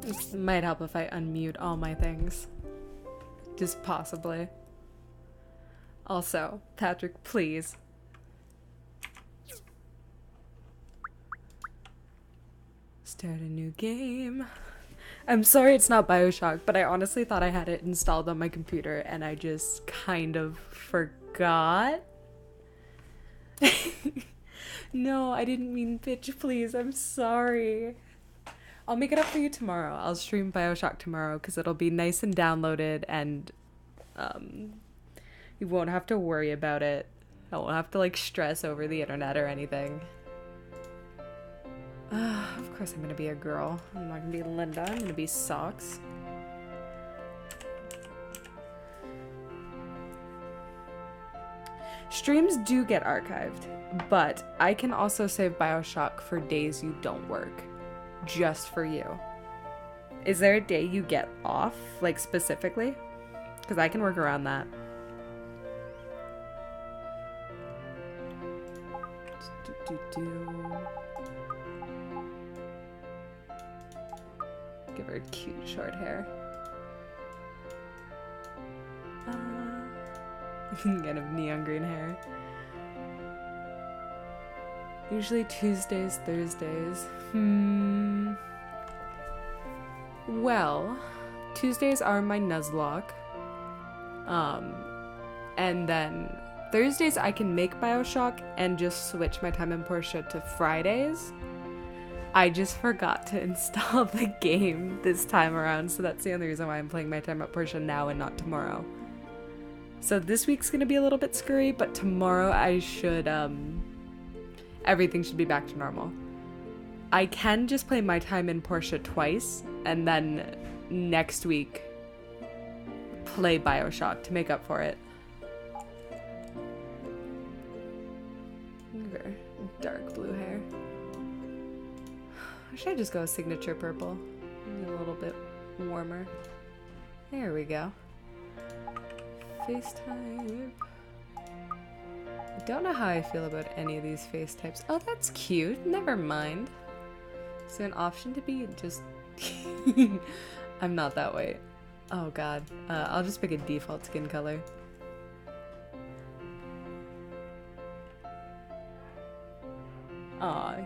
It might help if I unmute all my things. Just possibly. Also, Patrick, please. Start a new game. I'm sorry it's not BioShock, but I honestly thought I had it installed on my computer and I just kind of forgot. No, I didn't mean bitch, please. I'm sorry. I'll make it up for you tomorrow. I'll stream BioShock tomorrow because it'll be nice and downloaded and you won't have to worry about it. I won't have to like stress over the internet or anything. Of course I'm gonna be a girl. I'm not gonna be Linda. I'm gonna be Socks. Streams do get archived, but I can also save BioShock for days you don't work. Just for you. Is there a day you get off, like specifically? Because I can work around that. Give her cute short hair. Kind of neon green hair. Usually Tuesdays, Thursdays. Well, Tuesdays are my Nuzlocke. And then Thursdays I can make BioShock and just switch my time in Portia to Fridays. I just forgot to install the game this time around, so that's the only reason why I'm playing my time at Portia now and not tomorrow. So this week's gonna be a little bit screwy, but tomorrow I should, everything should be back to normal. I can just play my time in Portia twice, and then next week play BioShock to make up for it. Very dark blue hair. Or should I just go with signature purple? Maybe a little bit warmer. There we go. Face type. I don't know how I feel about any of these face types. Oh, that's cute. Never mind. Is there an option to be just... I'm not that white. Oh god. I'll just pick a default skin color. Aw.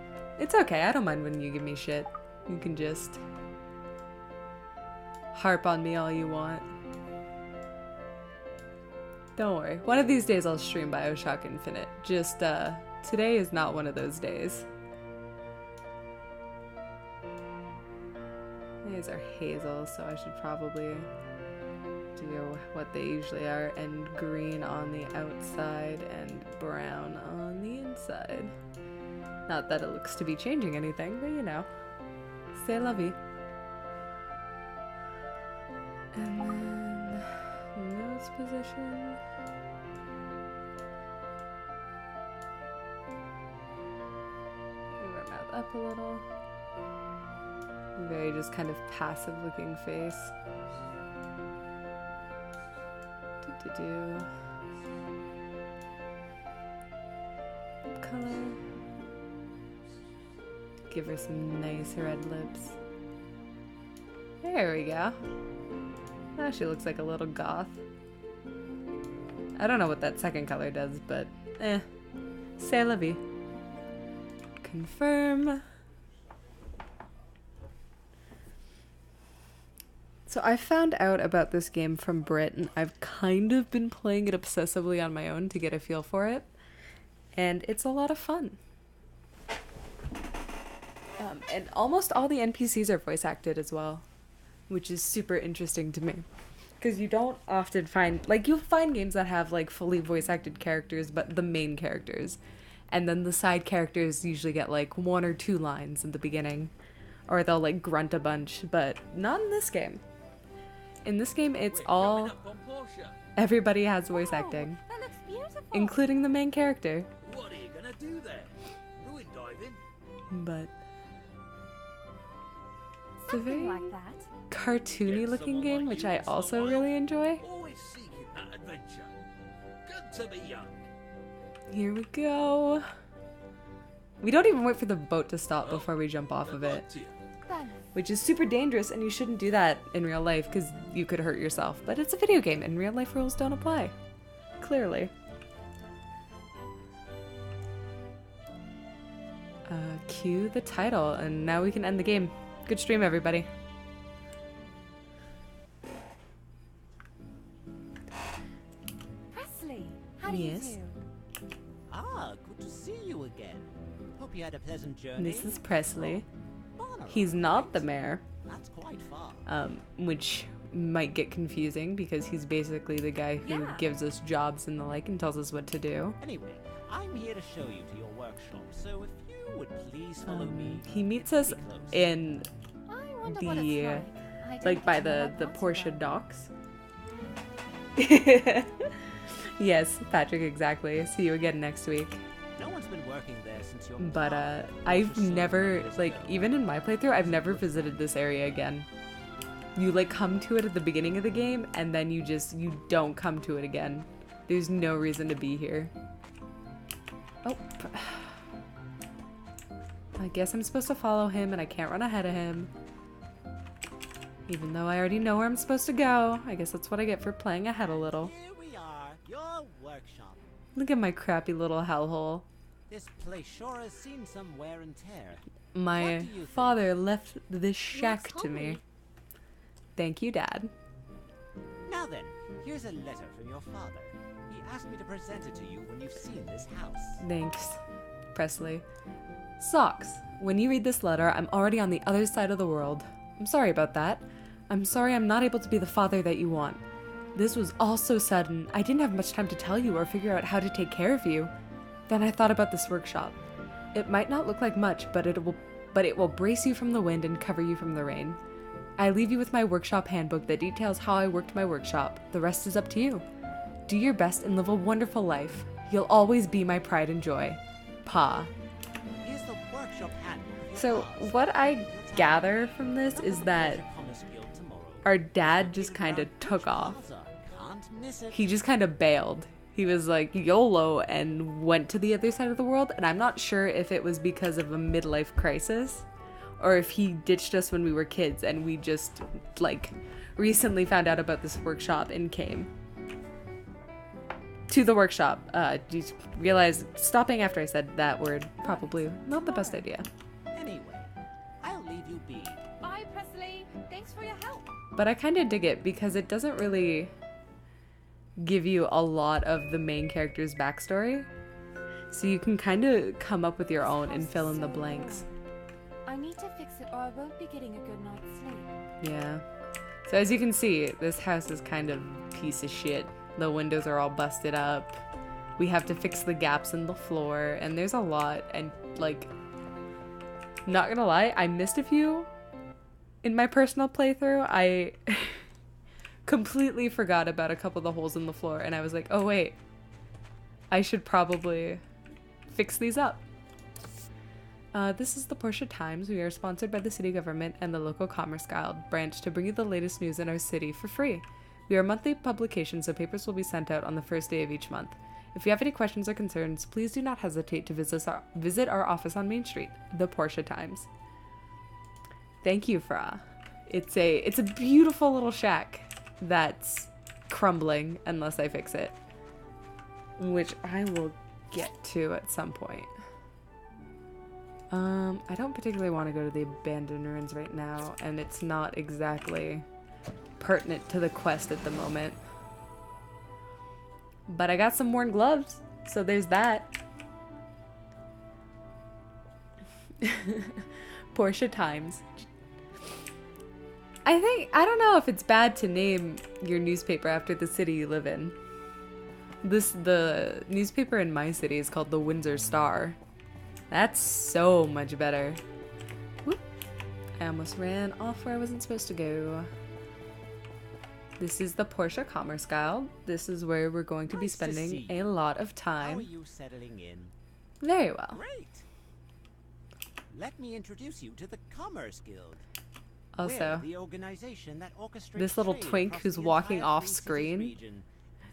It's okay. I don't mind when you give me shit. You can just harp on me all you want. Don't worry. One of these days I'll stream BioShock Infinite. Just, today is not one of those days. These are hazel, so I should probably do what they usually are, and green on the outside and brown on the inside. Not that it looks to be changing anything, but you know. C'est la vie. And then nose position. Move our mouth up a little. Very just kind of passive looking face. Lip color. Give her some nice red lips. There we go. Now she looks like a little goth. I don't know what that second color does, but c'est la vie. Confirm. So I found out about this game from Brit, and I've kind of been playing it obsessively on my own to get a feel for it. And it's a lot of fun. And almost all the NPCs are voice acted as well, which is super interesting to me. Because you don't often find, like, you'll find games that have, like, fully voice acted characters, but the main characters. And then the side characters usually get, like, 1 or 2 lines in the beginning. Or they'll, like, grunt a bunch, but not in this game. In this game, it's all... Everybody has voice acting. Including the main character. What are you gonna do there? Ruin diving? But... it's a very cartoony looking game, which I also really enjoy. Always seeking that adventure. Good to be young. Here we go. We don't even wait for the boat to stop before we jump off of it. which is super dangerous, and you shouldn't do that in real life because you could hurt yourself. But it's a video game, and real life rules don't apply. Clearly. Cue the title, and now we can end the game. Good stream, everybody. Presley, how do you do? Ah, good to see you again. Hope you had a pleasant journey. This is Presley. Bonner, He's not right? the mayor. That's quite far. Which might get confusing because he's basically the guy who gives us jobs and the like and tells us what to do. Anyway, I'm here to show you to your workshop, so if you would please follow me. He meets us in I wonder what the it's like. like by the Portia docks. Yes, Patrick, exactly. See you again next week. No one's been working there since your But I've never, like, even in my playthrough, I've never visited this area again. You like come to it at the beginning of the game and then you don't come to it again. There's no reason to be here. Oh, I guess I'm supposed to follow him and I can't run ahead of him. Even though I already know where I'm supposed to go. I guess that's what I get for playing ahead a little. Here we are, your workshop. Look at my crappy little hellhole. This place sure has seen some wear and tear. My father left this shack to me. Thank you, Dad. Now then, here's a letter from your father. He asked me to present it to you when you've seen this house. Thanks, Presley. Socks. When you read this letter, I'm already on the other side of the world. I'm sorry about that. I'm sorry I'm not able to be the father that you want. This was all so sudden. I didn't have much time to tell you or figure out how to take care of you. Then I thought about this workshop. It might not look like much, but it will brace you from the wind and cover you from the rain. I leave you with my workshop handbook that details how I worked my workshop. The rest is up to you. Do your best and live a wonderful life. You'll always be my pride and joy. Pa. Here's the workshop handbook. So what I gather from this is that our dad just kind of took off. He just kind of bailed. He was like YOLO and went to the other side of the world, and I'm not sure if it was because of a midlife crisis or if he ditched us when we were kids and we just like recently found out about this workshop and came to the workshop. You realize stopping after I said that word probably not the best idea. Anyway, I'll leave you be. Bye, Presley. Thanks for your help. But I kind of dig it because it doesn't really give you a lot of the main character's backstory. So you can kind of come up with your own and fill in the blanks. I need to fix it or I won't be getting a good night's sleep. Yeah. So as you can see, this house is kind of a piece of shit. The windows are all busted up. We have to fix the gaps in the floor, and there's a lot, and like, not gonna lie, I missed a few in my personal playthrough. I completely forgot about a couple of the holes in the floor, and I was like, oh wait, I should probably fix these up. This is the Portia Times. We are sponsored by the city government and the local Commerce Guild branch to bring you the latest news in our city for free. We are a monthly publication, so papers will be sent out on the first day of each month. If you have any questions or concerns, please do not hesitate to visit our office on Main Street, the Portia Times. Thank you, Fra. It's a beautiful little shack that's crumbling unless I fix it, which I will get to at some point. I don't particularly want to go to the abandoned ruins right now, and it's not exactly pertinent to the quest at the moment. But I got some worn gloves, so there's that. Portia Times. I don't know if it's bad to name your newspaper after the city you live in. The newspaper in my city is called the Windsor Star. That's so much better. Whoop. I almost ran off where I wasn't supposed to go. This is the Portia Commerce Guild. This is where we're going to be spending a lot of time. How are you settling in? Very well. Great. Let me introduce you to the Commerce Guild. Also, We're the organization that orchestrates this little trade twink across who's the walking entire off Twin Cities screen region.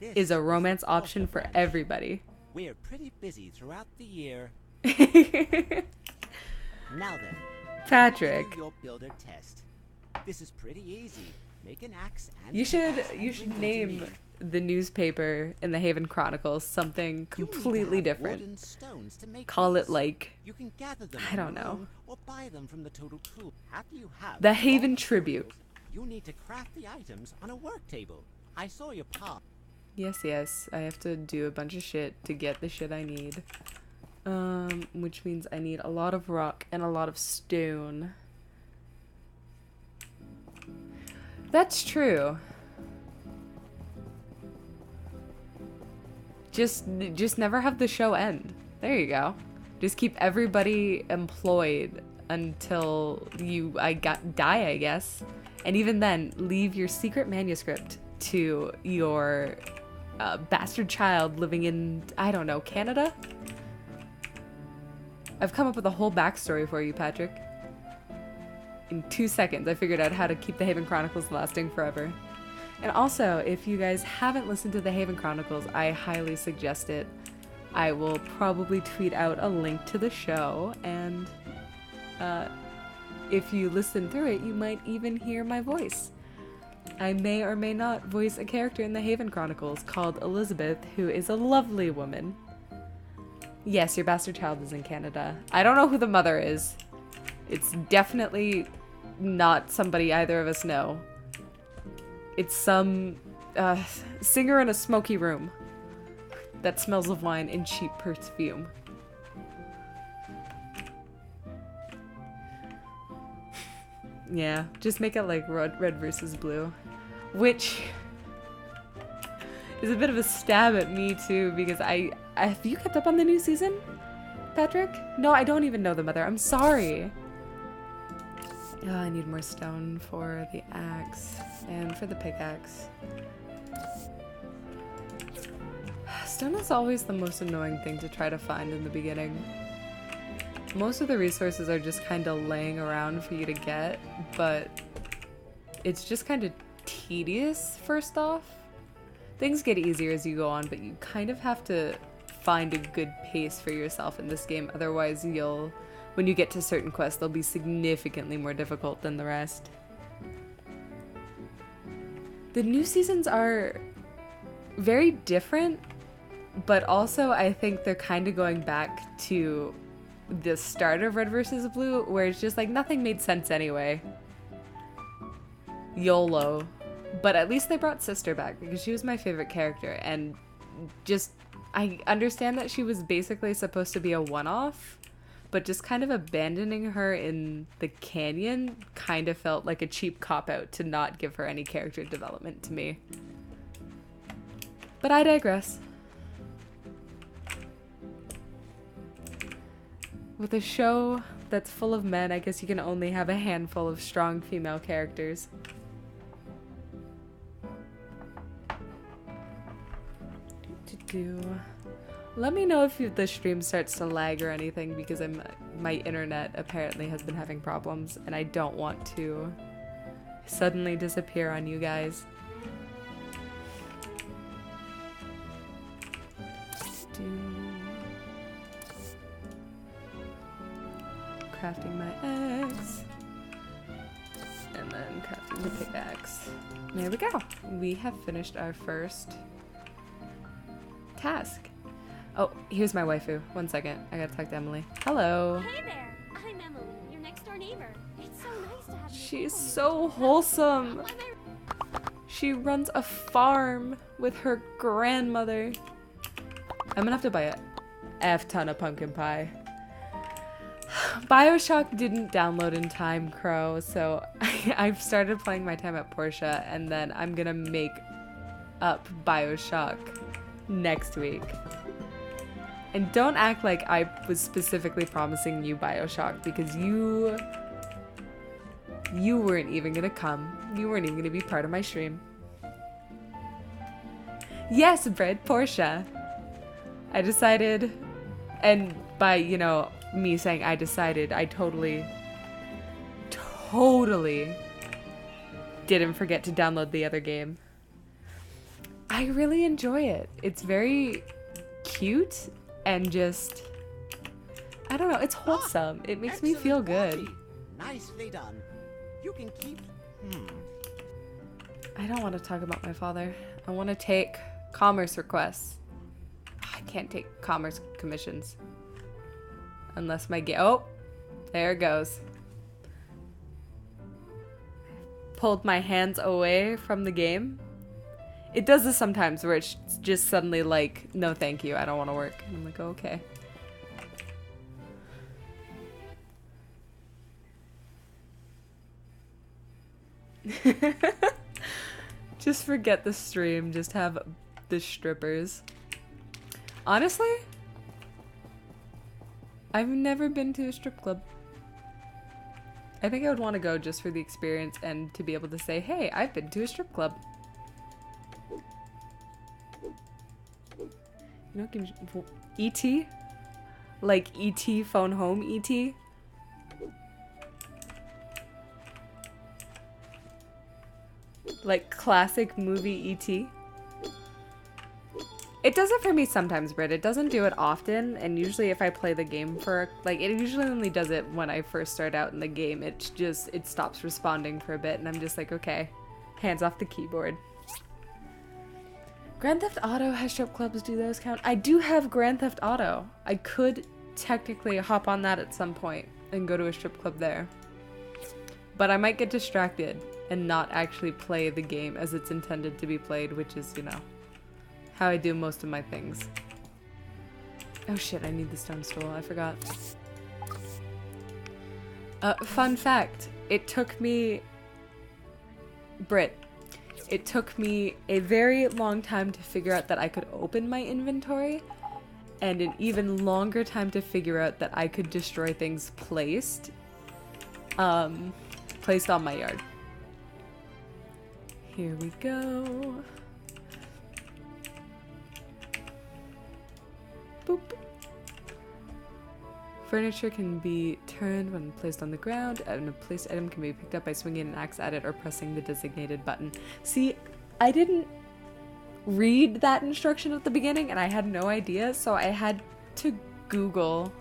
This is a romance the option Portia for branch. everybody. We're pretty busy throughout the year. Now then, Patrick. Do your builder test. This is pretty easy. Make an axe and You should bring them to name me. the newspaper in the Haven Chronicles something You need to completely have different. wood and stones to make Call it these. like You can gather them I on don't your know. own or buy them from the total tool. After you have The raw Haven materials, Tribute. You need to craft the items on a work table. I saw your pop. Yes, I have to do a bunch of shit to get the shit I need. Which means I need a lot of rock and a lot of stone. That's true. Just never have the show end. There you go. Just keep everybody employed until die, I guess. And even then, leave your secret manuscript to your bastard child living in, I don't know, Canada? I've come up with a whole backstory for you, Patrick. In 2 seconds, I figured out how to keep the Haven Chronicles lasting forever. And also, if you guys haven't listened to the Haven Chronicles, I highly suggest it. I will probably tweet out a link to the show, and if you listen through it, you might even hear my voice. I may or may not voice a character in the Haven Chronicles called Elizabeth, who is a lovely woman. Yes, your bastard child is in Canada. I don't know who the mother is. It's definitely not somebody either of us know. It's some singer in a smoky room that smells of wine and cheap perfume. Yeah, just make it like red versus blue. Which is a bit of a stab at me too, because have you kept up on the new season, Patrick? No, I don't even know the mother. I'm sorry. Oh, I need more stone for the axe and for the pickaxe. Stone is always the most annoying thing to try to find in the beginning. Most of the resources are just kind of laying around for you to get, but it's just kind of tedious first off. Things get easier as you go on, but you kind of have to find a good pace for yourself in this game, otherwise when you get to certain quests, they'll be significantly more difficult than the rest. The new seasons are very different, but also I think they're kind of going back to the start of Red vs. Blue, where it's just like nothing made sense anyway. YOLO. But at least they brought Sister back, because she was my favorite character, and just, I understand that she was basically supposed to be a one-off, but just kind of abandoning her in the canyon kind of felt like a cheap cop-out to not give her any character development to me. But I digress. With a show that's full of men, I guess you can only have a handful of strong female characters. Let me know if the stream starts to lag or anything, because my internet apparently has been having problems and I don't want to suddenly disappear on you guys. Crafting my axe. And then crafting the pickaxe. There we go. We have finished our first task. Oh, here's my waifu. 1 second. I gotta talk to Emily. Hello. Hey there! I'm Emily, your next door neighbor. It's so nice to have you. She's so wholesome. She runs a farm with her grandmother. I'm gonna have to buy a F-ton of pumpkin pie. BioShock didn't download in time, Crow, so I've started playing my time at Porta, and then I'm gonna make up BioShock next week. And don't act like I was specifically promising you BioShock, because you weren't even gonna come. You weren't even gonna be part of my stream. Yes, Bread Portia. I decided, and by, me saying I decided, I totally didn't forget to download the other game. I really enjoy it. It's very cute and just, I don't know, it's wholesome. It makes me feel good. Coffee. Nicely done. You can keep... I don't want to talk about my father. I want to take commerce requests. I can't take commerce commissions. Unless my oh, there it goes. Pulled my hands away from the game. It does this sometimes where it's just suddenly like, no thank you, I don't want to work. And I'm like, oh, okay. Just forget the stream, just have the strippers. Honestly, I've never been to a strip club. I think I would want to go just for the experience and to be able to say, hey, I've been to a strip club. You know, E.T.? Like E.T. phone home E.T.? Like classic movie E.T. It does it for me sometimes, Britt. It doesn't do it often, and usually if I play the game for, like, it usually only does it when I first start out in the game. It's just, it stops responding for a bit, and I'm just like, okay, hands off the keyboard. Grand Theft Auto has strip clubs. Do those count? I do have Grand Theft Auto. I could technically hop on that at some point and go to a strip club there. But I might get distracted and not actually play the game as it's intended to be played, which is, you know, how I do most of my things. Oh shit, I need the stone stool. I forgot. Fun fact. It took me... Brit. It took me a very long time to figure out that I could open my inventory, and an even longer time to figure out that I could destroy things placed on my yard. Here we go. Boop. Furniture can be turned when placed on the ground, and a placed item can be picked up by swinging an axe at it or pressing the designated button. See, I didn't read that instruction at the beginning, and I had no idea, so I had to Google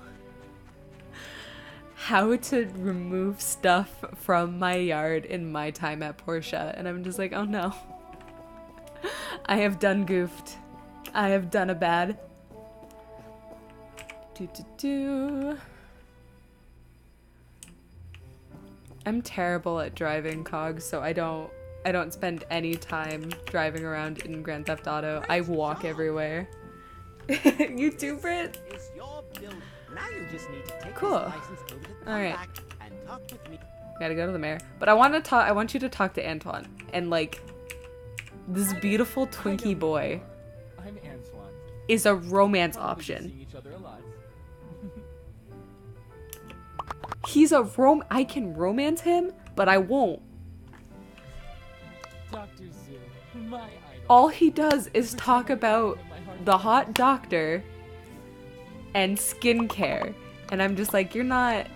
how to remove stuff from my yard in my time at Portia, and I'm just like, oh no. I have done goofed. I have done a bad. I'm terrible at driving, Cogs, so I don't spend any time driving around in Grand Theft Auto. I walk everywhere. You too, Britt? Now you just need to take cool. this license over to the Alright. back and talk with me. Gotta go to the mayor. But I want you to talk to Antoine. And like, this beautiful Twinkie boy I'm Antoine. is a romance Probably option. seeing each other a lot. He's a I can romance him, but I won't. Dr. Zoo, my idol. All he does is talk about the hot doctor and skincare. And I'm just like, you're not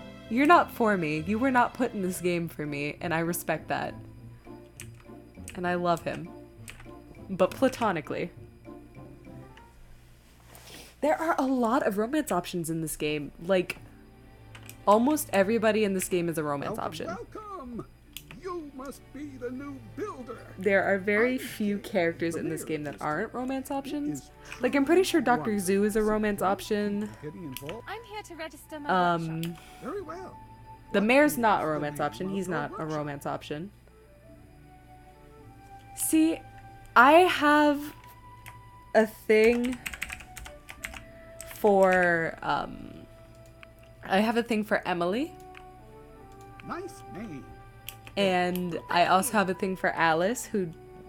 for me. You were not put in this game for me, and I respect that. And I love him. But platonically. There are a lot of romance options in this game. Like, almost everybody in this game is a romance option. Welcome! You must be the new builder. There are very few characters in this game that aren't romance options. Like, I'm pretty sure Dr. Zoo is a romance option. I'm here to register my workshop. Very well. The mayor's not a romance option. He's not a romance option. See, I have a thing for, I have a thing for Emily. Nice name. And I also have a thing for Alice, who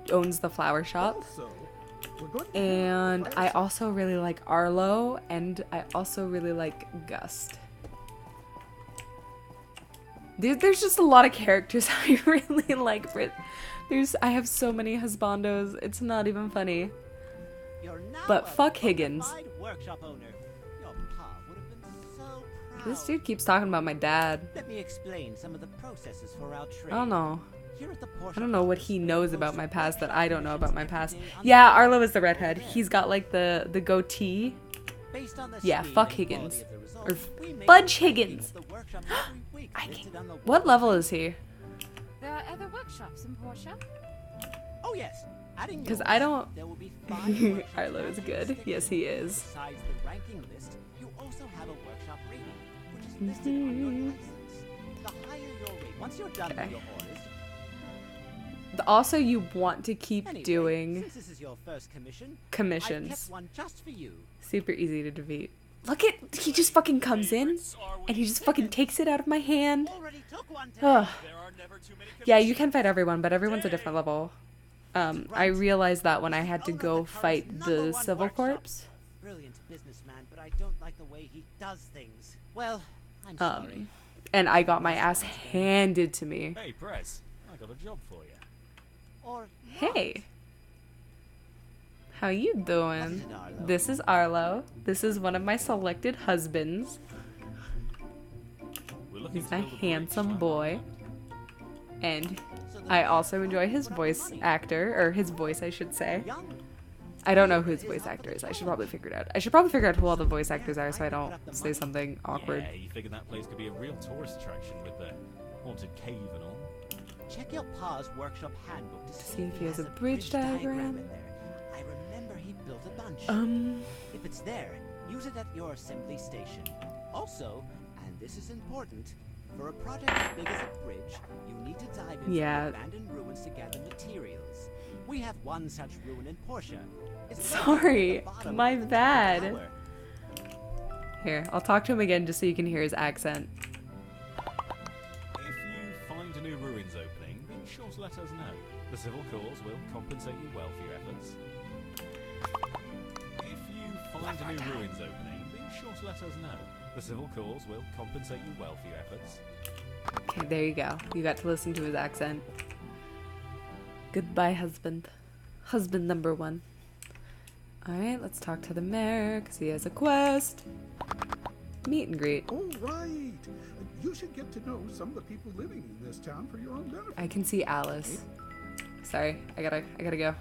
owns the flower shop. Also, we're going to And I also really like Arlo, and I also really like Gust. There's just a lot of characters I really like. I have so many husbandos, it's not even funny. You're now But a fuck Higgins. bona fide workshop owner. Your pa would have been so proud. This dude keeps talking about my dad. Let me explain some of the processes for our trade. I don't know. Here at the Porta I don't know what office, he knows most about my past that workshop I don't know about my operations past. every day on Yeah, the Arlo is the redhead. He's got like the goatee Based on the Yeah, speed fuck and Higgins. quality of the Or results, we make Fudge a ranking Higgins. of the workshops every week listed on the What level is he? There are other workshops in Portia. Oh yes. Adding 'Cause yours, I don't- there will be 5 workshops Arlo is added good. to the Yes, he is. Besides the ranking list, you also have a workshop rating, which is listed on your license. The higher your rate, once you're done Okay. with your orders. Also, you want to keep Anyway, doing since this is your first commission, I've commissions. kept one just for you. Super easy to defeat. Look at, he just fucking comes in and he just fucking takes it out of my hand. Already took one today. Ugh. Yeah, you can fight everyone, but everyone's a different level. I realized that when I had to go fight the Civil Corps. Brilliant businessman, but I don't like the way he does things. Well, I'm sorry. And I got my ass handed to me. Hey, Press. I got a job for you. Or Hey. How you doing? What is it, Arlo? This is Arlo. This is one of my selected husbands. We're looking He's to a build a bridge handsome down boy. And I also enjoy his voice actor, or his voice, I should say. young. I don't know who his voice actor is. I should probably figure it out. I should probably figure out who all the voice actors are so I don't say something awkward. Yeah, you figured that place could be a real tourist attraction with the haunted cave and all. Check your pa's workshop handbook to see if he has a bridge diagram. in there. I remember he built a bunch. If it's there, use it at your assembly station. Also, and this is important, for a project as big as a bridge, you need to dive into Yeah. the abandoned ruins to gather materials. We have one such ruin in Portia. It's Sorry, at the bottom my of the bad. tower. Here, I'll talk to him again just so you can hear his accent. If you find a new ruins opening, be sure to let us know. The civil cause will compensate you well for your efforts. If you find a new ruins opening, be sure to let us know. The civil cause will compensate you well for your efforts. Okay, there you go. You got to listen to his accent. Goodbye, husband. Husband number 1. Alright, let's talk to the mayor, because he has a quest. Meet and greet. All right. You should get to know some of the people living in this town for your own benefit. I can see Alice. Sorry, I gotta go.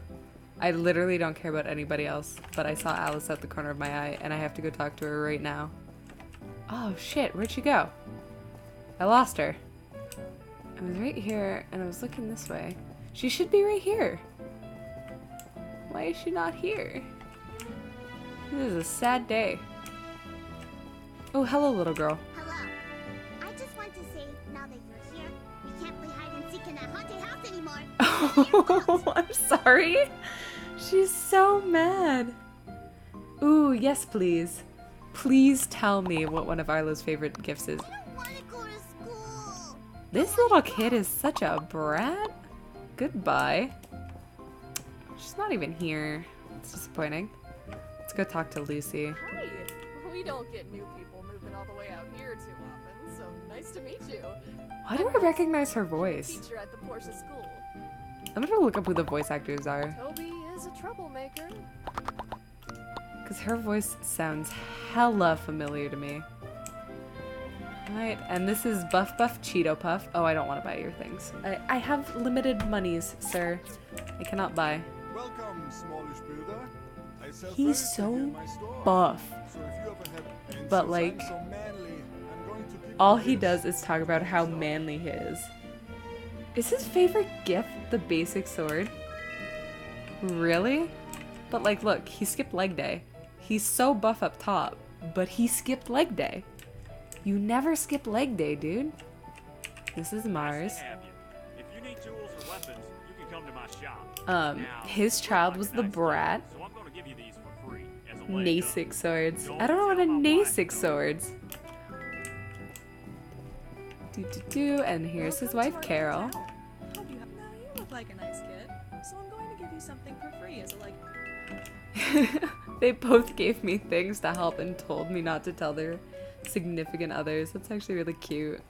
I literally don't care about anybody else, but I saw Alice at the corner of my eye, and I have to go talk to her right now. Oh shit, where'd she go? I lost her. I was right here, and I was looking this way. She should be right here. Why is she not here? This is a sad day. Oh, hello, little girl. Hello. I just want to say, now that you're here, we can't play hide and seek in that haunted house anymore. Oh, I'm sorry. She's so mad. Ooh, yes, please. Please tell me what one of Arlo's favorite gifts is. I don't want to go to school. This little kid is such a brat. Goodbye. She's not even here. It's disappointing. Let's go talk to Lucy. Hi. We don't get new people moving all the way out here too often, so nice to meet you. Why do I recognize her voice? Teacher at the Portia school. I'm gonna look up who the voice actors are. Toby is a troublemaker. Because her voice sounds hella familiar to me. Alright, and this is Buff Buff Cheeto Puff. Oh, I don't want to buy your things. I have limited monies, sir. I cannot buy. Welcome, smallish builder. I sell He's furniture here so in my store. buff. So if you ever have ends But, and like, signs so manly, I'm going to give all you he this. does is talk about how manly he is. Is his favorite gift the basic sword? Really? But like, look, he skipped leg day. He's so buff up top, but he skipped leg day. You never skip leg day, dude. This is Mars. If you need tools or weapons, you can come to my shop. Now, His child was the brat. so I'm gonna give you these for free as a leg up. Nasic swords. I don't know what a Nasic swords. And here's his wife, Carol. Now, you look like a nice kid, so I'm going to give you something for free as a like. They both gave me things to help and told me not to tell their significant others. That's actually really cute.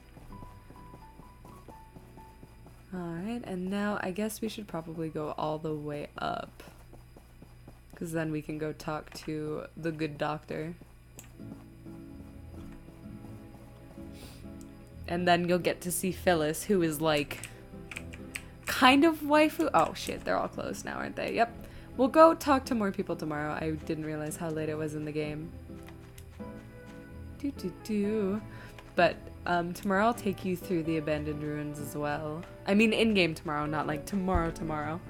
Alright, and now I guess we should probably go all the way up. Because then we can go talk to the good doctor. And then you'll get to see Phyllis, who is like kind of waifu. Oh shit, they're all closed now, aren't they? Yep. We'll go talk to more people tomorrow. I didn't realize how late it was in the game. But tomorrow I'll take you through the abandoned ruins as well. I mean in-game tomorrow, not like tomorrow.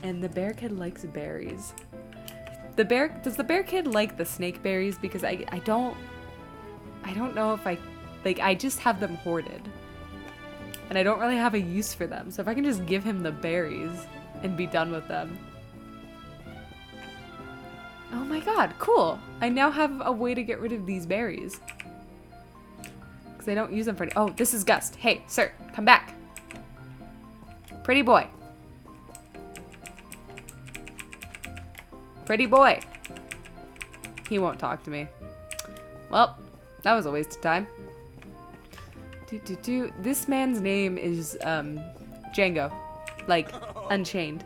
And the bear kid likes berries. Does the bear kid like the snake berries? Because I don't know if I just have them hoarded. And I don't really have a use for them. So if I can just give him the berries and be done with them. Oh my god, cool. I now have a way to get rid of these berries. Because I don't use them for any— oh, this is Gust. Hey, sir, come back. Pretty boy. Pretty boy. He won't talk to me. Well, that was a waste of time. This man's name is Django. Like, Unchained.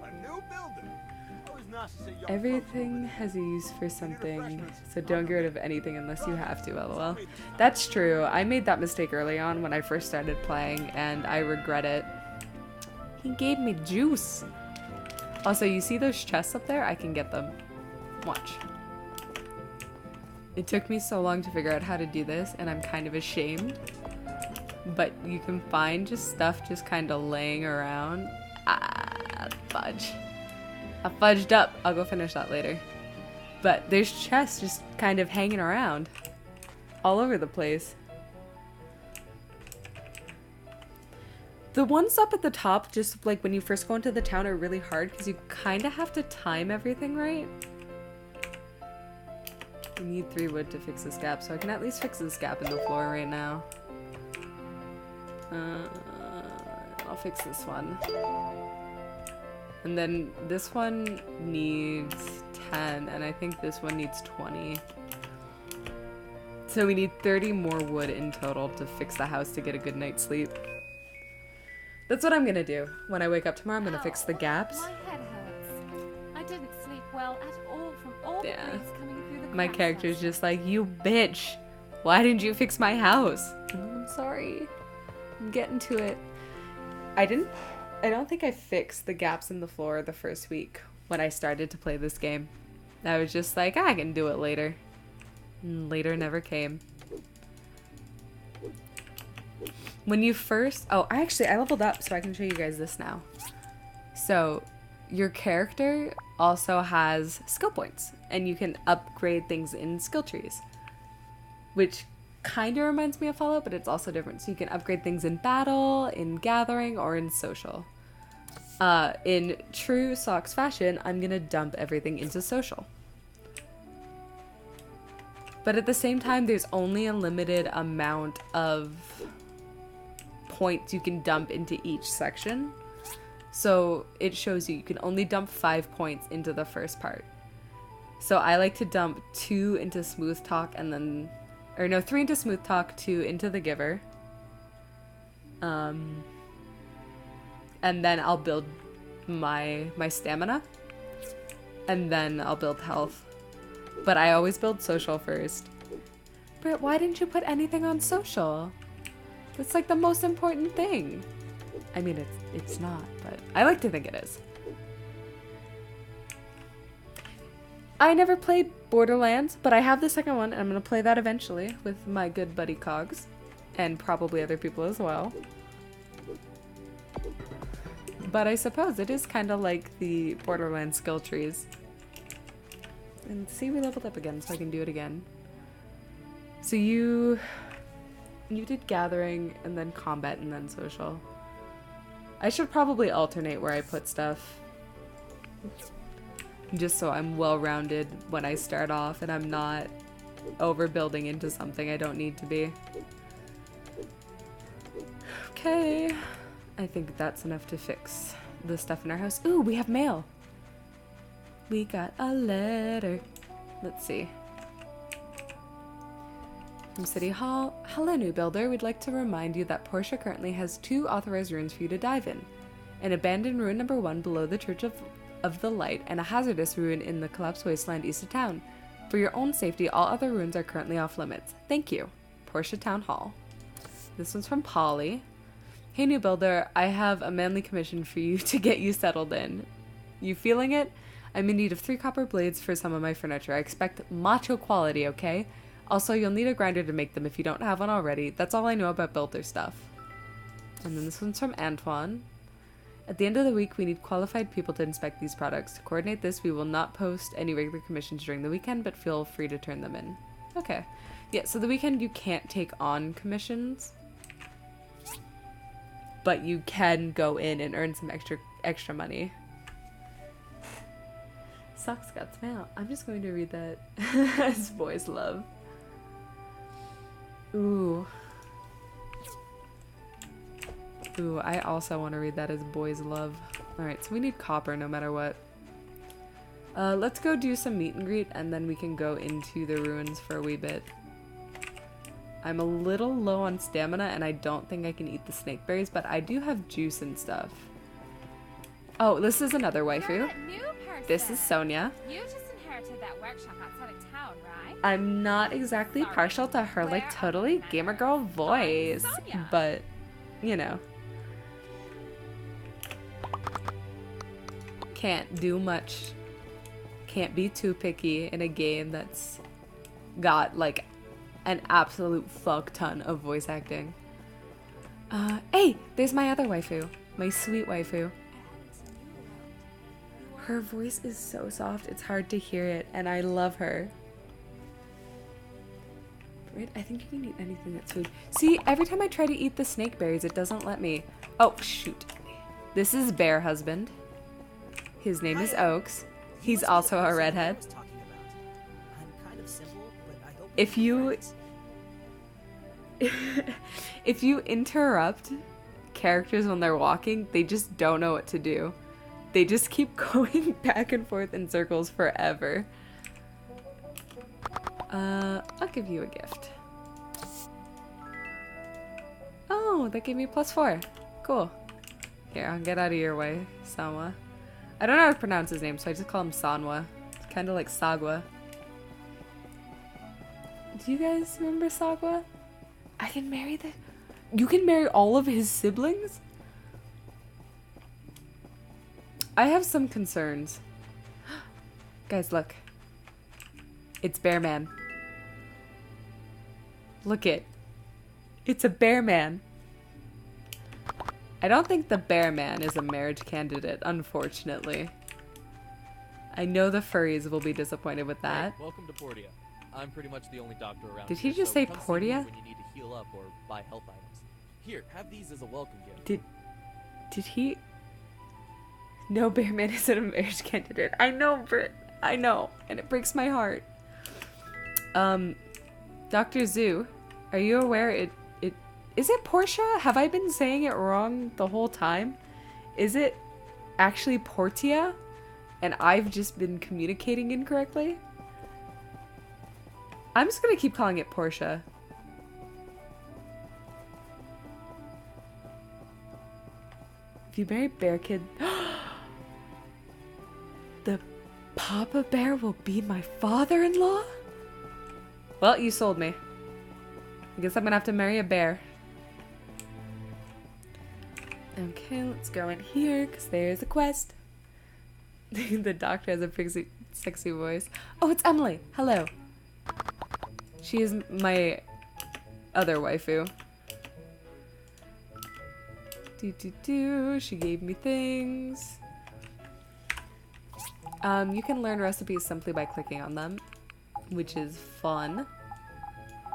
Everything has a use for something, so don't get rid of anything unless you have to, lol. That's true. I made that mistake early on when I first started playing, and I regret it. He gave me juice. Also, you see those chests up there? I can get them. Watch. It took me so long to figure out how to do this, and I'm kind of ashamed. But you can find just stuff just kind of laying around. Ah, fudge. I fudged up. I'll go finish that later. But there's chests just kind of hanging around. All over the place. The ones up at the top, just like when you first go into the town, are really hard because you kind of have to time everything right. I need 3 wood to fix this gap, so I can at least fix this gap in the floor right now. I'll fix this one. And then this one needs 10, and I think this one needs 20. So we need 30 more wood in total to fix the house to get a good night's sleep. That's what I'm gonna do. When I wake up tomorrow, I'm gonna fix the gaps. My head hurts. I didn't sleep well at all from all the rays coming through the My cracks character's last just like, you bitch. Why didn't you fix my house? I'm sorry. I'm getting to it. I don't think I fixed the gaps in the floor the first week when I started to play this game. I was just like, I can do it later. And later never came. When you first— oh, I leveled up so I can show you guys this now. So your character also has skill points and you can upgrade things in skill trees, which kind of reminds me of Fallout, but it's also different. So you can upgrade things in battle, in gathering, or in social. In true Socks fashion, I'm gonna dump everything into social. But at the same time, there's only a limited amount of points you can dump into each section. So it shows you can only dump 5 points into the first part. So I like to dump 2 into Smooth Talk and then— or no, 3 into Smooth Talk, 2 into the Giver. And then I'll build my stamina. And then I'll build health. But I always build social first. Britt, why didn't you put anything on social? That's like the most important thing. I mean, it's not, but I like to think it is. I never played Borderlands, but I have the second one, and I'm going to play that eventually with my good buddy Cogs. And probably other people as well. But I suppose it is kind of like the Borderlands skill trees. And see, we leveled up again, so I can do it again. So you did gathering, and then combat, and then social. I should probably alternate where I put stuff. Just so I'm well-rounded when I start off, and I'm not overbuilding into something I don't need to be. Okay. I think that's enough to fix the stuff in our house. Ooh, we have mail. We got a letter. Let's see. From City Hall. Hello, new builder. We'd like to remind you that Portia currently has 2 authorized ruins for you to dive in. An abandoned ruin number 1 below the Church of the Light, and a hazardous ruin in the collapsed wasteland east of town. For your own safety, all other ruins are currently off limits. Thank you. Portia Town Hall. This one's from Polly. Hey, new builder. I have a manly commission for you to get you settled in. You feeling it? I'm in need of 3 copper blades for some of my furniture. I expect macho quality, okay? Also, you'll need a grinder to make them if you don't have one already. That's all I know about builder stuff. And then this one's from Antoine. At the end of the week, we need qualified people to inspect these products. To coordinate this, we will not post any regular commissions during the weekend, but feel free to turn them in. Okay. Yeah, so the weekend you can't take on commissions, but you can go in and earn some extra money. Socks got smell. I'm just going to read that as boys love. Ooh. Ooh, I also want to read that as boys love. Alright, so we need copper no matter what. Let's go do some meet and greet and then we can go into the ruins for a wee bit. I'm a little low on stamina and I don't think I can eat the snake berries, but I do have juice and stuff. Oh, this is another waifu. This is Sonia. You just inherited that workshop outside of town, right? I'm not exactly partial to her like totally gamer girl voice, but you know. Can't do much. Can't be too picky in a game that's got like an absolute fuck ton of voice acting. Hey, there's my other waifu. My sweet waifu. Her voice is so soft, it's hard to hear it, and I love her. Right? I think you can eat anything that's food. See, every time I try to eat the snake berries, it doesn't let me. Oh, shoot. This is Bear Husband. His name is Oaks. He's also a redhead. If you... if you interrupt characters when they're walking, they just don't know what to do. They just keep going back and forth in circles forever. I'll give you a gift. Oh, that gave me +4. Cool. Here, I'll get out of your way, Sanwa. I don't know how to pronounce his name, so I just call him Sanwa. It's kind of like Sagwa. Do you guys remember Sagwa? I can marry the... You can marry all of his siblings? I have some concerns. Guys, look. It's Bear Man. Look it. It's a Bear Man. I don't think the Bear Man is a marriage candidate, unfortunately. I know the furries will be disappointed with that. Hey, welcome to Porta. I'm pretty much the only doctor around. Did he here, just so say come see Porta? me when you need to heal up or buy health items. Here, have these as a welcome gift. Did he? No, Bear Man isn't a marriage candidate. I know, Britt. I know, and it breaks my heart. Dr. Zoo, are you aware is it Portia? Have I been saying it wrong the whole time? Is it actually Portia? And I've just been communicating incorrectly? I'm just gonna keep calling it Portia. If you marry Bear Kid... The Papa Bear will be my father-in-law? Well, you sold me. I guess I'm gonna have to marry a bear. Okay, let's go in here, because there's a quest. The doctor has a pretty sexy voice. Oh, it's Emily. Hello. She is my other waifu. She gave me things. You can learn recipes simply by clicking on them, which is fun.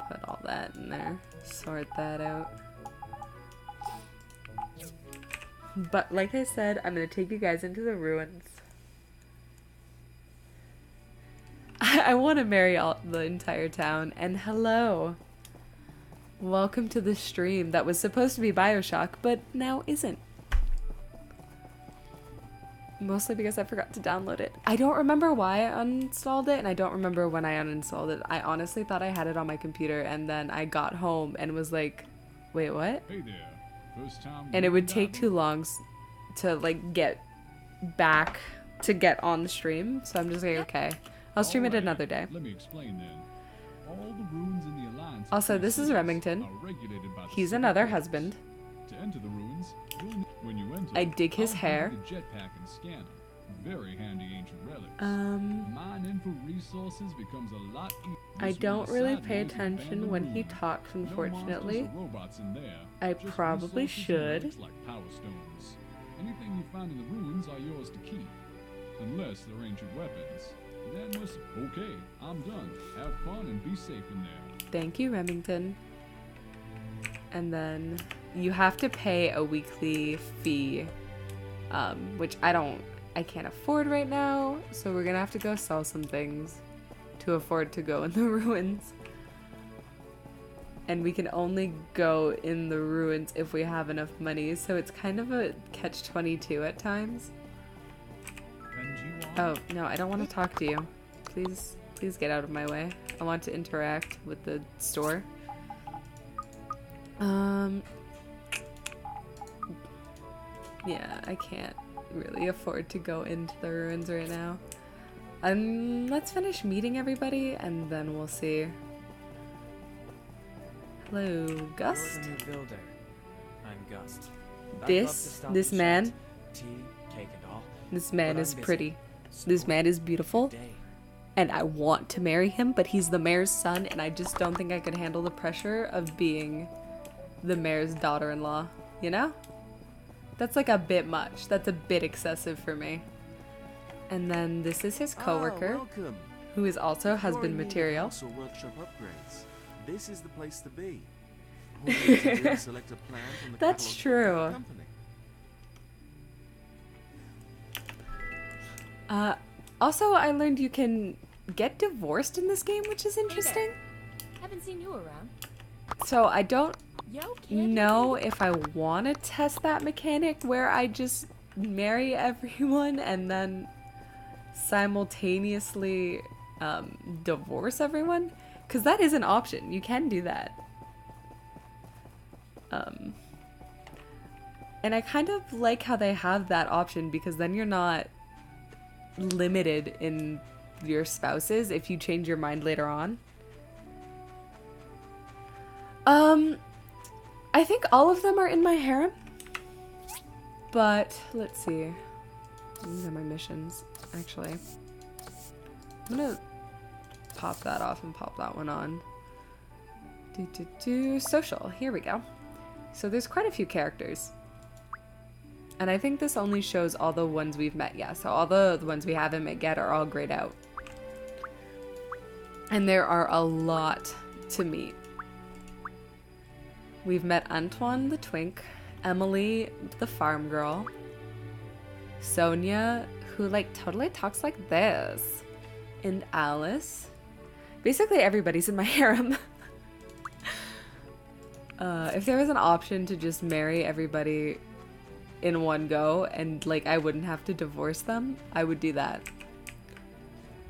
Put all that in there. Sort that out. But like I said, I'm going to take you guys into the ruins. I want to marry the entire town. And hello. Welcome to the stream that was supposed to be BioShock, but now isn't. Mostly because I forgot to download it. I don't remember why I uninstalled it, and I don't remember when I uninstalled it. I honestly thought I had it on my computer, and then I got home and was like, wait, what? Hey there. First time And it would take too long to like get back to get on the stream, so I'm just like, okay, I'll stream it another day. Let me explain then. All the ruins in the Alliance Also, this is Remington. He's another husband. To enter the ruins, when you enter, I dig his I'll hair. give you the jetpack and scanner. Very handy ancient relics. Mining for resources becomes a lot easier. I don't really pay attention when he talks, unfortunately. Robots in there. I Just probably resources and should. relics like power stones. Anything you find in the ruins are yours to keep. Unless they're ancient weapons. Then we're okay, I'm done. Have fun and be safe in there. Thank you, Remington. And then you have to pay a weekly fee, which I can't afford right now, so we're gonna have to go sell some things to afford to go in the ruins. And we can only go in the ruins if we have enough money, so it's kind of a catch-22 at times. Oh, no, I don't want to talk to you. Please get out of my way. I want to interact with the store. Yeah, I can't really afford to go into the ruins right now. Let's finish meeting everybody and then we'll see. Hello, Gust? You're the new builder. I'm Gust. This man, Tea, cake and all. this man But is I'm busy. pretty. This man is beautiful. And I want to marry him, but he's the mayor's son and I just don't think I could handle the pressure of being the mayor's daughter-in-law, you know? That's like a bit much. That's a bit excessive for me. And then this is his coworker, welcome. who is also husband material. Or workshop upgrades. This is the place to be. All you need to do is select a plan from the That's catalog true. of the company. Also, I learned you can get divorced in this game, which is interesting. Haven't seen you around. So I don't Yo, kid. know if I want to test that mechanic where I just marry everyone and then simultaneously divorce everyone, because that is an option. You can do that. And I kind of like how they have that option, because then you're not limited in your spouses if you change your mind later on. I think all of them are in my harem, but let's see. These are my missions, actually. I'm gonna pop that off and pop that one on. Social, here we go. So there's quite a few characters. And I think this only shows all the ones we've met, yeah. So all the ones we haven't met yet are all grayed out. And there are a lot to meet. We've met Antoine the twink, Emily the farm girl, Sonia, who like totally talks like this, and Alice. Basically everybody's in my harem. If there was an option to just marry everybody in one go and like I wouldn't have to divorce them, I would do that.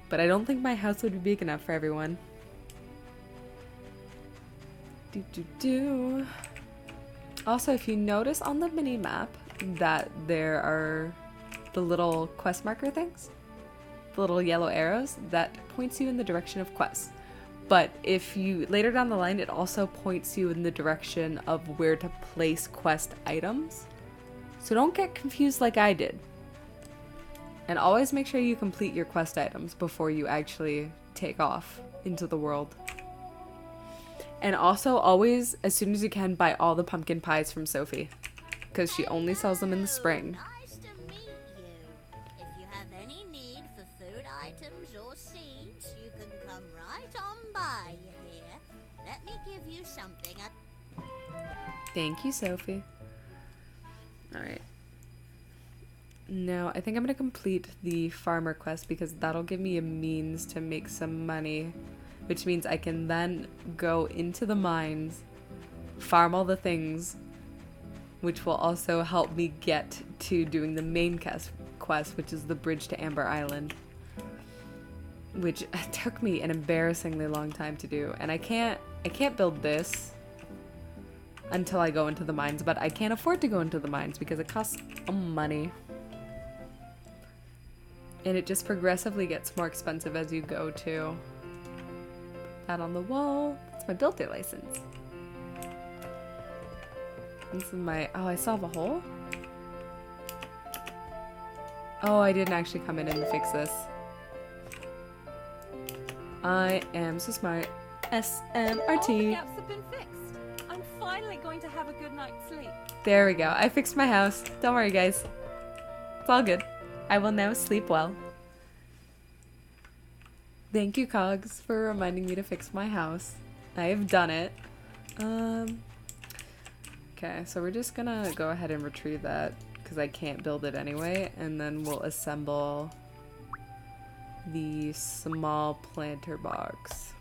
But I don't think my house would be big enough for everyone. Also, if you notice on the mini map that there are the little quest marker things, the little yellow arrows, that points you in the direction of quests. But if you later down the line, it also points you in the direction of where to place quest items. So don't get confused like I did. And always make sure you complete your quest items before you actually take off into the world. And also always, as soon as you can, buy all the pumpkin pies from Sophie, because she only sells them in the spring. Nice to meet you. If you have any need for food items or seeds, you can come right on by here. Let me give you something. Thank you, Sophie. Alright. Now, I think I'm going to complete the farmer quest because that'll give me a means to make some money, which means I can then go into the mines, farm all the things, which will also help me get to doing the main quest, which is the bridge to Amber Island, which took me an embarrassingly long time to do. And I can't build this until I go into the mines, but I can't afford to go into the mines because it costs money. And it just progressively gets more expensive as you go too. Put that on the wall. That's my builder license. This is my, oh, I still have a hole? Oh, I didn't actually come in and fix this. I am so smart. All the SMRT. gaps have been fixed. I'm finally going to have a good night's sleep. There we go. I fixed my house. Don't worry, guys. It's all good. I will now sleep well. Thank you, Cogs, for reminding me to fix my house. I have done it. Okay, so we're just gonna go ahead and retrieve that because I can't build it anyway, and then we'll assemble the small planter box.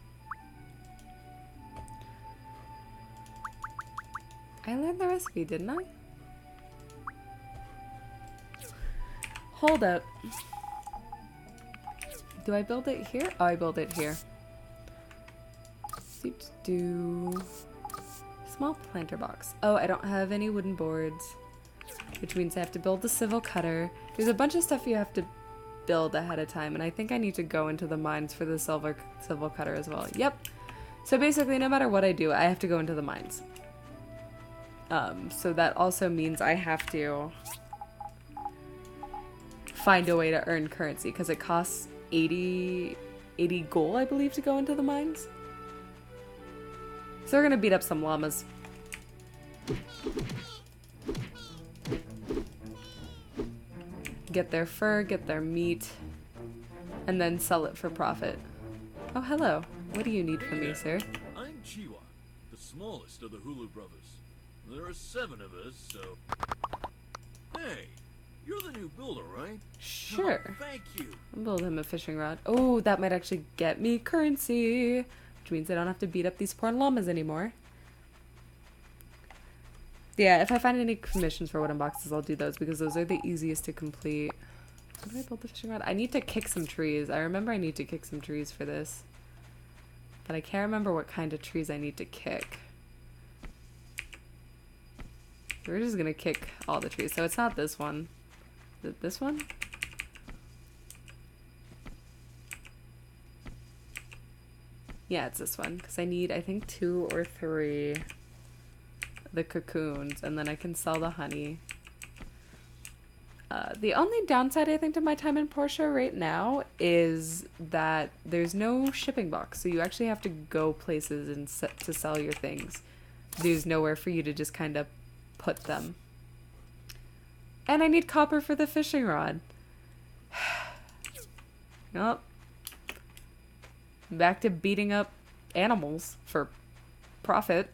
I learned the recipe, didn't I? Hold up. Do I build it here? Oh, I build it here. Small planter box. Oh, I don't have any wooden boards, which means I have to build the civil cutter. There's a bunch of stuff you have to build ahead of time, and I think I need to go into the mines for the civil cutter as well. Yep. So basically, no matter what I do, I have to go into the mines. So that also means I have to find a way to earn currency, because it costs 80 gold, I believe, to go into the mines. So we're gonna beat up some llamas. Get their fur, get their meat, and then sell it for profit. Oh, hello. What do you need from me, sir? I'm Chiwa, the smallest of the Hulu brothers. There are 7 of us, so... Hey, you're the new builder, right? Sure. Oh, thank you. I'll build him a fishing rod. Oh, that might actually get me currency, which means I don't have to beat up these poor llamas anymore. Yeah, if I find any commissions for wooden boxes, I'll do those, because those are the easiest to complete. How do I build the fishing rod? I need to kick some trees. I remember I need to kick some trees for this, but I can't remember what kind of trees I need to kick. We're just gonna kick all the trees. So it's not this one. Is it this one? Yeah, it's this one. Because I need, I think, 2 or 3 the cocoons. And then I can sell the honey. The only downside, I think, to my time in Portia right now is that there's no shipping box. So you actually have to go places and to sell your things. There's nowhere for you to just kind of put them. And I need copper for the fishing rod. Nope. Back to beating up animals for profit.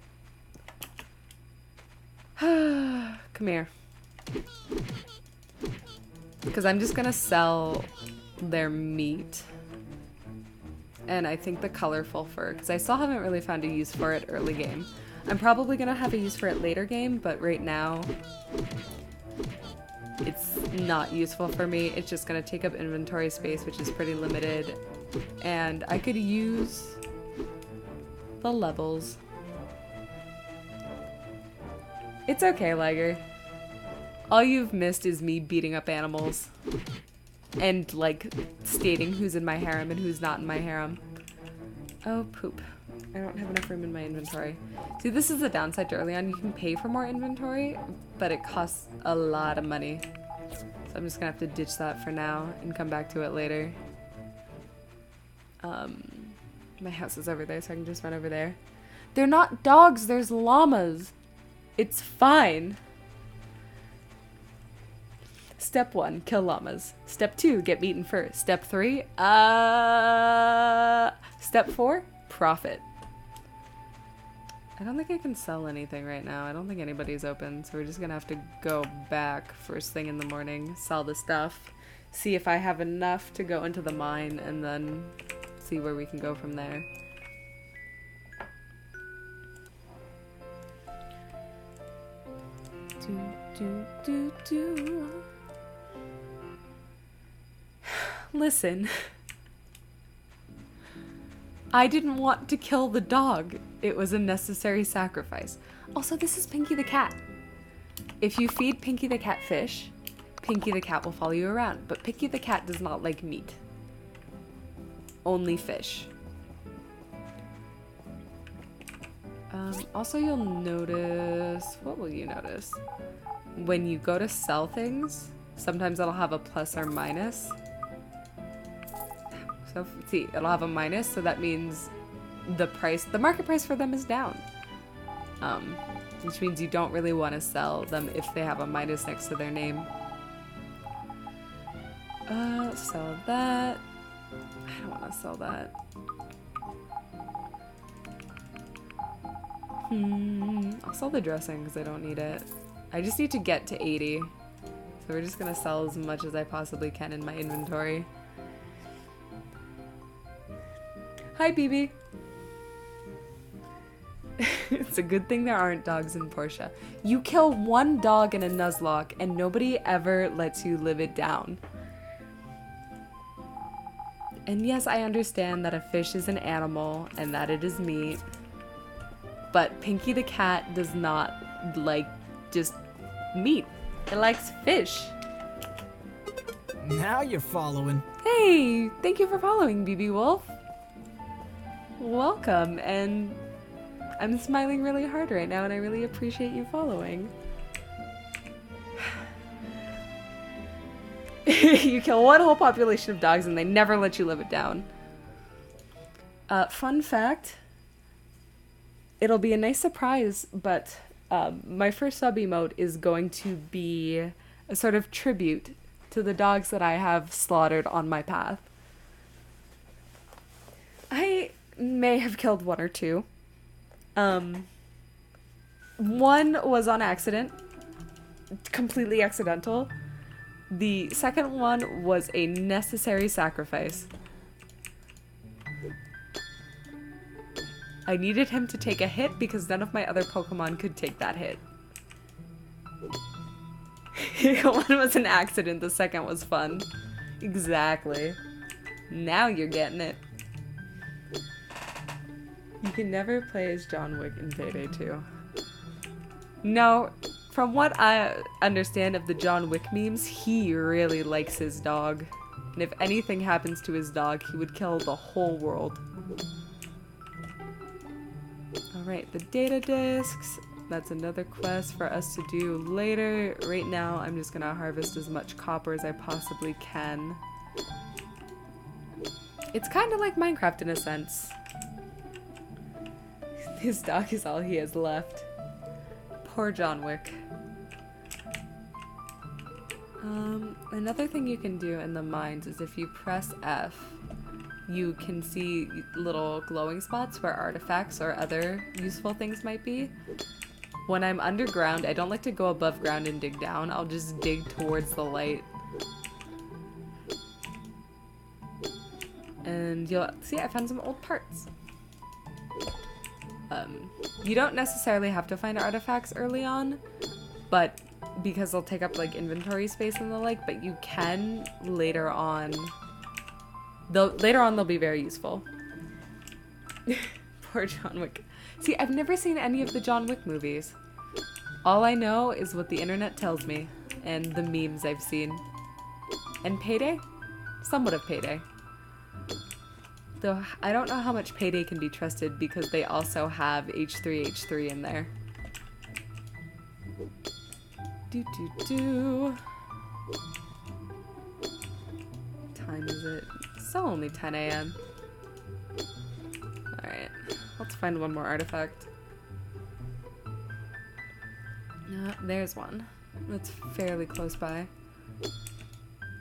Come here. Because I'm just gonna sell their meat. And I think the colorful fur, because I still haven't really found a use for it early game. I'm probably gonna have a use for it later game, but right now it's not useful for me. It's just gonna take up inventory space, which is pretty limited. And I could use the levels. It's okay, Liger. All you've missed is me beating up animals. And, like, stating who's in my harem and who's not in my harem. Oh, poop. I don't have enough room in my inventory. See, this is the downside to early on. You can pay for more inventory, but it costs a lot of money. So I'm just gonna have to ditch that for now and come back to it later. My house is over there, so I can just run over there. They're not dogs, there's llamas. It's fine. Step 1, kill llamas. Step 2, get meat and fur. Step 3, Step 4, profit. I don't think I can sell anything right now. I don't think anybody's open, so we're just gonna have to go back first thing in the morning, sell the stuff, see if I have enough to go into the mine, and then see where we can go from there. Listen. I didn't want to kill the dog. It was a necessary sacrifice. Also, this is Pinky the cat. If you feed Pinky the cat fish, Pinky the cat will follow you around. But Pinky the cat does not like meat. Only fish. Also, you'll notice... What will you notice? When you go to sell things, Sometimes it'll have a plus or minus. So, see, it'll have a minus, so that means the market price for them is down. Which means you don't really want to sell them if they have a minus next to their name. Sell that. I don't want to sell that. I'll sell the dressing because I don't need it. I just need to get to 80. So we're just gonna sell as much as I possibly can in my inventory. Hi, BB. It's a good thing there aren't dogs in Portia. You kill one dog in a Nuzlocke and nobody ever lets you live it down. And yes, I understand that a fish is an animal and that it is meat. But Pinky the cat does not like just meat. It likes fish. Now you're following. Hey, thank you for following, BB Wolf. Welcome, and I'm smiling really hard right now and I really appreciate you following. You kill one whole population of dogs and they never let you live it down. Fun fact, it'll be a nice surprise, but my first sub emote is going to be a sort of tribute to the dogs that I have slaughtered on my path. I may have killed one or two. One was on accident, completely accidental. The second one was a necessary sacrifice. I needed him to take a hit because none of my other Pokemon could take that hit. One was an accident, the second was fun. Exactly. Now you're getting it. You can never play as John Wick in Payday 2. No, from what I understand of the John Wick memes, he really likes his dog. And if anything happens to his dog, he would kill the whole world. Alright, the data discs. That's another quest for us to do later. Right now, I'm just gonna harvest as much copper as I possibly can. It's kind of like Minecraft in a sense. His dog is all he has left. Poor John Wick. Another thing you can do in the mines is if you press F, you can see little glowing spots where artifacts or other useful things might be. When I'm underground, I don't like to go above ground and dig down. I'll just dig towards the light. And you'll see I found some old parts. You don't necessarily have to find artifacts early on, but because they'll take up like inventory space and the like, but you can later on. Later on they'll be very useful. Poor John Wick. See, I've never seen any of the John Wick movies. All I know is what the internet tells me and the memes I've seen. And Payday? Somewhat of Payday. Though I don't know how much Payday can be trusted because they also have H3H3 in there. Time is it? It's still only 10 a.m. Alright, let's find one more artifact. There's one. That's fairly close by.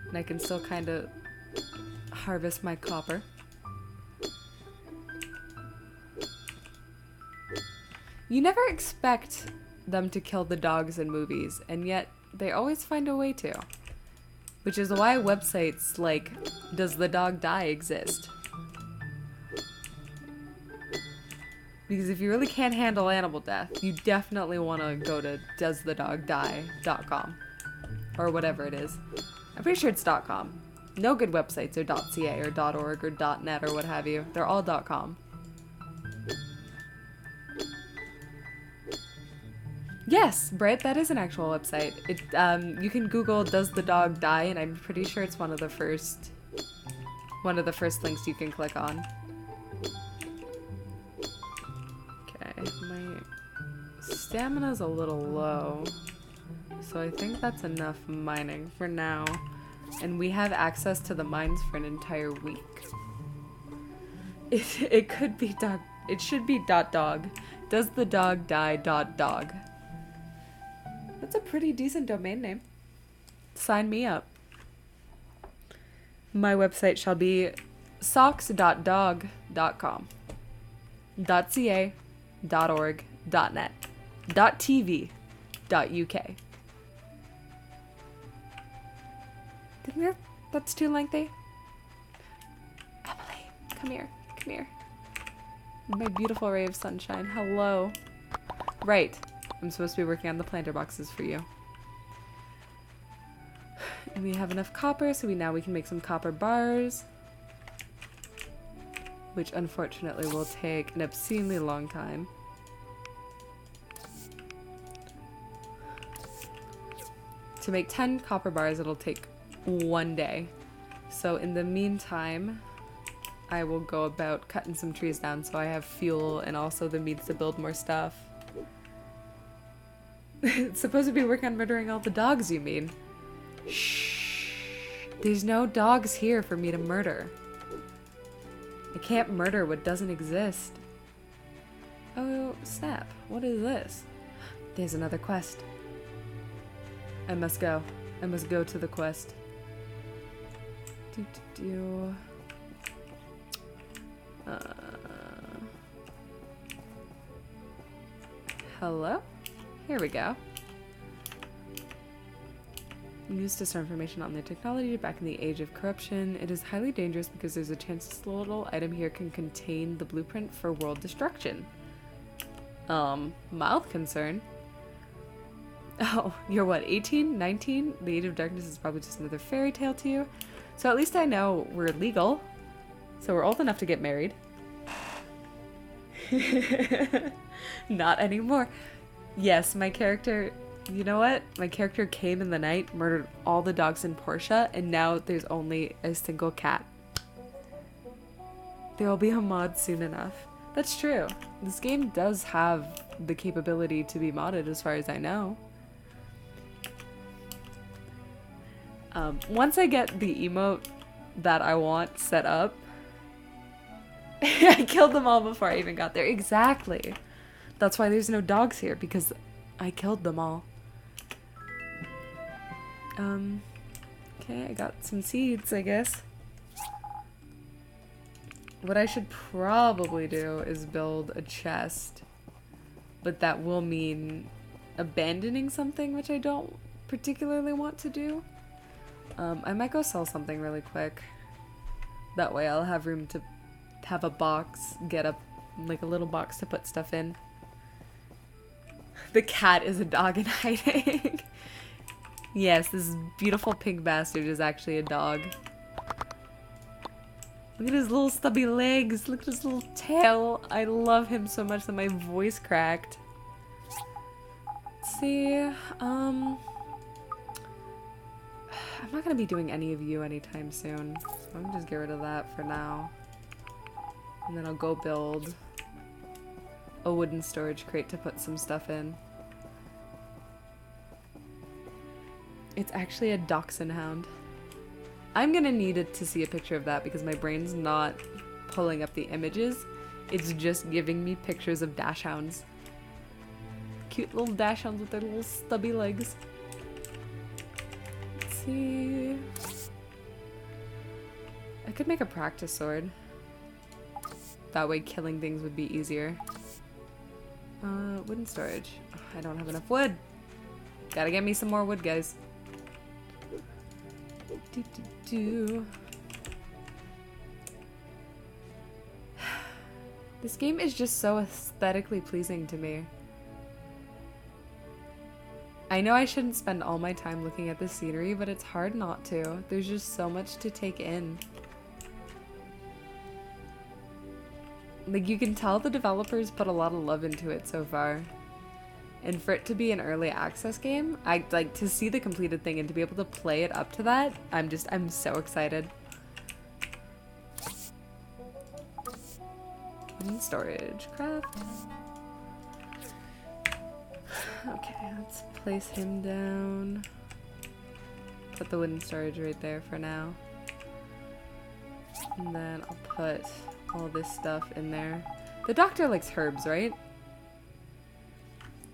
And I can still kind of harvest my copper. You never expect them to kill the dogs in movies, and yet they always find a way to. Which is why websites like Does the Dog Die exist. Because if you really can't handle animal death, you definitely want to go to doesthedogdie.com. Or whatever it is. I'm pretty sure it's .com. No good websites are .ca or .org or .net or what have you. They're all .com. Yes, Britt, that is an actual website. It you can Google "Does the dog die?" and I'm pretty sure it's one of the first links you can click on. Okay, my stamina's a little low. So I think that's enough mining for now. And we have access to the mines for an entire week. It could be dog. It should be .dog. Does the dog die .dog? That's a pretty decent domain name. Sign me up. My website shall be socks.dog.com. .ca, .org, .net, .tv, .uk. Think that's too lengthy? Emily, come here. Come here. My beautiful ray of sunshine. Hello. Right. I'm supposed to be working on the planter boxes for you. And we have enough copper, so now we can make some copper bars. Which unfortunately will take an obscenely long time. To make 10 copper bars, it'll take 1 day. So in the meantime, I will go about cutting some trees down so I have fuel and also the means to build more stuff. It's supposed to be working on murdering all the dogs, you mean? Shh. There's no dogs here for me to murder. I can't murder what doesn't exist. Oh, snap. What is this? There's another quest. I must go. I must go to the quest. Hello? Here we go. Used to store information on their technology back in the age of corruption. It is highly dangerous because there's a chance this little item here can contain the blueprint for world destruction. Mild concern. Oh, you're what, 18? 19? The Age of Darkness is probably just another fairy tale to you. So at least I know we're legal. So we're old enough to get married. Not anymore. Yes, my character... You know what? My character came in the night, murdered all the dogs in Portia, and now there's only a single cat. There will be a mod soon enough. That's true. This game does have the capability to be modded as far as I know. Once I get the emote that I want set up... I killed them all before I even got there. Exactly. That's why there's no dogs here, because I killed them all. Okay, I got some seeds, I guess. What I should probably do is build a chest, but that will mean abandoning something, which I don't particularly want to do. I might go sell something really quick. That way I'll have room to have a box, get up like a little box to put stuff in. The cat is a dog in hiding. Yes, this beautiful pink bastard is actually a dog. Look at his little stubby legs. Look at his little tail. I love him so much that my voice cracked. Let's see. I'm not gonna be doing any of you anytime soon. So I'm gonna just get rid of that for now. And then I'll go build a wooden storage crate to put some stuff in. It's actually a dachshund hound. I'm gonna need it to see a picture of that because my brain's not pulling up the images. It's just giving me pictures of dachshunds. Cute little dachshunds with their little stubby legs. Let's see. I could make a practice sword. That way killing things would be easier. Wooden storage. Oh, I don't have enough wood. Gotta get me some more wood, guys. This game is just so aesthetically pleasing to me. I know I shouldn't spend all my time looking at the scenery, but it's hard not to. There's just so much to take in. Like, you can tell the developers put a lot of love into it so far. And for it to be an early access game, I'd like to see the completed thing and to be able to play it up to that. I'm so excited. Storage, craft. Okay, let's place him down. Put the wooden storage right there for now. And then I'll put all this stuff in there. The doctor likes herbs, right?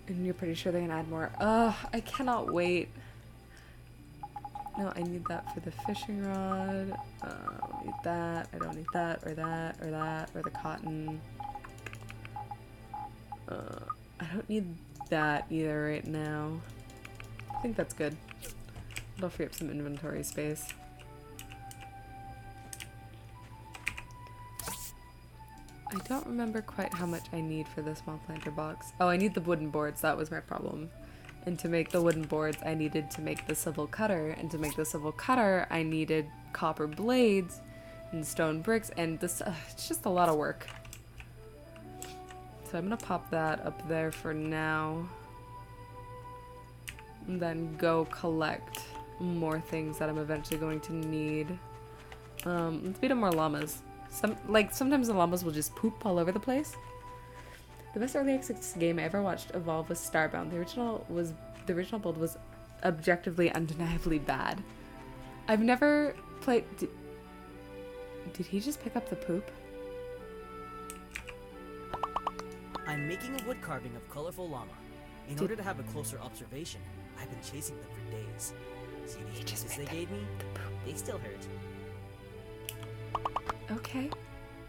And you're pretty sure they can add more. Ugh, I cannot wait. No, I need that for the fishing rod. I don't need that. I don't need that, or that, or that, or the cotton. I don't need that either right now. I think that's good. It'll free up some inventory space. I don't remember quite how much I need for the small planter box. Oh, I need the wooden boards. That was my problem. And to make the wooden boards, I needed to make the civil cutter. And to make the civil cutter, I needed copper blades and stone bricks. And this, it's just a lot of work. So I'm gonna pop that up there for now. And then go collect more things that I'm eventually going to need. Let's beat up more llamas. Sometimes the llamas will just poop all over the place. The best early access game I ever watched evolve was Starbound. The original build was objectively, undeniably bad. I've never played. Did he just pick up the poop? I'm making a wood carving of colorful llama. In order to have a closer observation, I've been chasing them for days. See these pieces they gave me? They still hurt. Okay.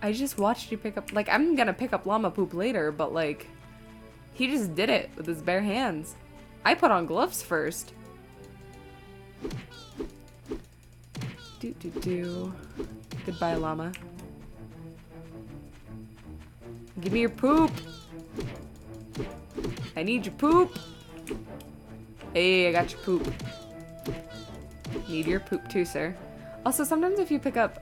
I just watched you pick up, like, I'm gonna pick up llama poop later, but like, he just did it with his bare hands. I put on gloves first. Goodbye, llama. Give me your poop. I need your poop. Hey, I got your poop. Need your poop too, sir. Also, sometimes if you pick up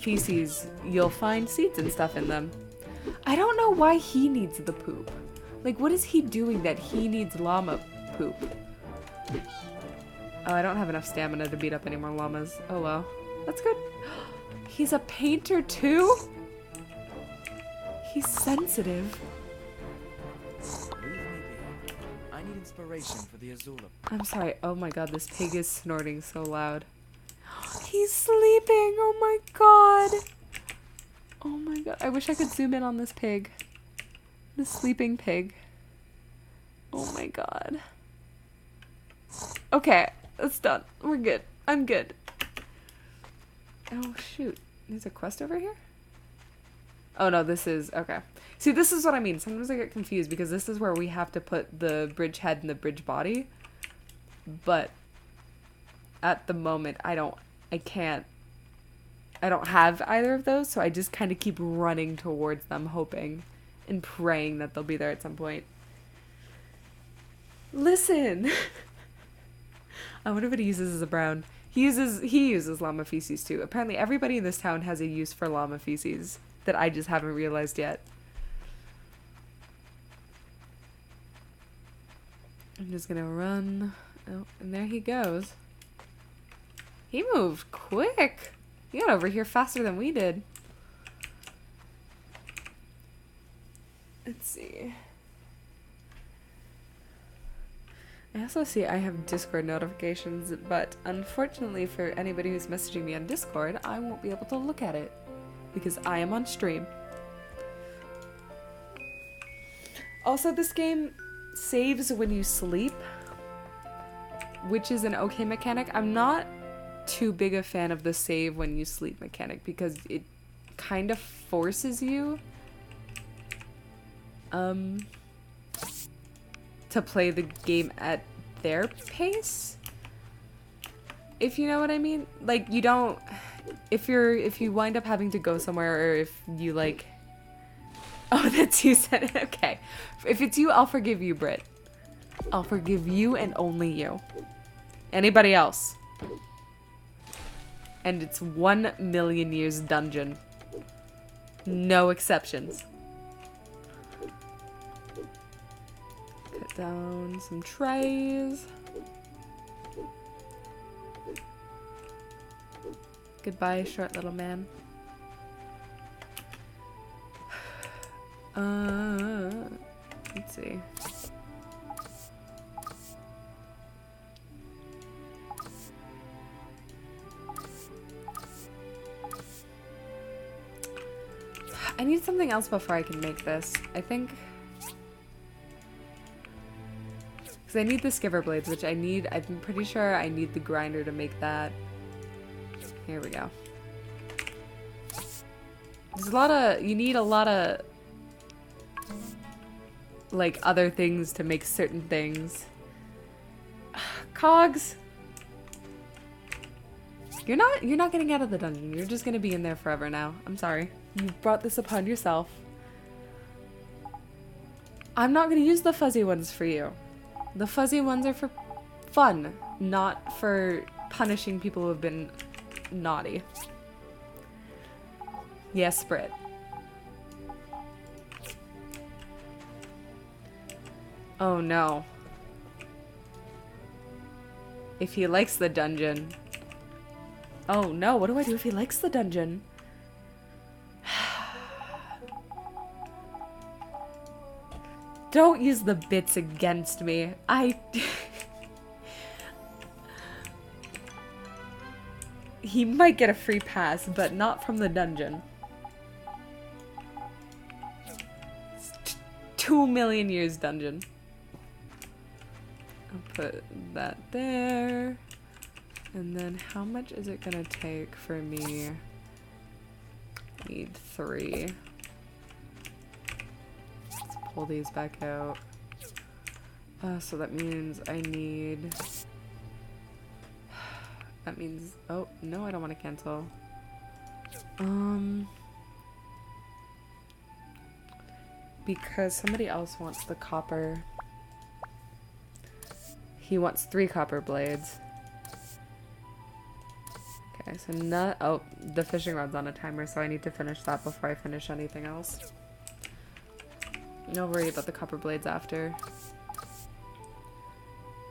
feces, you'll find seeds and stuff in them. I don't know why he needs the poop. Like, what is he doing that he needs llama poop? Oh, I don't have enough stamina to beat up any more llamas. Oh well. That's good. He's a painter too? He's sensitive. Leave me be. I need inspiration for the Azula. I'm sorry. Oh my god, this pig is snorting so loud. He's sleeping. Oh my god. Oh my god. I wish I could zoom in on this pig. The sleeping pig. Oh my god. Okay, that's done. We're good. I'm good. Oh shoot. There's a quest over here? Oh no, this is... Okay. See, this is what I mean. Sometimes I get confused because this is where we have to put the bridge head and the bridge body. But at the moment, I don't have either of those, so I just kind of keep running towards them, hoping and praying that they'll be there at some point. Listen! I wonder what he uses as a brown. He uses llama feces too. Apparently everybody in this town has a use for llama feces that I just haven't realized yet. I'm just gonna run. Oh, and there he goes. He moved quick. He got over here faster than we did. Let's see. I also see I have Discord notifications, but unfortunately for anybody who's messaging me on Discord, I won't be able to look at it because I am on stream. Also, this game saves when you sleep, which is an okay mechanic. I'm not too big a fan of the save when you sleep mechanic because it kind of forces you to play the game at their pace, if you know what I mean. Like, you don't, if you wind up having to go somewhere, or if you like, oh, that's you said it. Okay, if it's you, I'll forgive you, Britt. I'll forgive you and only you. Anybody else, and it's 1,000,000 years dungeon, no exceptions. Cut down some trays. Goodbye, short little man. Let's see. I need something else before I can make this. I think... Because I need the skiver blades, which I need... I'm pretty sure I need the grinder to make that. Here we go. There's a lot of... You need a lot of... like, other things to make certain things. Cogs! You're not getting out of the dungeon. You're just gonna be in there forever now. I'm sorry. You brought this upon yourself. I'm not gonna use the fuzzy ones for you. The fuzzy ones are for fun, not for punishing people who have been naughty. Yes, Brit. Oh no. If he likes the dungeon. Oh no, what do I do if he likes the dungeon? Don't use the bits against me. He might get a free pass, but not from the dungeon. 2 million years dungeon. I'll put that there. And then how much is it gonna take for me? Need 3. Let's pull these back out. So that means I need... That means... Oh, no, I don't want to cancel. Because somebody else wants the copper. He wants 3 copper blades. Okay, so not... Oh, the fishing rod's on a timer, so I need to finish that before I finish anything else. No worry about the copper blades after.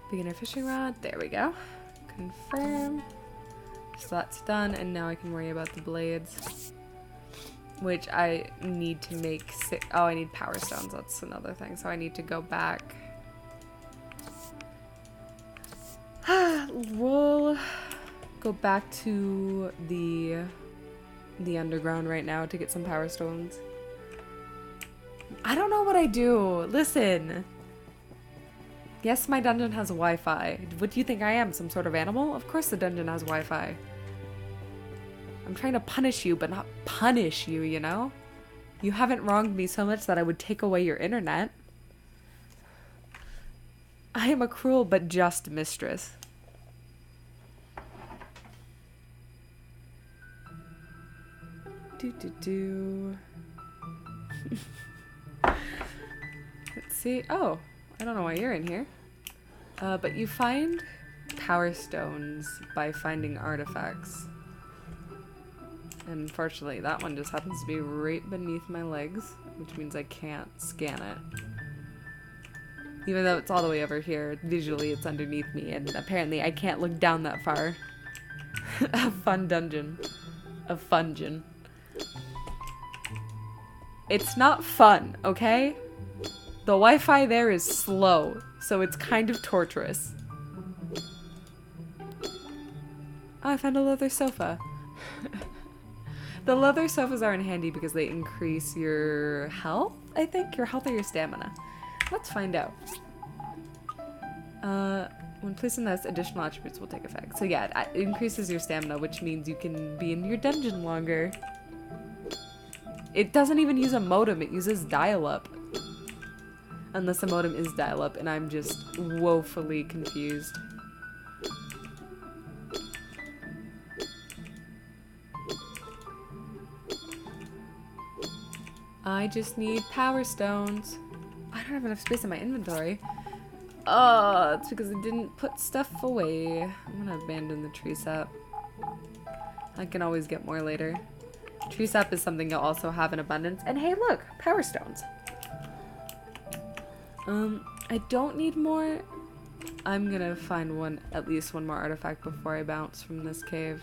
Beginner fishing rod. There we go. Confirm. So that's done, and now I can worry about the blades. Which I need to make... Oh, I need power stones. That's another thing. So I need to go back. We'll go back to the underground right now to get some power stones. I don't know what I do. Listen. Yes, my dungeon has Wi-Fi. What do you think I am? Some sort of animal? Of course the dungeon has Wi-Fi. I'm trying to punish you, but not punish you, you know? You haven't wronged me so much that I would take away your internet. I am a cruel but just mistress. Do. Let's see. Oh, I don't know why you're in here. But you find power stones by finding artifacts. And unfortunately, that one just happens to be right beneath my legs, which means I can't scan it. Even though it's all the way over here, visually it's underneath me, and apparently I can't look down that far. A fun dungeon. A fungeon. It's not fun, okay? The Wi-Fi there is slow, so it's kind of torturous. Oh, I found a leather sofa. The leather sofas aren't handy because they increase your health, I think? Your health or your stamina. Let's find out. When placed in this, additional attributes will take effect. So yeah, it increases your stamina, which means you can be in your dungeon longer. It doesn't even use a modem, it uses dial-up. Unless the modem is dial-up, and I'm just woefully confused. I just need power stones. I don't have enough space in my inventory. Oh, it's because I didn't put stuff away. I'm gonna abandon the tree sap. I can always get more later. Tree sap is something you'll also have in abundance. And hey, look! Power stones! I don't need more. I'm gonna find at least one more artifact before I bounce from this cave.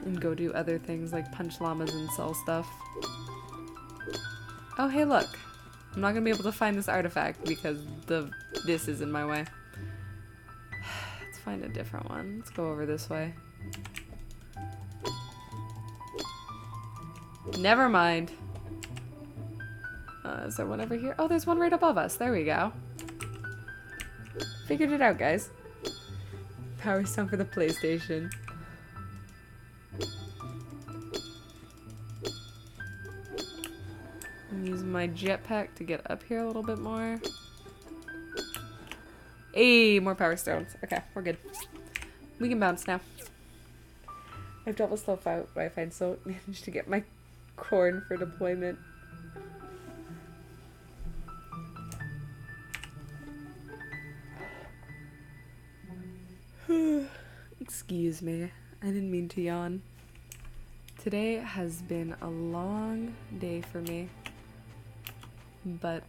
And go do other things like punch llamas and sell stuff. Oh, hey, look! I'm not gonna be able to find this artifact because this is in my way. Let's find a different one. Let's go over this way. Never mind. Is there one over here? Oh, there's one right above us. There we go. Figured it out, guys. Power stone for the PlayStation. I'm using my jetpack to get up here a little bit more. Hey, more power stones. Okay, we're good. We can bounce now. I have double slow Wi-Fi, so managed to get my corn for deployment. Excuse me, I didn't mean to yawn. Today has been a long day for me, but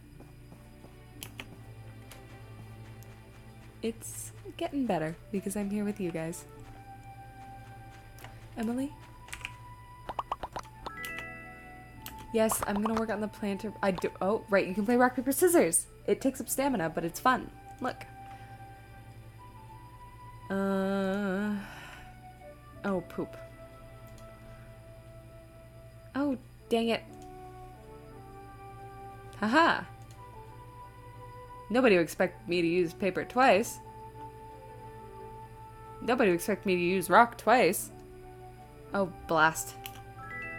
it's getting better because I'm here with you guys. Emily? Yes, I'm gonna work on the planter. Oh, right, you can play rock, paper, scissors. It takes up stamina, but it's fun. Look. Oh, poop. Oh, dang it. Haha. Nobody would expect me to use paper twice. Nobody would expect me to use rock twice. Oh, blast.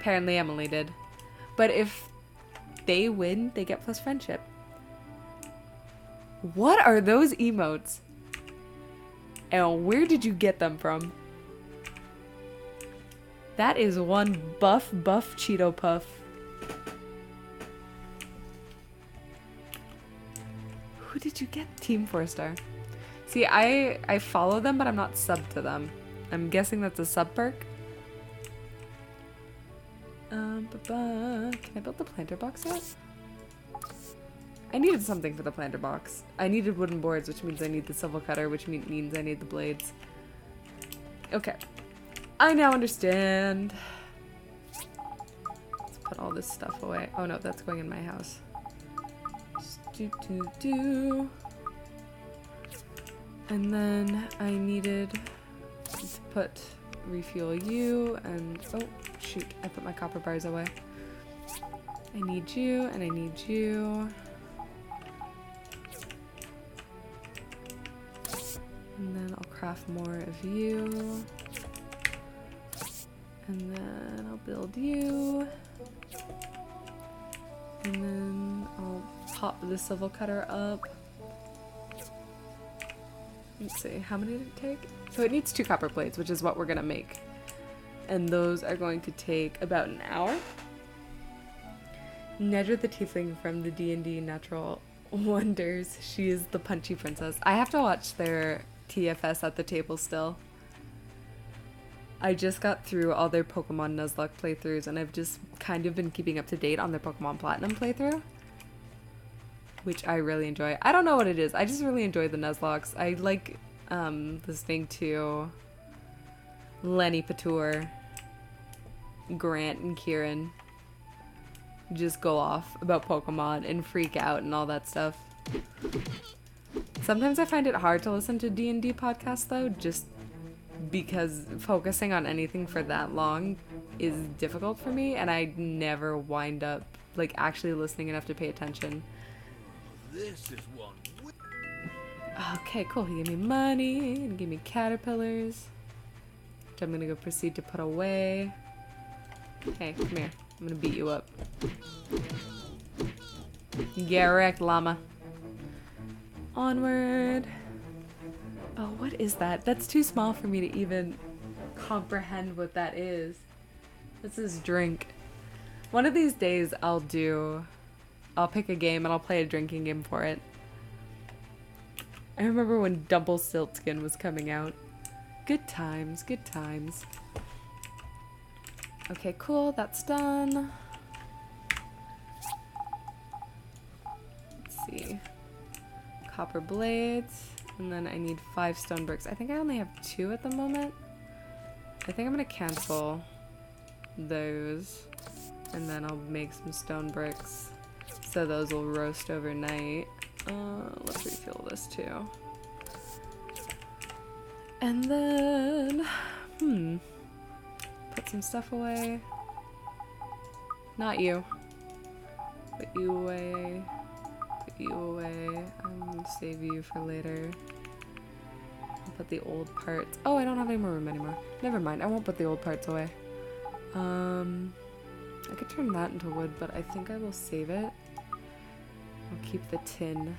Apparently Emily did. But if they win, they get plus friendship. What are those emotes? And where did you get them from? That is one buff Cheeto Puff. Who did you get? Team 4-star. See, I follow them, but I'm not subbed to them. I'm guessing that's a sub perk. Can I build the planter box yet? I needed something for the planter box. I needed wooden boards, which means I need the civil cutter, which means I need the blades. Okay. I now understand. Let's put all this stuff away. Oh no, that's going in my house. Do. And then I needed to put refuel you and oh shoot, I put my copper bars away. I need you and I need you. And then I'll craft more of you. And then I'll build you. And then I'll pop the civil cutter up. Let's see, how many did it take? So it needs 2 copper plates, which is what we're gonna make. And those are going to take about an hour. Nedra the Tiefling from the D&D Natural Wonders. She is the punchy princess. I have to watch their TFS at the table still. I just got through all their Pokemon Nuzlocke playthroughs and I've just kind of been keeping up to date on their Pokemon Platinum playthrough, which I really enjoy. I don't know what it is. I just really enjoy the Nuzlocks. I like listening to Lenny Patour, Grant, and Kieran just go off about Pokemon and freak out and all that stuff. Sometimes I find it hard to listen to D&D podcasts though, just because focusing on anything for that long is difficult for me and I never wind up like actually listening enough to pay attention. This is one. Okay, cool. He gave me money and gave me caterpillars, which I'm gonna go proceed to put away. Hey, come here. I'm gonna beat you up. Get wrecked, llama. Onward. Oh, what is that? That's too small for me to even comprehend what that is. This is drink. One of these days I'll pick a game and I'll play a drinking game for it. I remember when Double Siltskin was coming out. Good times, good times. Okay, cool, that's done. Let's see. Copper blades, and then I need 5 stone bricks. I think I only have 2 at the moment. I think I'm gonna cancel those, and then I'll make some stone bricks. So those will roast overnight. Let's refuel this too. And then, put some stuff away. Not you. Put you away. Put you away. I'm gonna save you for later. I'll put the old parts. Oh, I don't have any more room anymore. Never mind. I won't put the old parts away. I could turn that into wood, but I think I will save it. I'll keep the tin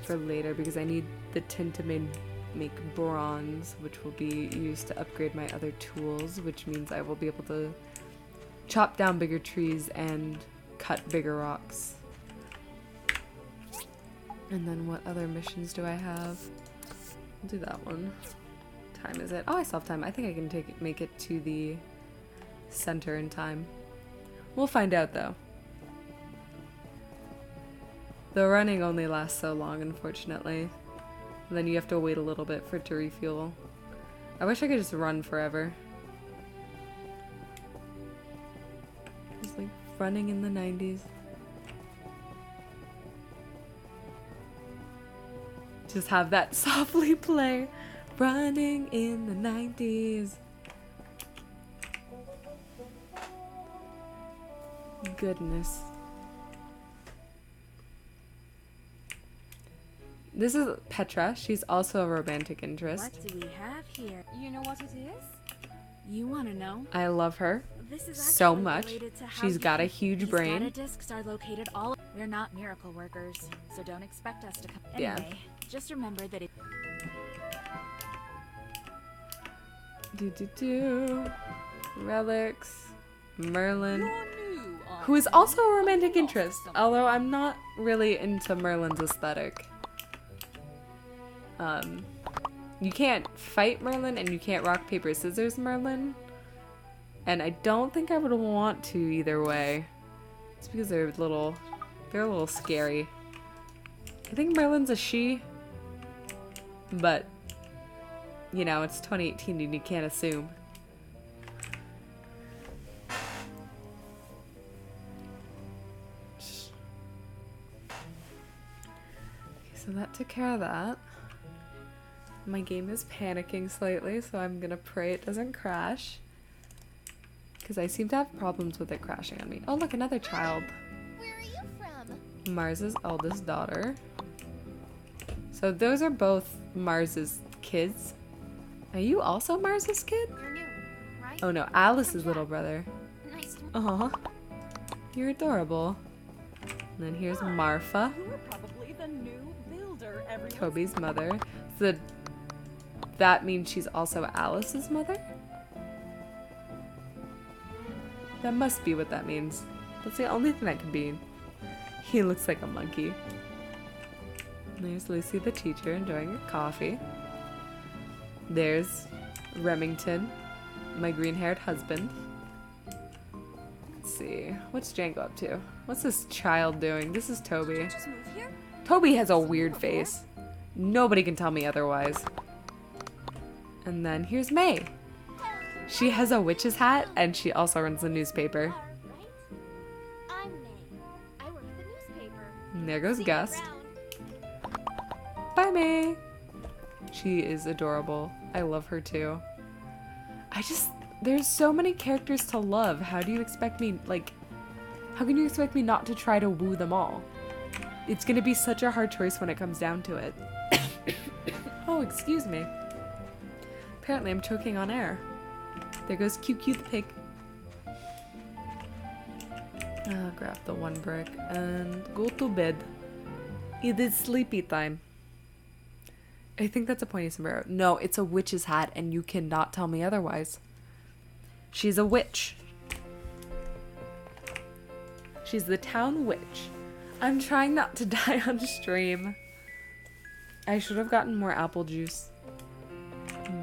for later because I need the tin to make bronze, which will be used to upgrade my other tools, which means I will be able to chop down bigger trees and cut bigger rocks. And then what other missions do I have? I'll do that one. What time is it? Oh, I still have time. I think I can make it to the center in time. We'll find out though. The running only lasts so long, unfortunately. And then you have to wait a little bit for it to refuel. I wish I could just run forever. Just like running in the 90s. Just have that softly play. Running in the 90s. Goodness. This is Petra. She's also a romantic interest. What do we have here? You know what it is? You want to know? I love her This is so actually much. related to how She's you got a think. huge These brain. data disks are located all. We're not miracle workers, so don't expect us to come. Yeah. Anyway, just remember that it. Relics. Merlin. Who is also a romantic interest, although I'm not really into Merlin's aesthetic. You can't fight Merlin and you can't rock, paper, scissors Merlin. And I don't think I would want to either way. It's because they're a little scary. I think Merlin's a she. But, you know, it's 2018 and you can't assume. So that took care of that. My game is panicking slightly, so I'm gonna pray it doesn't crash. Because I seem to have problems with it crashing on me. Oh look, another child. Where are you from? Mars's eldest daughter. So those are both Mars's kids. Are you also Mars's kid? You're new, right? Oh no, Alice's little brother. Nice to Aw. You're adorable. And then here's Marfa. You were probably the new builder, everyone. Toby's mother. So that means she's also Alice's mother? That must be what that means. That's the only thing that could be. He looks like a monkey. There's Lucy the teacher enjoying her coffee. There's Remington, my green-haired husband. Let's see. What's Django up to? What's this child doing? This is Toby. Just move here? Toby has a weird face. Nobody can tell me otherwise. And then here's May. She has a witch's hat and she also runs the newspaper. I'm May. I work at the newspaper. And there goes See you Gus. around. Bye, May. She is adorable. I love her too. There's so many characters to love. How do you expect me, how can you expect me not to try to woo them all? It's gonna be such a hard choice when it comes down to it. Oh, excuse me. Apparently I'm choking on air. There goes QQ the pig. I'll grab the one brick and go to bed. It is sleepy time. I think that's a pointy sombrero. No, it's a witch's hat and you cannot tell me otherwise. She's a witch. She's the town witch. I'm trying not to die on stream. I should have gotten more apple juice.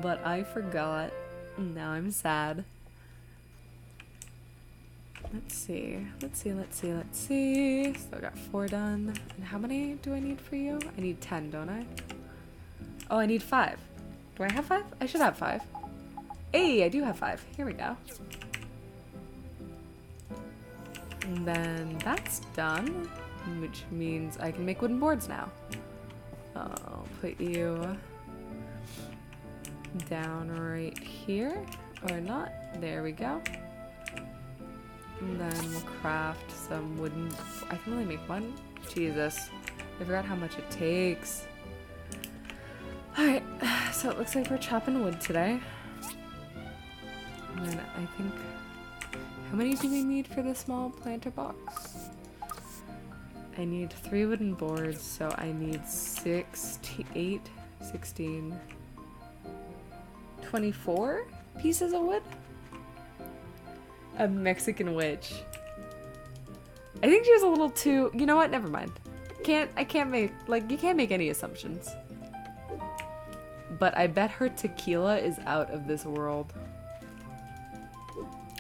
But I forgot. Now I'm sad. Let's see. So I got 4 done. And how many do I need for you? I need 10, don't I? Oh, I need 5. Do I have 5? I should have 5. Hey, I do have 5. Here we go. And then that's done, which means I can make wooden boards now. I'll put you down right here, or not. There we go. And then we'll craft some wooden... I can only make one? Jesus. I forgot how much it takes. Alright, so it looks like we're chopping wood today. And then I think... How many do we need for the small planter box? I need 3 wooden boards, so I need 8, 16, 24 pieces of wood? A Mexican witch. I think she was a little too... You know what? Never mind. I can't make... Like, you can't make any assumptions. But I bet her tequila is out of this world.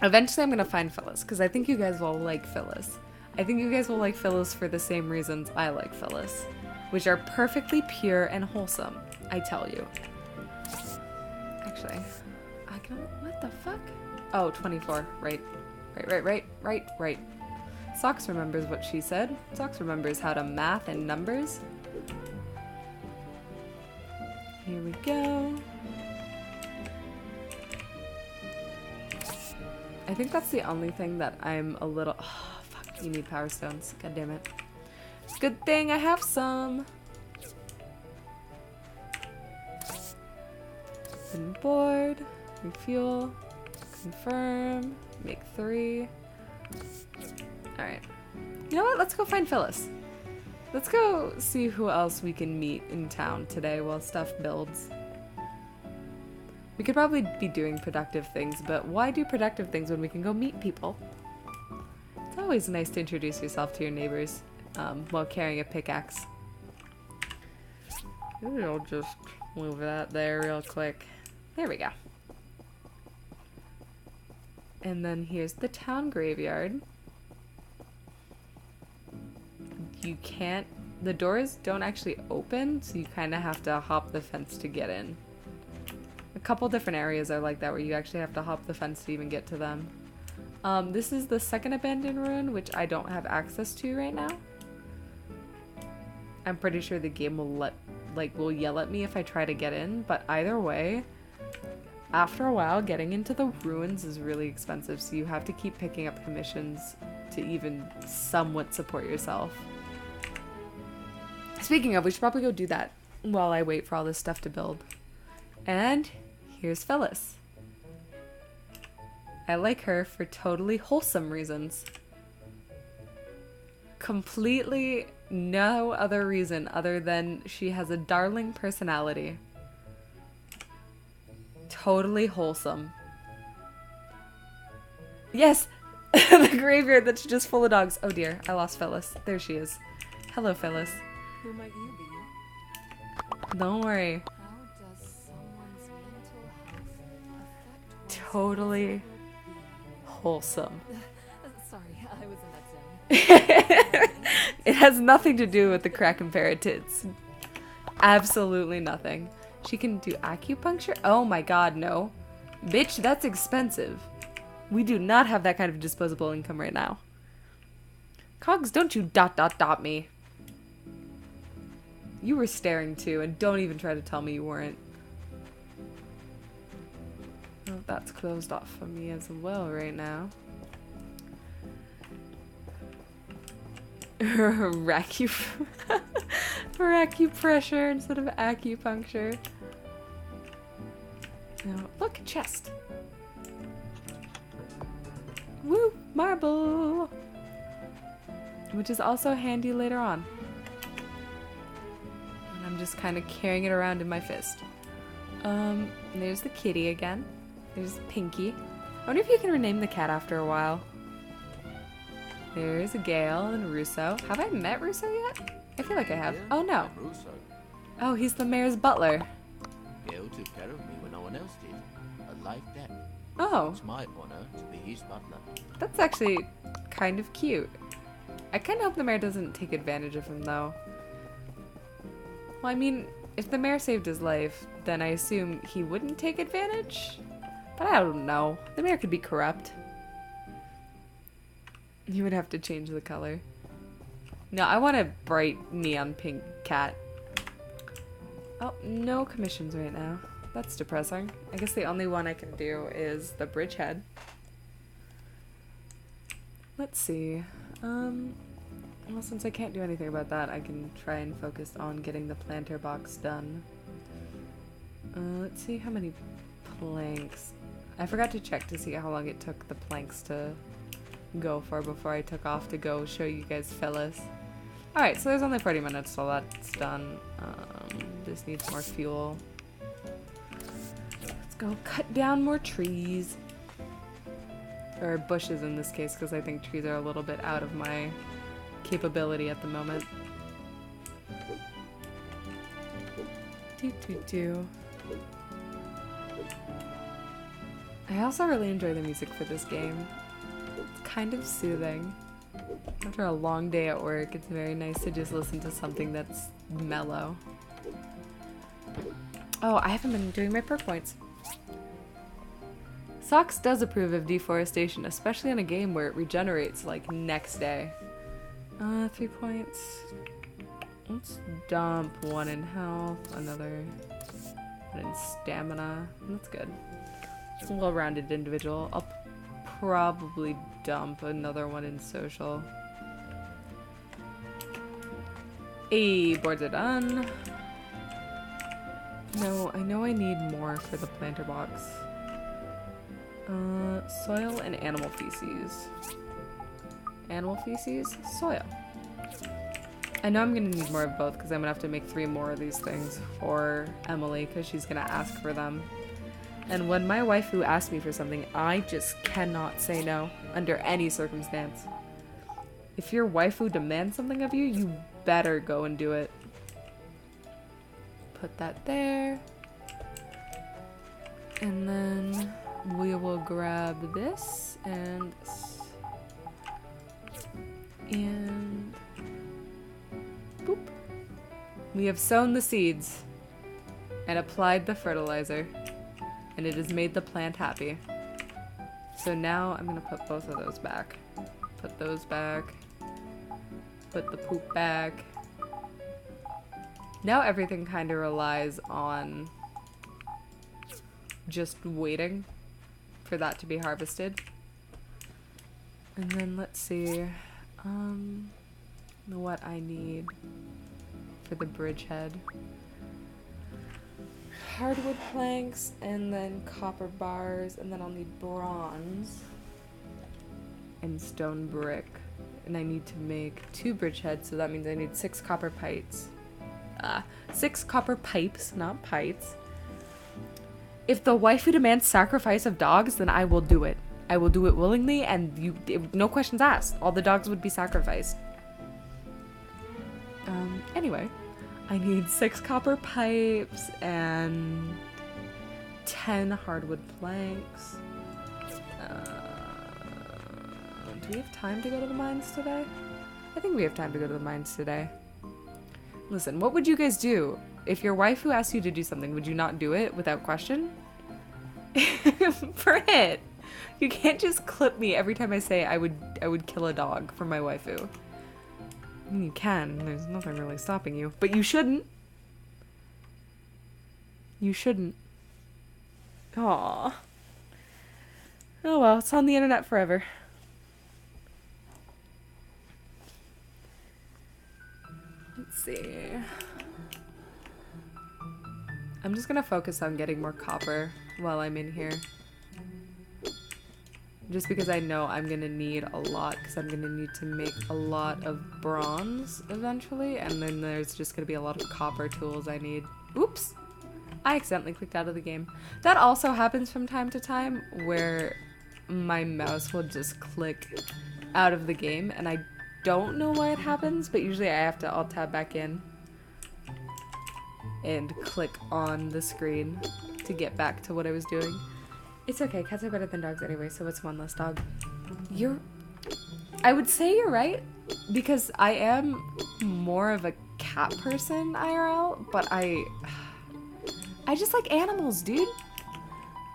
Eventually I'm gonna find Phyllis, because I think you guys will like Phyllis. I think you guys will like Phyllis for the same reasons I like Phyllis, which are perfectly pure and wholesome, I tell you. Actually, I can... What the fuck? Oh, 24. Right. Right. Socks remembers what she said. Socks remembers how to math and numbers. Here we go. I think that's the only thing that I'm a little... Oh, fuck. You need power stones. God damn it. Good thing I have some. Wooden board. Refuel. Confirm. Make 3. Alright. You know what? Let's go find Phyllis. Let's go see who else we can meet in town today while stuff builds. We could probably be doing productive things, but why do productive things when we can go meet people? It's always nice to introduce yourself to your neighbors while carrying a pickaxe. Maybe I'll just move that there real quick. There we go. And then here's the town graveyard. You can't... The doors don't actually open, so you kind of have to hop the fence to get in. A couple different areas are like that where you actually have to hop the fence to even get to them. This is the second abandoned ruin, which I don't have access to right now. I'm pretty sure the game will yell at me if I try to get in, but either way, after a while, getting into the ruins is really expensive, so you have to keep picking up commissions to even somewhat support yourself. Speaking of, we should probably go do that while I wait for all this stuff to build. And here's Phyllis. I like her for totally wholesome reasons. Completely no other reason other than she has a darling personality. Totally wholesome. Yes! The graveyard that's just full of dogs. Oh dear, I lost Phyllis. There she is. Hello, Phyllis. Who might you be? Don't worry. How does someone's mental health affect Totally wholesome. Sorry, I was in that zone. It has nothing to do with the Kraken parrots. Absolutely nothing. She can do acupuncture? Oh my god, no. Bitch, that's expensive. We do not have that kind of disposable income right now. Cogs, don't you ... me. You were staring too, and don't even try to tell me you weren't. Oh, that's closed off for me as well right now. Acupressure instead of acupuncture. Oh, look, chest. Woo, marble. Which is also handy later on. And I'm just kind of carrying it around in my fist. There's the kitty again. There's Pinky. I wonder if you can rename the cat after a while. There's Gale and Russo. Have I met Russo yet? I feel like I have. Oh no. Russo. Oh, he's the mayor's butler. Gale took care of me when no one else did. A life debt. Oh. It's my honor to be his butler. That's actually kind of cute. I kind of hope the mayor doesn't take advantage of him though. Well, I mean, if the mayor saved his life, then I assume he wouldn't take advantage? But I don't know. The mayor could be corrupt. You would have to change the color. No, I want a bright neon pink cat. Oh, no commissions right now. That's depressing. I guess the only one I can do is the bridgehead. Let's see. Well, since I can't do anything about that, I can try and focus on getting the planter box done. Let's see how many planks. I forgot to check to see how long it took the planks to go for before I took off to go show you guys Phyllis. Alright, so there's only 40 minutes till that's done. This needs more fuel. Let's go cut down more trees. Or bushes in this case, because I think trees are a little bit out of my capability at the moment. I also really enjoy the music for this game. It's kind of soothing. After a long day at work, it's very nice to just listen to something that's mellow. Oh, I haven't been doing my perk points. Socks does approve of deforestation, especially in a game where it regenerates like next day. 3 points. Let's dump 1 in health, another 1 in stamina. That's good. A well-rounded individual. I'll probably dump another 1 in social. Hey, boards are done. No, I know I need more for the planter box. Soil and animal feces. Animal feces, soil. I know I'm gonna need more of both because I'm gonna have to make 3 more of these things for Emily because she's gonna ask for them. And when my waifu asks me for something, I just cannot say no under any circumstance. If your waifu demands something of you, you better go and do it. Put that there. And then we will grab this and this. And boop. We have sown the seeds and applied the fertilizer, and it has made the plant happy. So now I'm gonna put both of those back. Put those back. Put the poop back. Now everything kind of relies on just waiting for that to be harvested. And then let's see what I need for the bridgehead. Hardwood planks, and then copper bars, and then I'll need bronze and stone brick. And I need to make 2 bridgeheads, so that means I need 6 copper pipes. 6 copper pipes, not pipes. If the waifu demands sacrifice of dogs, then I will do it. I will do it willingly, and no questions asked. All the dogs would be sacrificed. Anyway, I need 6 copper pipes and 10 hardwood planks. Do we have time to go to the mines today? I think we have time to go to the mines today. Listen, what would you guys do? If your waifu asked you to do something, would you not do it without question? Brit! You can't just clip me every time I say I would kill a dog for my waifu. I mean, you can. There's nothing really stopping you. But you shouldn't. You shouldn't. Aww. Oh well, it's on the internet forever. Let's see. I'm just gonna focus on getting more copper while I'm in here. Just because I know I'm gonna need a lot, because I'm gonna need to make a lot of bronze eventually, and then there's just gonna be a lot of copper tools I need. Oops! I accidentally clicked out of the game. That also happens from time to time, where my mouse will just click out of the game, and I don't know why it happens, but usually I'll tab back in and click on the screen to get back to what I was doing. It's okay, cats are better than dogs anyway, so it's one less dog. I would say you're right, because I am more of a cat person IRL, but I just like animals, dude.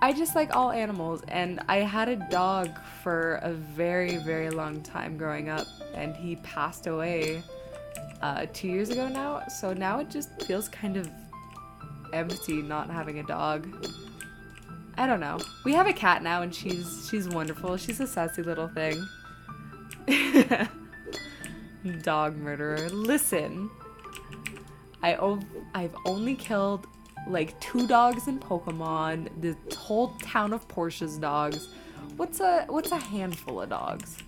I just like all animals, and I had a dog for a very, very long time growing up, and he passed away 2 years ago now, so now it just feels kind of empty not having a dog. I don't know. We have a cat now, and she's wonderful. She's a sassy little thing. Dog murderer. Listen. I've only killed like 2 dogs in Pokemon. The whole town of Portia's dogs. What's a handful of dogs?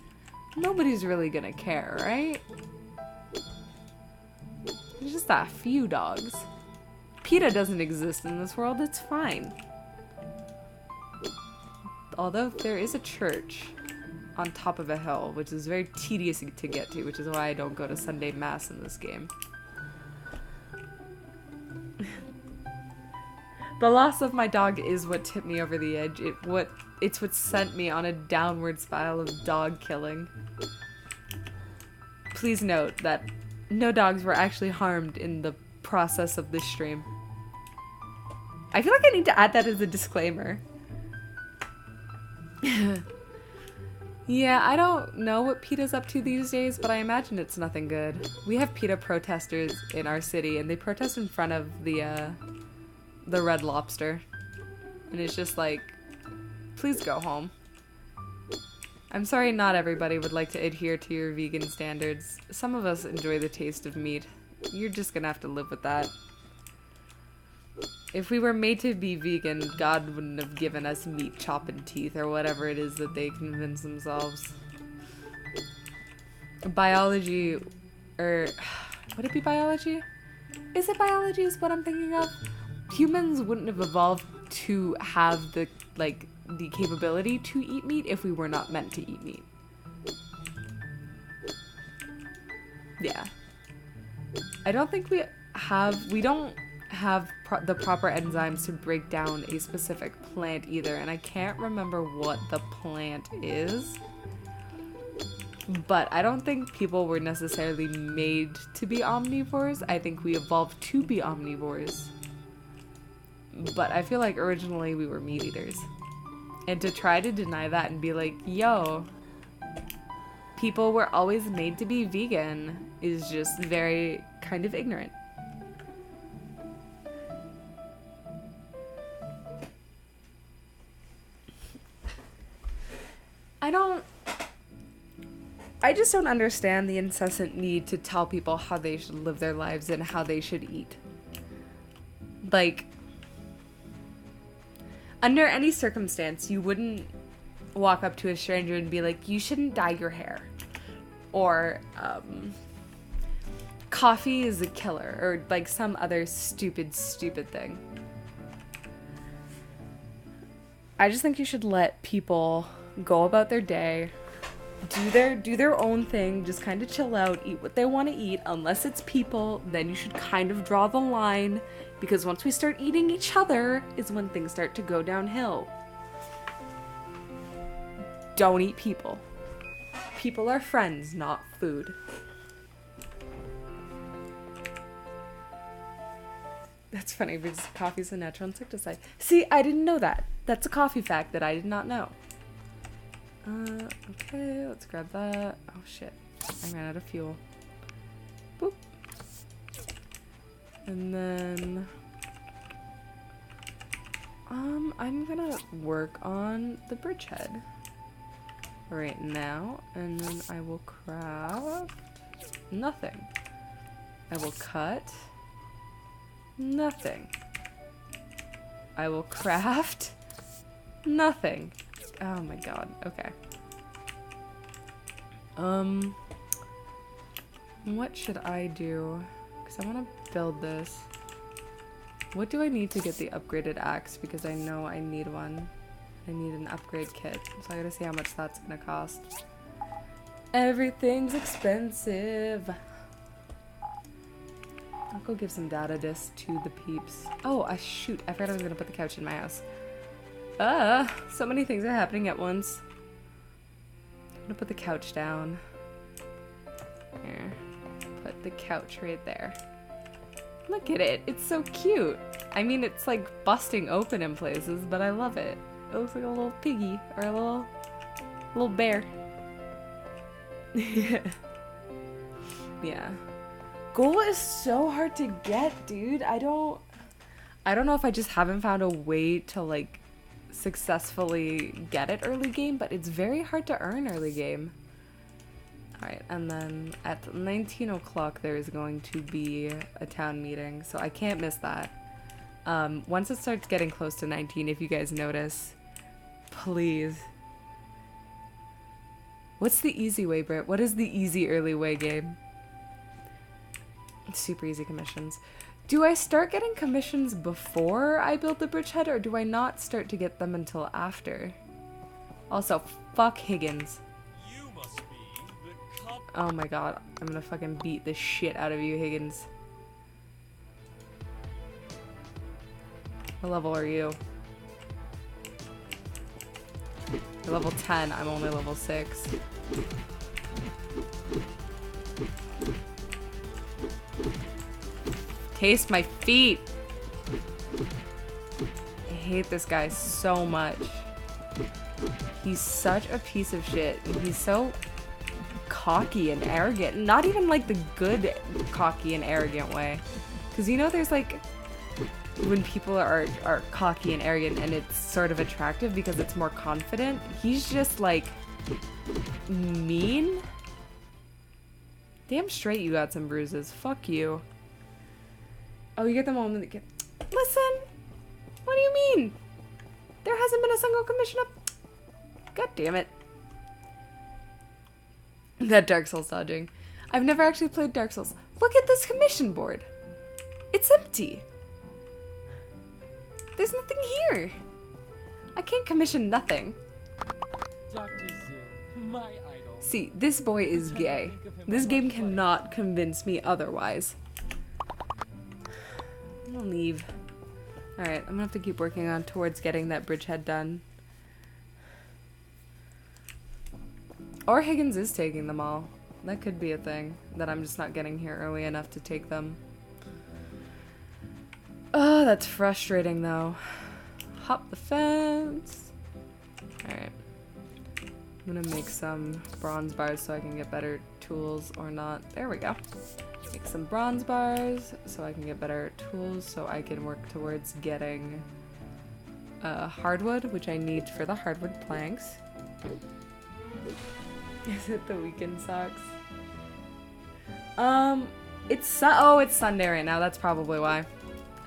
Nobody's really gonna care, right? There's just a few dogs. PETA doesn't exist in this world, it's fine. Although there is a church on top of a hill, which is very tedious to get to, which is why I don't go to Sunday Mass in this game. The loss of my dog is what tipped me over the edge. It's what sent me on a downward spiral of dog killing. Please note that no dogs were actually harmed in the process of this stream. I feel like I need to add that as a disclaimer. Yeah, I don't know what PETA's up to these days, but I imagine it's nothing good. We have PETA protesters in our city, and they protest in front of the Red Lobster. And it's just like, please go home. I'm sorry not everybody would like to adhere to your vegan standards. Some of us enjoy the taste of meat. You're just gonna have to live with that. If we were made to be vegan, God wouldn't have given us meat chopping teeth or whatever it is that they convince themselves. Biology, or would it be biology? Is it biology is what I'm thinking of? Humans wouldn't have evolved to have the capability to eat meat if we were not meant to eat meat. Yeah. I don't think we don't have the proper enzymes to break down a specific plant either, and I can't remember what the plant is. But I don't think people were necessarily made to be omnivores. I think we evolved to be omnivores. But I feel like originally we were meat eaters. And to try to deny that and be like, yo, people were always made to be vegan is just very kind of ignorant. I just don't understand the incessant need to tell people how they should live their lives and how they should eat. Like, under any circumstance, you wouldn't walk up to a stranger and be like, you shouldn't dye your hair. Or, coffee is a killer. Or, like, some other stupid thing. I just think you should let people go about their day, do their own thing, just kind of chill out, eat what they want to eat. Unless it's people, then you should kind of draw the line, because once we start eating each other is when things start to go downhill. Don't eat people. People are friends, not food. That's funny because coffee's a natural insecticide. See, I didn't know that. That's a coffee fact that I did not know. Okay, let's grab that. Oh shit, I ran out of fuel. Boop. And then, I'm gonna work on the bridgehead right now, and then I will craft nothing. I will cut nothing. I will craft nothing. Oh my god, okay. What should I do? Because I want to build this. What do I need to get the upgraded axe? Because I know I need one. I need an upgrade kit. So I gotta see how much that's gonna cost. Everything's expensive. I'll go give some data discs to the peeps. Oh, shoot. I forgot I was gonna put the couch in my house. So many things are happening at once. I'm gonna put the couch down. Here. Put the couch right there. Look at it. It's so cute. I mean, it's like busting open in places, but I love it. It looks like a little piggy or a little bear. Yeah. Gold is so hard to get, dude. I don't know if I just haven't found a way to like successfully get it early game, but it's very hard to earn early game. Alright, and then at 19 o'clock there is going to be a town meeting, so I can't miss that. Once it starts getting close to 19, if you guys notice, please. What's the easy way, Britt? What is the easy early way game? Super easy commissions. Do I start getting commissions before I build the bridgehead, or do I not start to get them until after? Also, fuck Higgins. Oh my god, I'm gonna fucking beat the shit out of you, Higgins. What level are you? You're level 10, I'm only level 6. Taste my feet! I hate this guy so much. He's such a piece of shit. He's so cocky and arrogant. Not even like the good cocky and arrogant way. Because you know there's like when people are cocky and arrogant and it's sort of attractive because it's more confident. He's just like mean. Damn straight you got some bruises. Fuck you. Oh, you get the moment that get. Listen! What do you mean? There hasn't been a single commission up. God damn it. That Dark Souls dodging. I've never actually played Dark Souls. Look at this commission board. It's empty. There's nothing here. I can't commission nothing. Dr. Zoo, my idol. See, this boy is gay. This game cannot convince me otherwise. I'm gonna leave. Alright, I'm gonna have to keep working on towards getting that bridgehead done. Or Higgins is taking them all. That could be a thing. That I'm just not getting here early enough to take them. Oh, that's frustrating though. Hop the fence. Alright. I'm gonna make some bronze bars so I can get better tools or not. There we go. Make some bronze bars so I can get better tools so I can work towards getting hardwood, which I need for the hardwood planks. Is it the weekend socks? It's Sunday right now. That's probably why.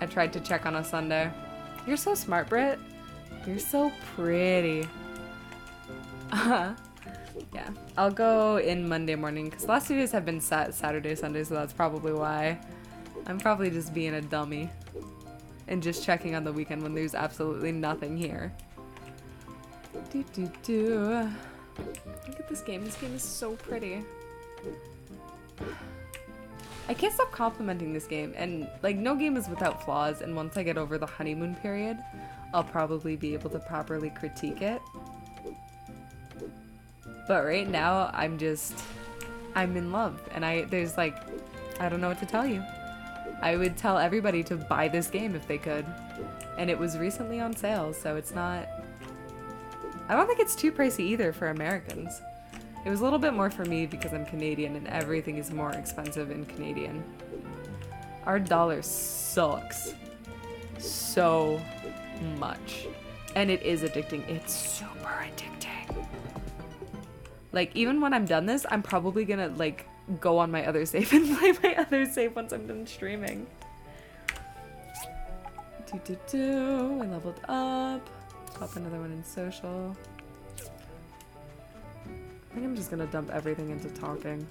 I tried to check on a Sunday. You're so smart, Britt. You're so pretty. Yeah, I'll go in Monday morning because the last 2 days have been Saturday, Sunday, so that's probably why. I'm probably just being a dummy and just checking on the weekend when there's absolutely nothing here. Look at this game. This game is so pretty. I can't stop complimenting this game, and like no game is without flaws, and once I get over the honeymoon period, I'll probably be able to properly critique it. But right now, I'm in love, and there's like, I don't know what to tell you. I would tell everybody to buy this game if they could, and it was recently on sale, so it's not, I don't think it's too pricey either for Americans. It was a little bit more for me because I'm Canadian and everything is more expensive in Canadian. Our dollar sucks so much. And it is addicting. It's super addicting. Like, even when I'm done this, I'm probably gonna, like, go on my other save and play my other save once I'm done streaming. I leveled up. Pop another one in social. I think I'm just gonna dump everything into talking.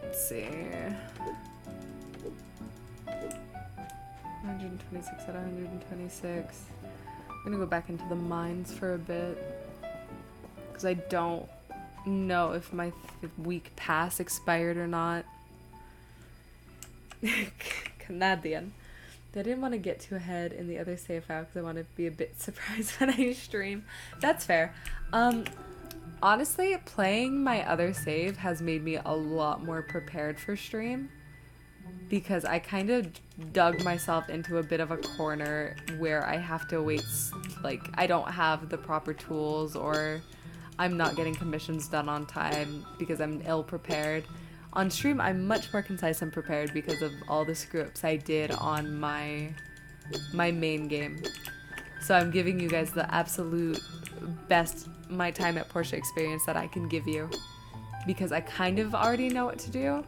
Let's see. 126 out of 126. I'm gonna go back into the mines for a bit. Because I don't know if my week pass expired or not. Canadian. I didn't want to get too ahead in the other save file because I want to be a bit surprised when I stream. That's fair. Honestly, playing my other save has made me a lot more prepared for stream because I kind of dug myself into a bit of a corner where I have to wait, like, I don't have the proper tools or I'm not getting commissions done on time because I'm ill-prepared. On stream, I'm much more concise and prepared because of all the screw-ups I did on my main game. So I'm giving you guys the absolute best my time at Portia experience that I can give you, because I kind of already know what to do.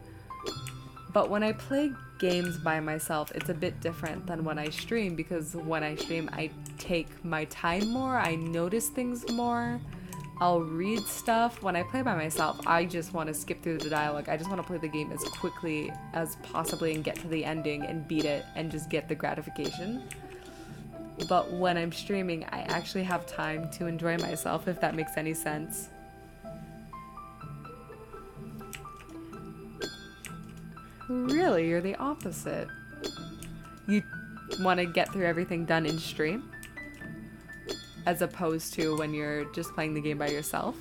But when I play games by myself, it's a bit different than when I stream, because when I stream, I take my time more, I notice things more, I'll read stuff. When I play by myself, I just want to skip through the dialogue. I just want to play the game as quickly as possibly and get to the ending and beat it and just get the gratification. But when I'm streaming, I actually have time to enjoy myself, if that makes any sense. Really, you're the opposite. You want to get through everything done in stream, as opposed to when you're just playing the game by yourself.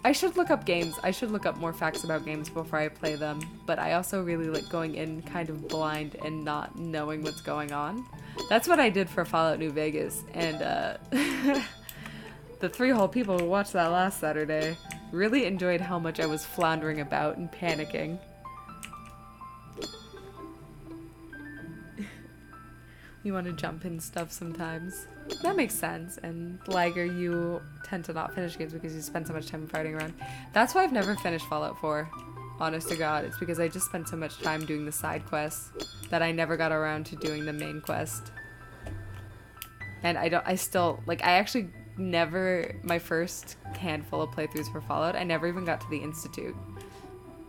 I should look up games. I should look up more facts about games before I play them, but I also really like going in kind of blind and not knowing what's going on. That's what I did for Fallout New Vegas, and the 3 whole people who watched that last Saturday really enjoyed how much I was floundering about and panicking. You want to jump in stuff sometimes. That makes sense. And Liger, you tend to not finish games because you spend so much time fighting around. That's why I've never finished Fallout 4. Honest to God, it's because I just spent so much time doing the side quests that I never got around to doing the main quest. And I actually never, my first handful of playthroughs for Fallout, I never even got to the Institute.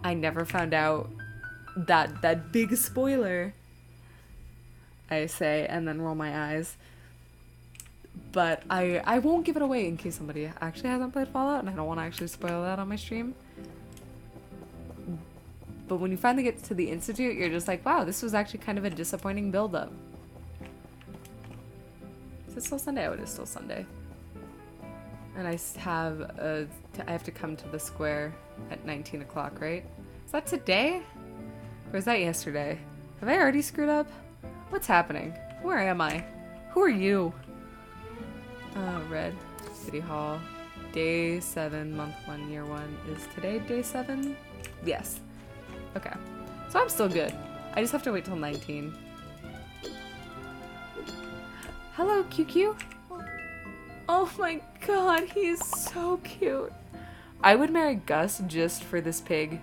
I never found out that big spoiler, I say, and then roll my eyes. But I won't give it away in case somebody actually hasn't played Fallout, and I don't want to actually spoil that on my stream. But when you finally get to the Institute, you're just like, wow, this was actually kind of a disappointing build-up. Is it still Sunday? Oh, it is still Sunday. And I have to come to the square at 19 o'clock, right? Is that today? Or is that yesterday? Have I already screwed up? What's happening? Where am I? Who are you? Red. City Hall. Day 7, month 1, year 1. Is today day 7? Yes. Okay. So I'm still good. I just have to wait till 19. Hello, QQ. Oh my god, he is so cute. I would marry Gus just for this pig.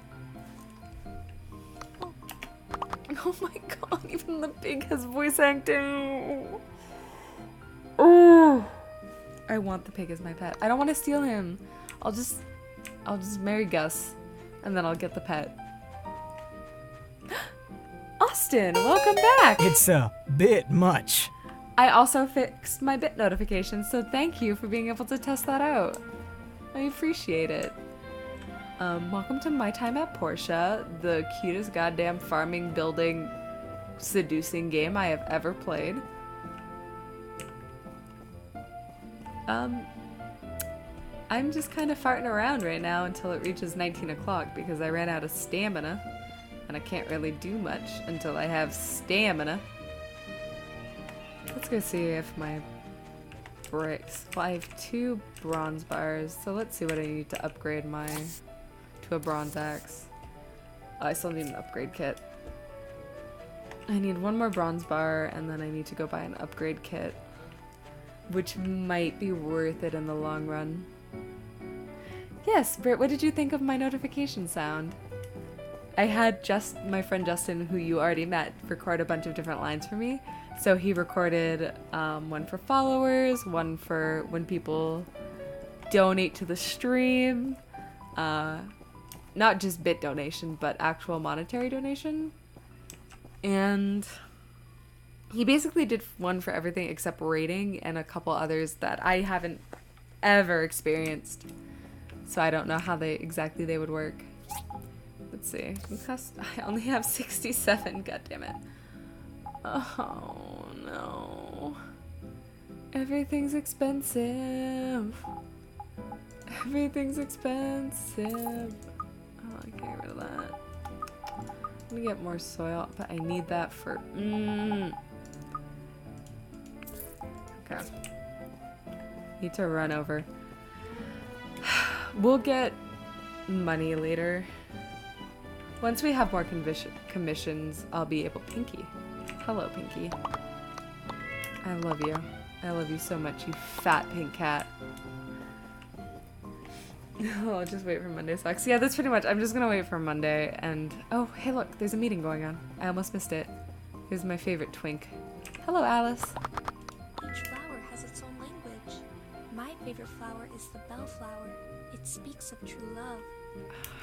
Oh my god, even the pig has voice acting. Oh, I want the pig as my pet. I don't want to steal him. I'll just marry Gus, and then I'll get the pet. Austin, welcome back. It's a bit much. I also fixed my bit notifications, so thank you for being able to test that out. I appreciate it. Welcome to my time at Portia, the cutest goddamn farming, building, seducing game I have ever played. I'm just kind of farting around right now until it reaches 19 o'clock because I ran out of stamina, and I can't really do much until I have stamina. Let's go see if my bricks... Well, I have 2 bronze bars, so let's see what I need to upgrade my... to a bronze axe. Oh, I still need an upgrade kit. I need 1 more bronze bar, and then I need to go buy an upgrade kit, which might be worth it in the long run. Yes, Britt, what did you think of my notification sound? I had my friend Justin, who you already met, record a bunch of different lines for me. So he recorded 1 for followers, 1 for when people donate to the stream. Not just bit donation, but actual monetary donation. And he basically did 1 for everything except rating and a couple others that I haven't ever experienced. So I don't know how they would work. Let's see. I only have 67, goddammit. Oh no. Everything's expensive. Everything's expensive. Oh, I get rid of that. I'm gonna get more soil, but I need that for... Okay. Need to run over. We'll get money later. Once we have more commissions, I'll be able... Pinky. Hello, Pinky. I love you. I love you so much, you fat pink cat. I'll just wait for Monday sucks. Yeah, that's pretty much. I'm just gonna wait for Monday and... Oh, hey look, there's a meeting going on. I almost missed it. Here's my favorite twink. Hello, Alice. Each flower has its own language. My favorite flower is the bellflower. It speaks of true love.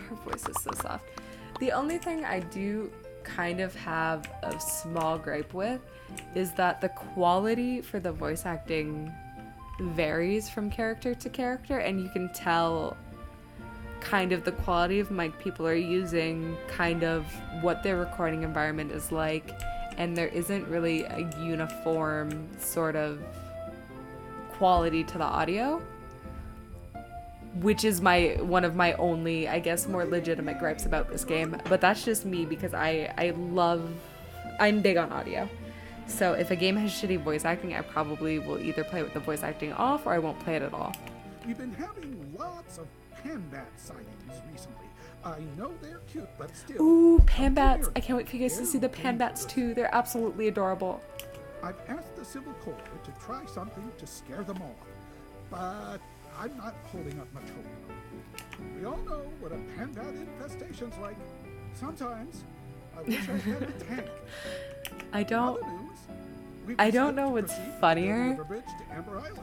Her voice is so soft. The only thing I do kind of have a small gripe with is that the quality for the voice acting varies from character to character, and you can tell kind of the quality of mic people are using, kind of what their recording environment is like, and there isn't really a uniform sort of quality to the audio, which is one of my only, I guess, more legitimate gripes about this game. But that's just me, because I'm big on audio. So if a game has shitty voice acting, I probably will either play with the voice acting off or I won't play it at all. We've been having lots of panbat sightings recently. I know they're cute, but still. Ooh, panbats. I can't wait for you guys to see the panbats too. They're absolutely adorable. I've asked the Civil Corps to try something to scare them off, but I'm not holding up much hope. We all know what a panbat infestation's like. Sometimes I wish I had a tank. I don't know what's funnier.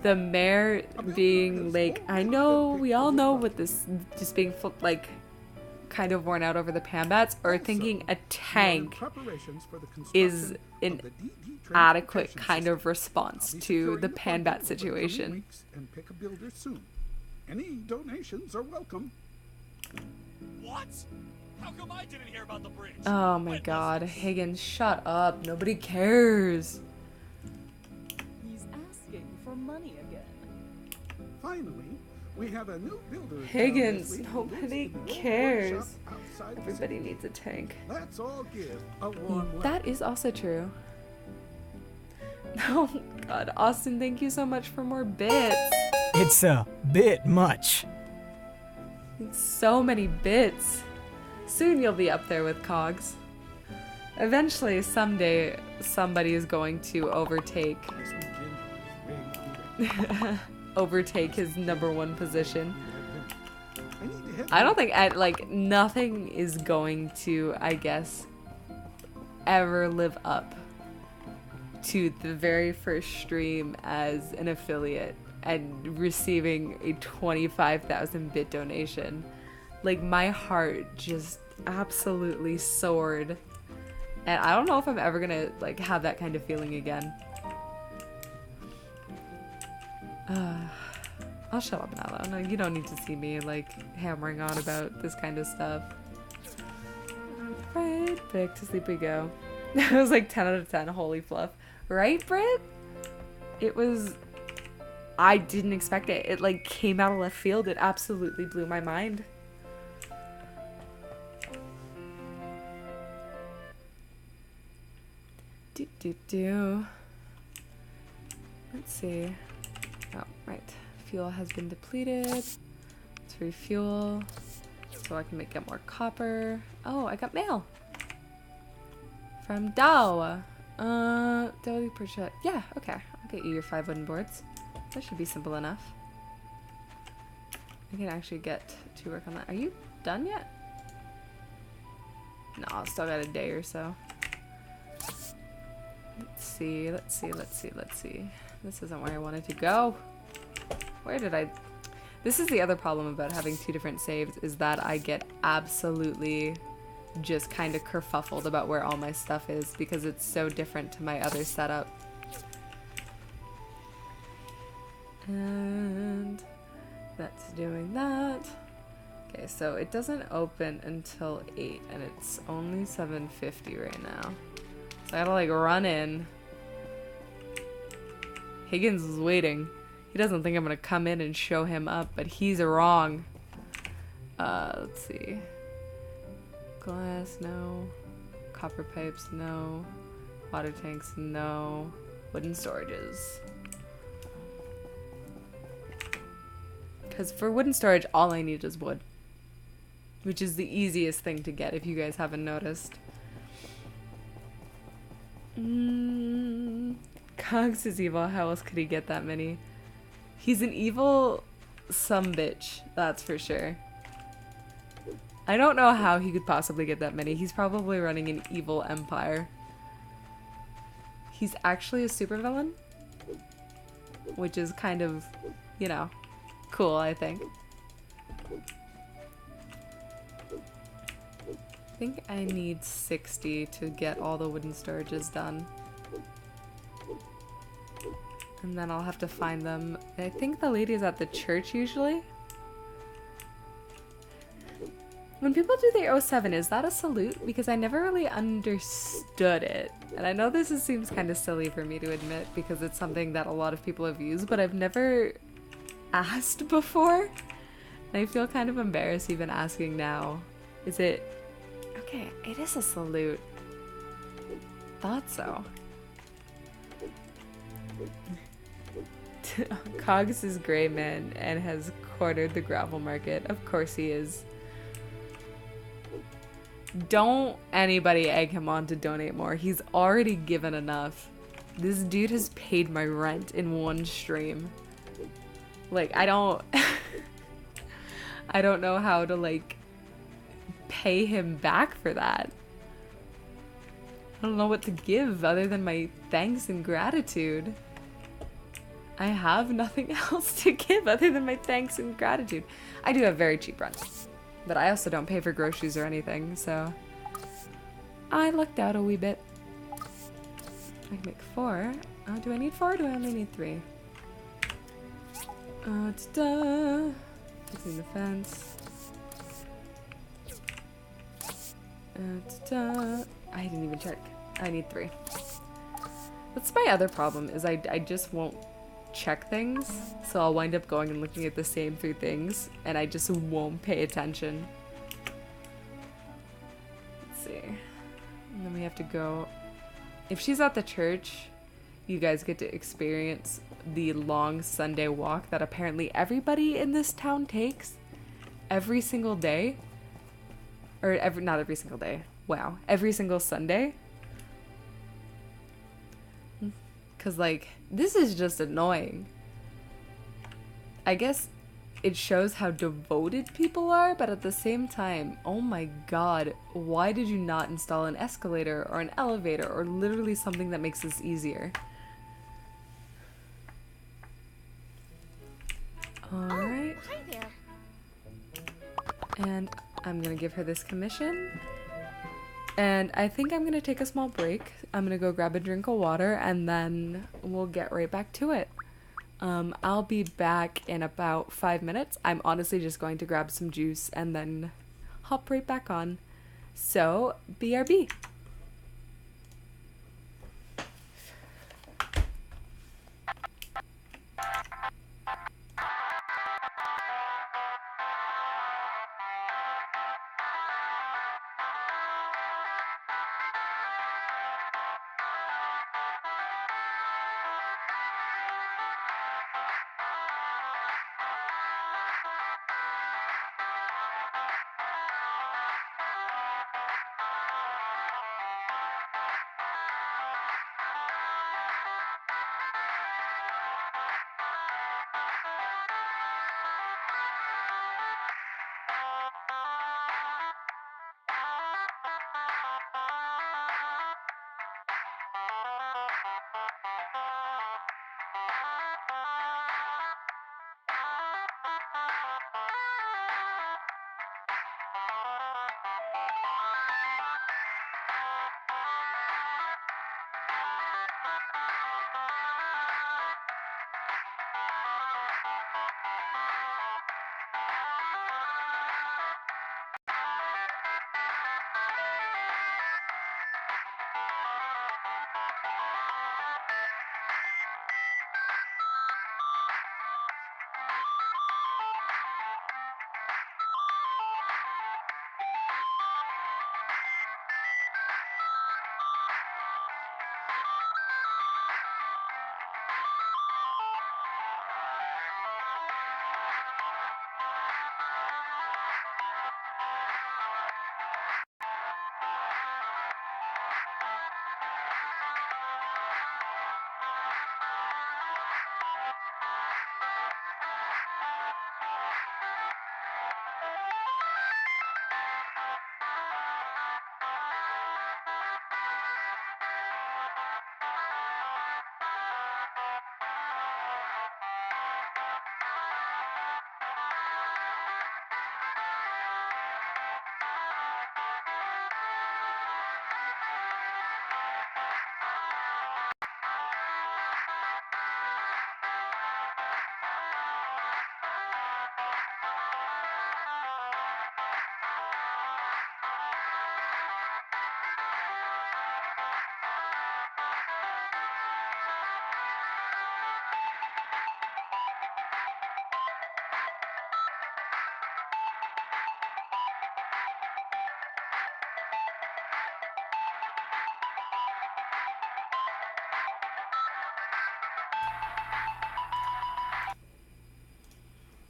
The mayor being like, I know, we all know what this, just being like kind of worn out over the panbats, or thinking a tank is an adequate kind of response to the panbat situation. And pick a builder soon. Any donations are welcome. What? How come I didn't hear about the bridge? Oh my god, Higgins, shut up. Nobody cares. He's asking for money again. Finally, we have a new builder. Higgins, nobody cares. Everybody needs a tank. Let's all give a warm That is also true. Oh god, Austin, thank you so much for more bits. It's a bit much. It's so many bits. Soon you'll be up there with Cogs. Eventually, someday, somebody is going to overtake his #1 position. I don't think, nothing is going to, I guess, ever live up to the very first stream as an affiliate and receiving a 25,000 bit donation. Like, my heart just absolutely soared. And I don't know if I'm ever gonna, have that kind of feeling again. I'll shut up now, though. No, you don't need to see me, hammering on about this kind of stuff. Right, back to sleep we go. It was 10 out of 10, holy fluff. Right, Britt? It was... I didn't expect it. It, came out of left field. It absolutely blew my mind. Let's see. Oh, right. Fuel has been depleted. Let's refuel so I can get more copper. Oh, I got mail from Dow. Daily Porta. Yeah, okay. I'll get you your 5 wooden boards. That should be simple enough. I can actually get to work on that. Are you done yet? No, I'll still got a day or so. Let's see. This isn't where I wanted to go. Where did I... This is the other problem about having 2 different saves, is that I get absolutely just kind of kerfuffled about where all my stuff is because it's so different to my other setup. And that's doing that. Okay, so it doesn't open until 8 and it's only 7:50 right now. So I gotta run in. Higgins is waiting. He doesn't think I'm gonna come in and show him up, but he's wrong. Let's see. Glass, no. Copper pipes, no. Water tanks, no. Wooden storages. Because for wooden storage, all I need is wood. Which is the easiest thing to get, if you guys haven't noticed. Cogs is evil. How else could he get that many? He's an evil sumbitch, that's for sure. I don't know how he could possibly get that many. He's probably running an evil empire. He's actually a supervillain, which is kind of, you know, cool, I think. I think I need 60 to get all the wooden storages done. And then I'll have to find them. I think the lady is at the church usually. When people do the 07, is that a salute? Because I never really understood it. And I know seems kind of silly for me to admit because it's something that a lot of people have used, but I've never asked before. And I feel kind of embarrassed even asking now. Is it... Okay, it is a salute. Thought so. Cogs is gray man and has cornered the gravel market. Of course he is. Don't anybody egg him on to donate more. He's already given enough. This dude has paid my rent in one stream. Like, I don't... I don't know how to, like, pay him back for that. I don't know what to give other than my thanks and gratitude. I have nothing else to give other than my thanks and gratitude. I do have very cheap rent. But I also don't pay for groceries or anything, so I lucked out a wee bit. I can make 4. Do I need 4 or do I only need 3? Ta-da! Fixing the fence. Ta-da! I didn't even check. I need 3. That's my other problem, is I just won't check things, so I'll wind up going and looking at the same 3 things, and I just won't pay attention. Let's see. And then we have to go... If she's at the church, you guys get to experience the long Sunday walk that apparently everybody in this town takes every single day. Or not every single day. Wow. Every single Sunday. Because, like, this is just annoying. I guess it shows how devoted people are, but at the same time, oh my god, why did you not install an escalator or an elevator or literally something that makes this easier? Alright. Hi there. And I'm gonna give her this commission. And I think I'm gonna take a small break. I'm gonna go grab a drink of water and then we'll get right back to it. I'll be back in about 5 minutes. I'm honestly just going to grab some juice and then hop right back on. So, BRB.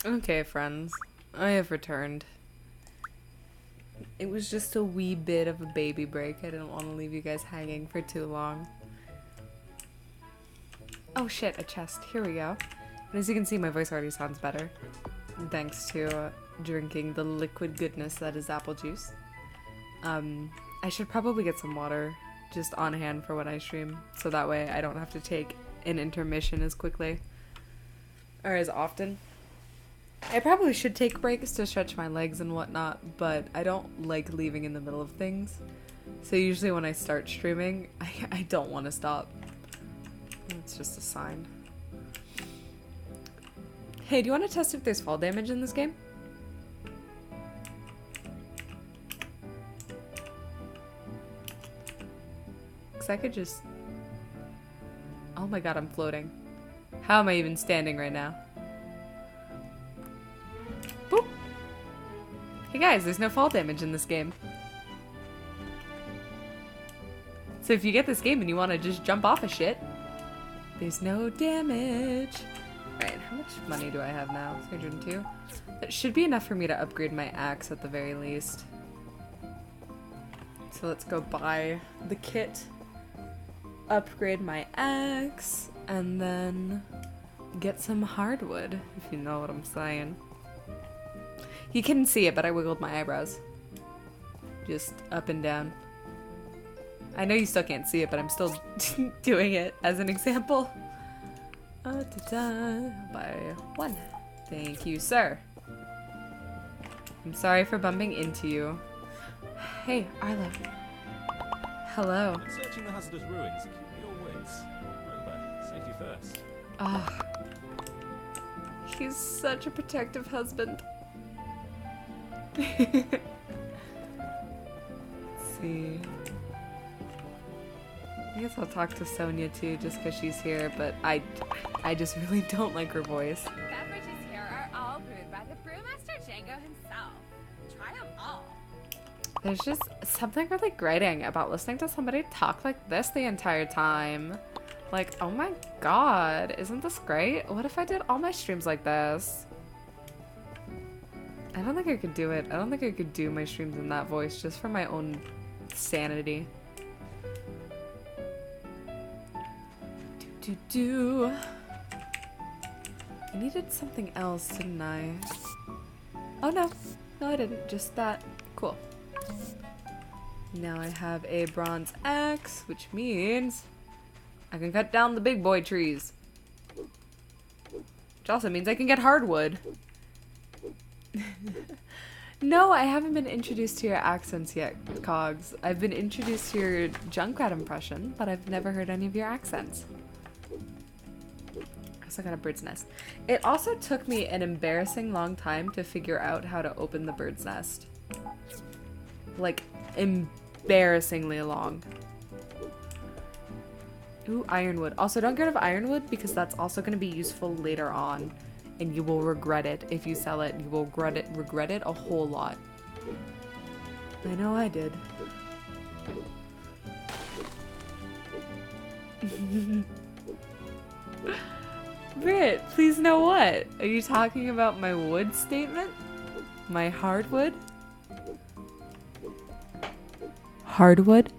Okay, friends. I have returned. It was just a wee bit of a baby break. I didn't want to leave you guys hanging for too long. Oh shit, a chest. Here we go. And as you can see, my voice already sounds better. Thanks to drinking the liquid goodness that is apple juice. I should probably get some water just on hand for when I stream. So that way I don't have to take an intermission as quickly. Or as often. I probably should take breaks to stretch my legs and whatnot, but I don't like leaving in the middle of things. So usually when I start streaming, I don't want to stop. It's just a sign. Hey, do you want to test if there's fall damage in this game? Because I could just... Oh my god, I'm floating. How am I even standing right now? Boop! Hey guys, there's no fall damage in this game. So if you get this game and you want to just jump off of shit, there's no damage. Alright, how much money do I have now? 302? That should be enough for me to upgrade my axe at the very least. So let's go buy the kit, upgrade my axe, and then get some hardwood, if you know what I'm saying. You couldn't see it, but I wiggled my eyebrows. Just up and down. I know you still can't see it, but I'm still doing it as an example. By one. Thank you, sir. I'm sorry for bumping into you. Hey, Arlo. Hello. When searching the hazardous ruins, keep your wits. Remember, safety first. Ah. He's such a protective husband. Let's see. I guess I'll talk to Sonia too, just because she's here, but I just really don't like her voice. Beverages here are all brewed by the brewmaster Django himself. Try them all. There's just something really grating about listening to somebody talk like this the entire time. Like, oh my god, isn't this great? What if I did all my streams like this? I don't think I could do it. I don't think I could do my streams in that voice just for my own sanity. I needed something else, didn't I? Oh no. No, I didn't. Just that. Cool. Now I have a bronze axe, which means I can cut down the big boy trees. Which also means I can get hardwood. No, I haven't been introduced to your accents yet, Cogs. I've been introduced to your Junkrat impression, but I've never heard any of your accents. I also got a bird's nest. It also took me an embarrassing long time to figure out how to open the bird's nest. Like, embarrassingly long. Ooh, ironwood. Also, don't get rid of ironwood because that's also going to be useful later on. And you will regret it if you sell it. You will regret it a whole lot. I know I did. Britt, please know what? Are you talking about my wood statement? My hardwood? Hardwood?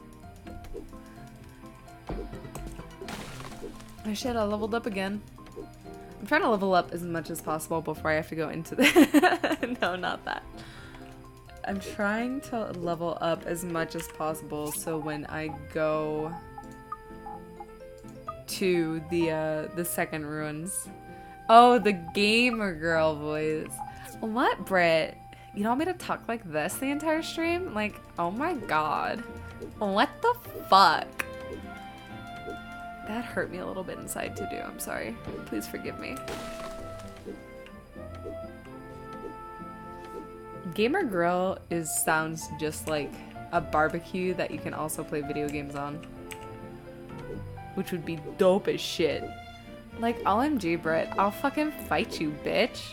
Oh shit, I leveled up again. I'm trying to level up as much as possible before I have to go into the... No, not that. I'm trying to level up as much as possible so when I go to the second ruins. Oh, the gamer girl voice. What, Britt? You don't want me to talk like this the entire stream? Like, oh my god. What the fuck? That hurt me a little bit inside to do. I'm sorry. Please forgive me. Gamer Grill sounds just like a barbecue that you can also play video games on. Which would be dope as shit. Like, OMG, Britt. I'll fucking fight you, bitch.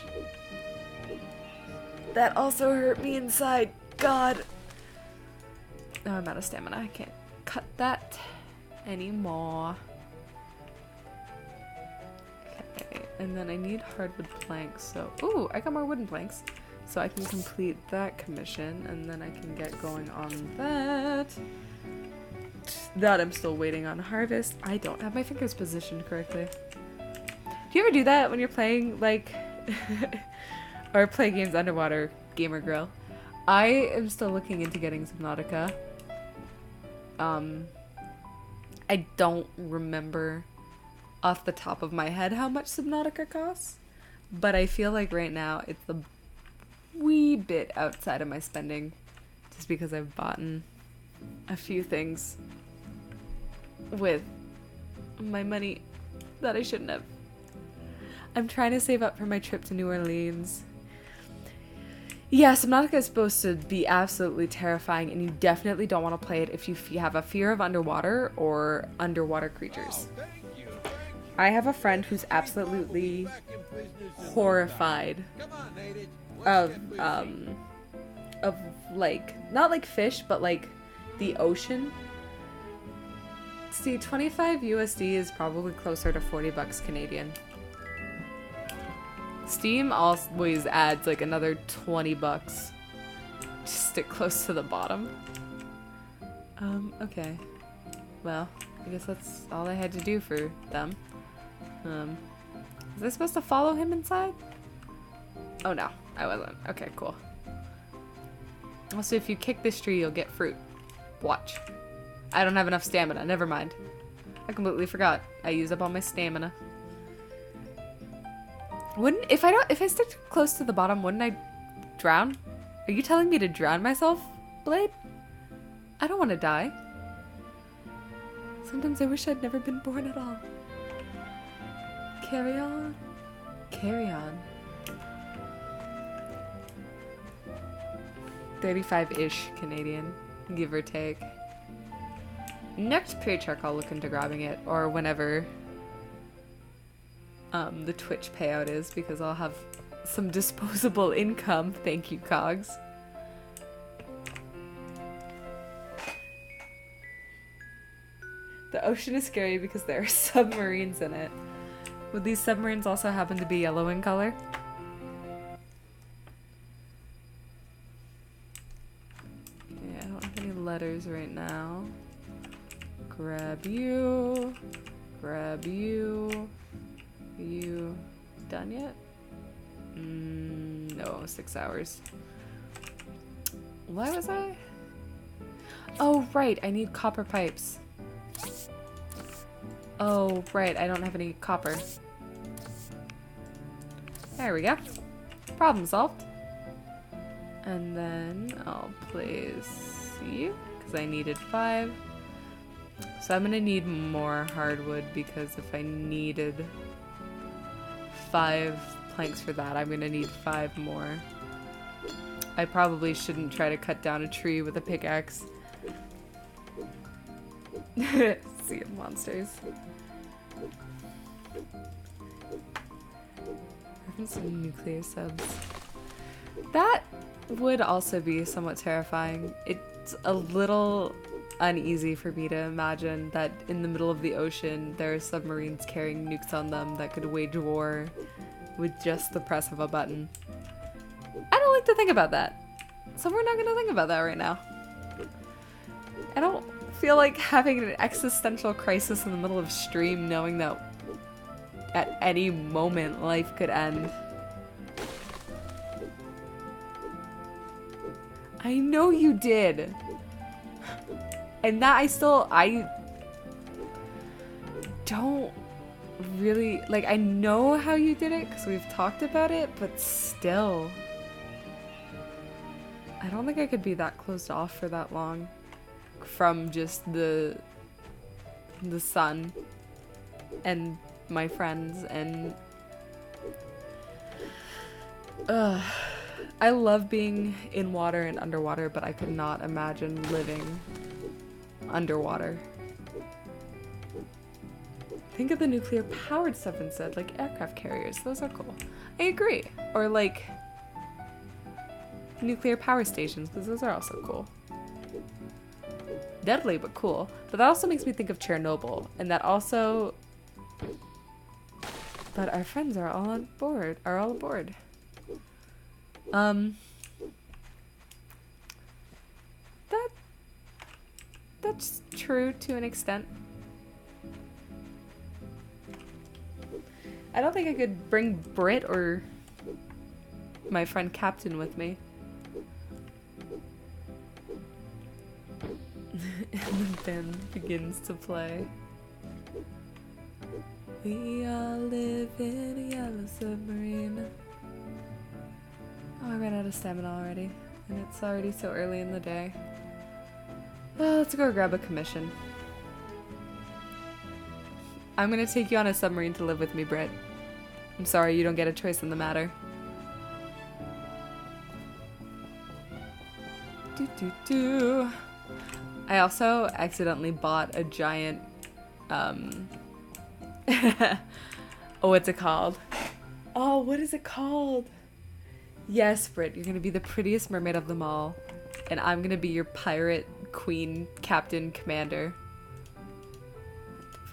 That also hurt me inside. God. Oh, I'm out of stamina. I can't cut that anymore. Okay. And then I need hardwood planks, so... Ooh, I got more wooden planks. So I can complete that commission, and then I can get going on that. That I'm still waiting on harvest. I don't have my fingers positioned correctly. Do you ever do that when you're playing, like... or play games underwater, Gamer Grill? I am still looking into getting Subnautica. I don't remember off the top of my head how much Subnautica costs, but I feel like right now it's a wee bit outside of my spending, just because I've bought a few things with my money that I shouldn't have. I'm trying to save up for my trip to New Orleans. Yeah, Subnautica is supposed to be absolutely terrifying, and you definitely don't want to play it if you have a fear of underwater or underwater creatures. I have a friend who's absolutely horrified of like, not like fish, but like the ocean. See, 25 USD is probably closer to 40 bucks Canadian. Steam always adds like another 20 bucks to stick close to the bottom. Okay. Well, I guess that's all I had to do for them. Was I supposed to follow him inside? Oh no, I wasn't. Okay, cool. Also, if you kick this tree, you'll get fruit. Watch. I don't have enough stamina. Never mind. I completely forgot. I used up all my stamina. Wouldn't if I stick close to the bottom, wouldn't I drown? Are you telling me to drown myself, Blade? I don't want to die. Sometimes I wish I'd never been born at all. Carry on. Carry on. 35-ish Canadian, give or take. Next paycheck I'll look into grabbing it, or whenever the Twitch payout is, because I'll have some disposable income. Thank you, Cogs. The ocean is scary because there are submarines in it. Would these submarines also happen to be yellow in color? Okay, I don't have any letters right now. Grab you. Grab you. You done yet? No, 6 hours. Why was I? Oh, right, I need copper pipes. Oh, right, I don't have any copper. There we go. Problem solved. And then I'll place you, because I needed 5. So I'm gonna need more hardwood, because if I needed 5 planks for that, I'm gonna need 5 more. I probably shouldn't try to cut down a tree with a pickaxe. Sea of monsters. Reference to nuclear subs. That would also be somewhat terrifying. It's a little uneasy for me to imagine that in the middle of the ocean there are submarines carrying nukes on them that could wage war with just the press of a button. I don't like to think about that, so we're not gonna think about that right now. I don't feel like having an existential crisis in the middle of stream knowing that at any moment life could end. I know you did. And that I don't really, like, I know how you did it because we've talked about it, but still. I don't think I could be that closed off for that long from just the sun and my friends and I love being in water and underwater, but I could not imagine living underwater. Think of the nuclear powered stuff instead, like aircraft carriers. Those are cool. I agree. Or like nuclear power stations, because those are also cool. Deadly, but cool. But that also makes me think of Chernobyl, and that also But our friends are all on board. That's true to an extent. I don't think I could bring Brit or my friend Captain with me. And the band begins to play. We all live in a yellow submarine. Oh, I ran out of stamina already. And it's already so early in the day. Well, let's go grab a commission. I'm gonna take you on a submarine to live with me, Britt. I'm sorry, you don't get a choice in the matter. I also accidentally bought a giant, oh, what's it called? Oh, what is it called? Yes, Britt, you're gonna be the prettiest mermaid of them all. And I'm gonna be your pirate queen, captain, commander.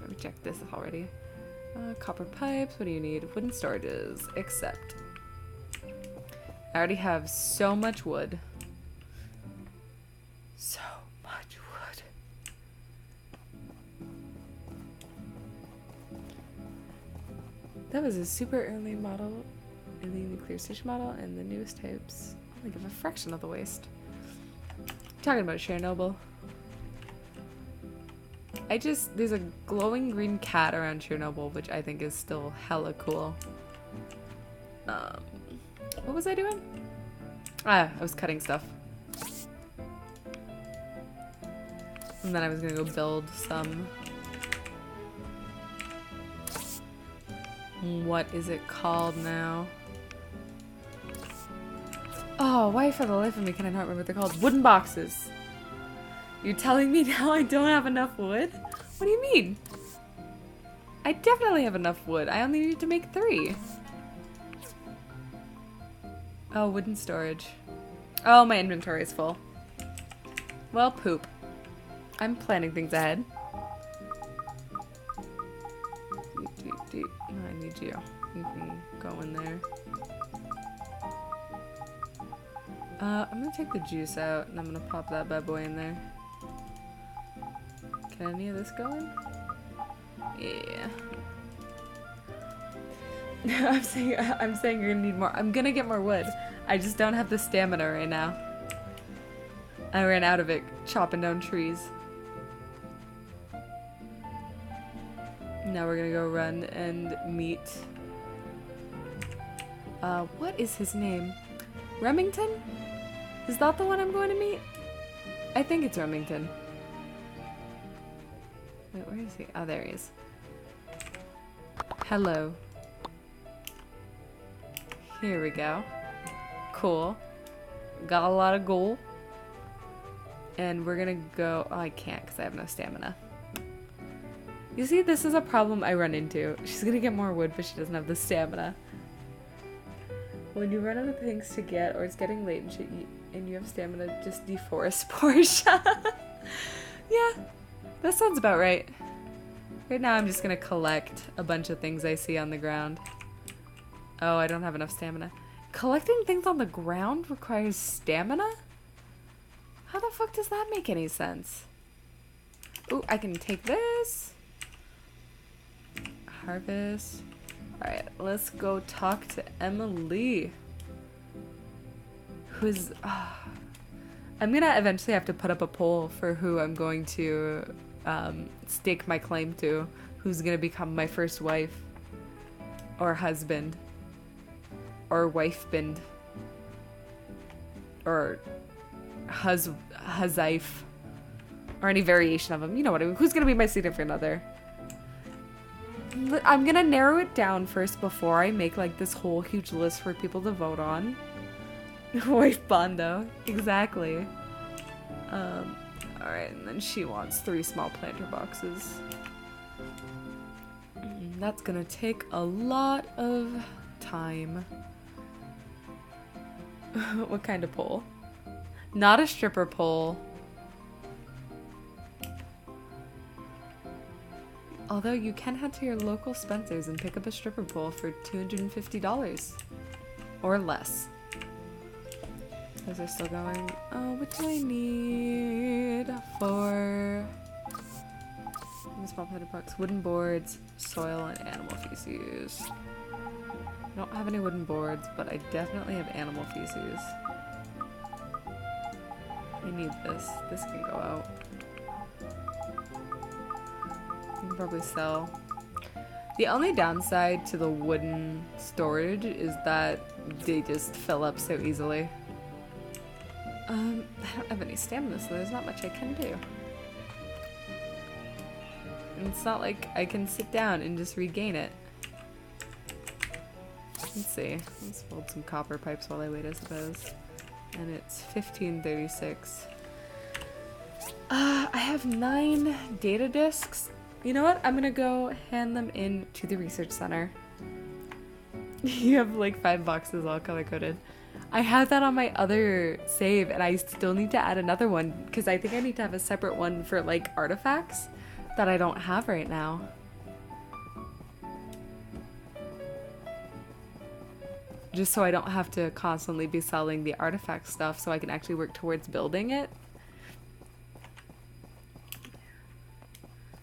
I've checked this already. Copper pipes, what do you need? Wooden storages, accept. I already have so much wood. So much wood. That was a super early model, early nuclear station model, and the newest types only give a fraction of the waste. Talking about Chernobyl. There's a glowing green cat around Chernobyl, which I think is still hella cool. What was I doing? I was cutting stuff. And then I was gonna go build some... What is it called now? Oh, why for the life of me can I not remember what they're called? Wooden boxes. You're telling me now I don't have enough wood? What do you mean? I definitely have enough wood. I only need to make 3. Oh, wooden storage. Oh, my inventory is full. Well, poop. I'm planning things ahead. I need you. You can go in there. I'm gonna take the juice out and I'm gonna pop that bad boy in there. Can any of this go in? Yeah. I'm saying you're gonna need more. I'm gonna get more wood. I just don't have the stamina right now. I ran out of it chopping down trees. Now we're gonna go run and meet... what is his name? Remington? Is that the one I'm going to meet? I think it's Remington. Wait, where is he? Oh, there he is. Hello. Here we go. Cool. Got a lot of gold. And we're gonna go... Oh, I can't because I have no stamina. You see, this is a problem I run into. She's gonna get more wood, but she doesn't have the stamina. When you run out of things to get, or it's getting late and you have stamina, just deforest Portia. Yeah, that sounds about right. Right now I'm just gonna collect a bunch of things I see on the ground. Oh, I don't have enough stamina. Collecting things on the ground requires stamina? How the fuck does that make any sense? Ooh, I can take this. Harvest. Alright, let's go talk to Emily. Who's... I'm gonna eventually have to put up a poll for who I'm going to stake my claim to. Who's gonna become my first wife. Or husband. Or wife-bind. Or huzife. Or any variation of them. You know what I mean. Who's gonna be my significant other? I'm gonna narrow it down first before I make like this whole huge list for people to vote on. Wife Bondo. Exactly. Alright, and then she wants 3 small planter boxes. That's gonna take a lot of time. What kind of pole? Not a stripper pole. Although you can head to your local Spencer's and pick up a stripper pole for $250 or less. Those are still going. Oh, what do I need for small potted box? Wooden boards, soil, and animal feces. I don't have any wooden boards, but I definitely have animal feces. I need this. This can go out. I can probably sell. The only downside to the wooden storage is that they just fill up so easily. I don't have any stamina, so there's not much I can do. And it's not like I can sit down and just regain it. Let's see. Let's build some copper pipes while I wait, I suppose. And it's 1536. I have 9 data disks. You know what? I'm gonna go hand them in to the research center. You have like 5 boxes all color-coded. I have that on my other save, and I still need to add another one because I think I need to have a separate one for like artifacts that I don't have right now. Just so I don't have to constantly be selling the artifact stuff, so I can actually work towards building it.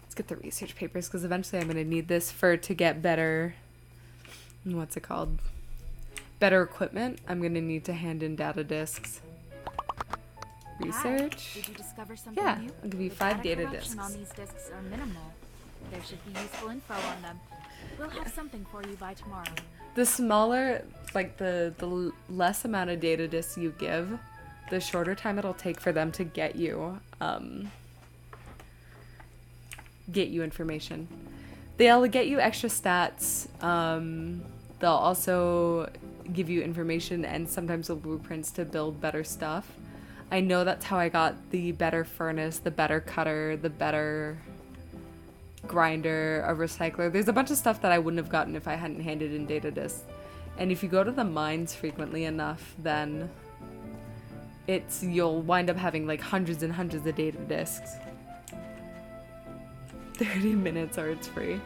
Let's get the research papers, because eventually I'm going to need this to get better, what's it called? Better equipment. I'm going to need to hand in data disks. Research. Did you discover something Yeah, new? I'll give you The 5 data corruption disks. on these disks are minimal. There should be useful info on them. We'll have something for you by tomorrow. The smaller, like the less amount of data disks you give, the shorter time it'll take for them to get you information. They'll get you extra stats. They'll also give you information and sometimes the blueprints to build better stuff. I know that's how I got the better furnace, the better cutter, the better grinder, a recycler. There's a bunch of stuff that I wouldn't have gotten if I hadn't handed in data disks. And if you go to the mines frequently enough, then you'll wind up having like hundreds and hundreds of data disks. 30 minutes or it's free.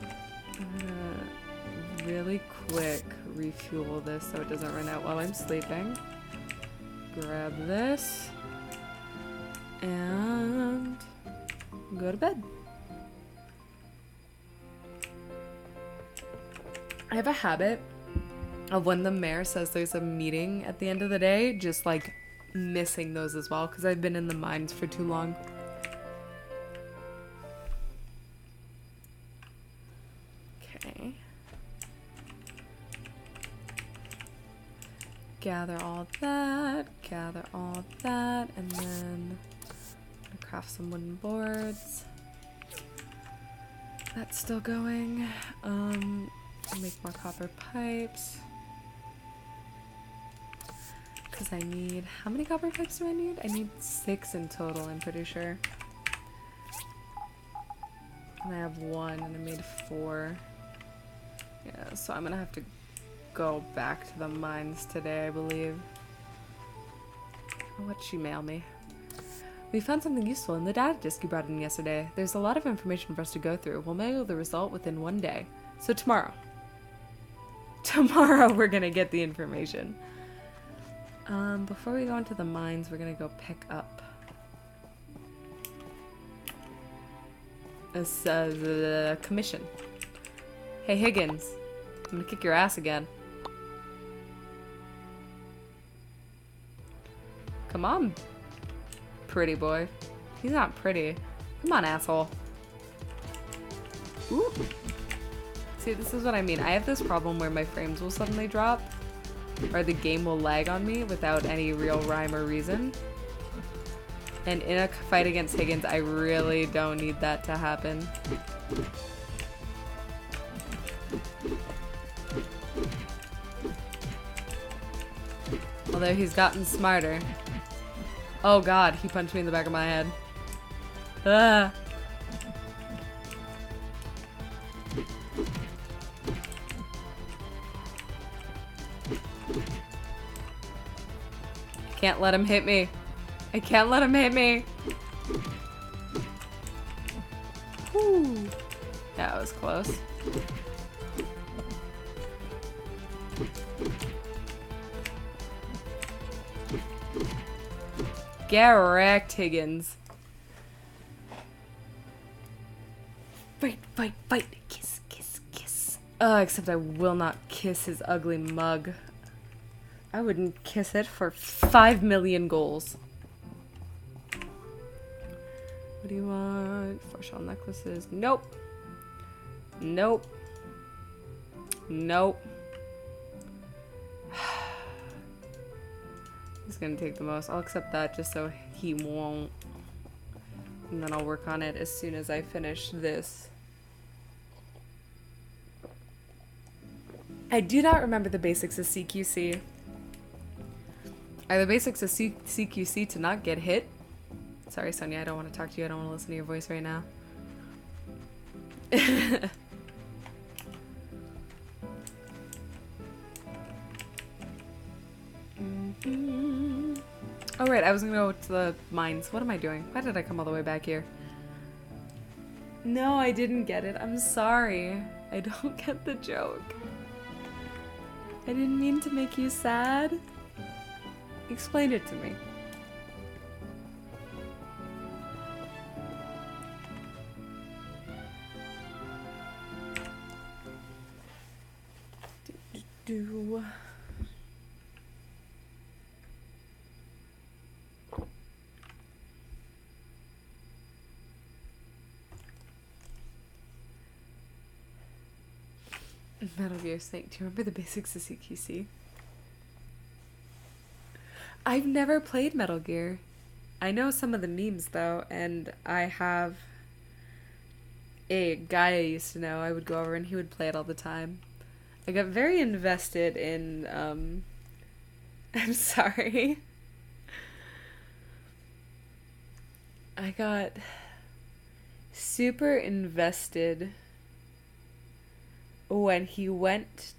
I'm gonna really quick refuel this so it doesn't run out while I'm sleeping. Grab this and go to bed. I have a habit of when the mayor says there's a meeting at the end of the day, just like missing those as well, because I've been in the mines for too long. Okay. Gather all that, and then I'm gonna craft some wooden boards. That's still going. I'll make more copper pipes. Because I need... How many copper pipes do I need? I need 6 in total, I'm pretty sure. And I have 1, and I made 4. Yeah, so I'm gonna have to go back to the mines today, I believe. Oh, what'd she mail me? We found something useful in the data disk you brought in yesterday. There's a lot of information for us to go through. We'll mail the result within 1 day. So tomorrow. Tomorrow we're gonna get the information. Before we go into the mines, we're gonna go pick up a commission. Hey Higgins, I'm gonna kick your ass again. Come on, pretty boy. He's not pretty. Come on, asshole. Ooh. See, this is what I mean. I have this problem where my frames will suddenly drop, or the game will lag on me without any real rhyme or reason. And in a fight against Higgins, I really don't need that to happen. Although he's gotten smarter. Oh god, he punched me in the back of my head. Ah! I can't let him hit me. I can't let him hit me. That was close. Get wrecked, Higgins. Fight, fight, fight. Kiss, kiss, kiss. Except I will not kiss his ugly mug. I wouldn't kiss it for 5 million goals. What do you want? 4 shell necklaces. Nope. Nope. Nope. He's gonna take the most. I'll accept that just so he won't. And then I'll work on it as soon as I finish this. I do not remember the basics of CQC. Are the basics of CQC to not get hit? Sorry, Sonia, I don't want to talk to you. I don't want to listen to your voice right now. Oh, right, I was gonna go to the mines. What am I doing? Why did I come all the way back here? No, I didn't get it. I'm sorry. I don't get the joke. I didn't mean to make you sad. Explain it to me. Do. Metal Gear Snake. Do you remember the basics of CQC? I've never played Metal Gear. I know some of the memes though, and I have a guy I used to know. I would go over and he would play it all the time. I got very invested in I'm sorry. I got super invested when he went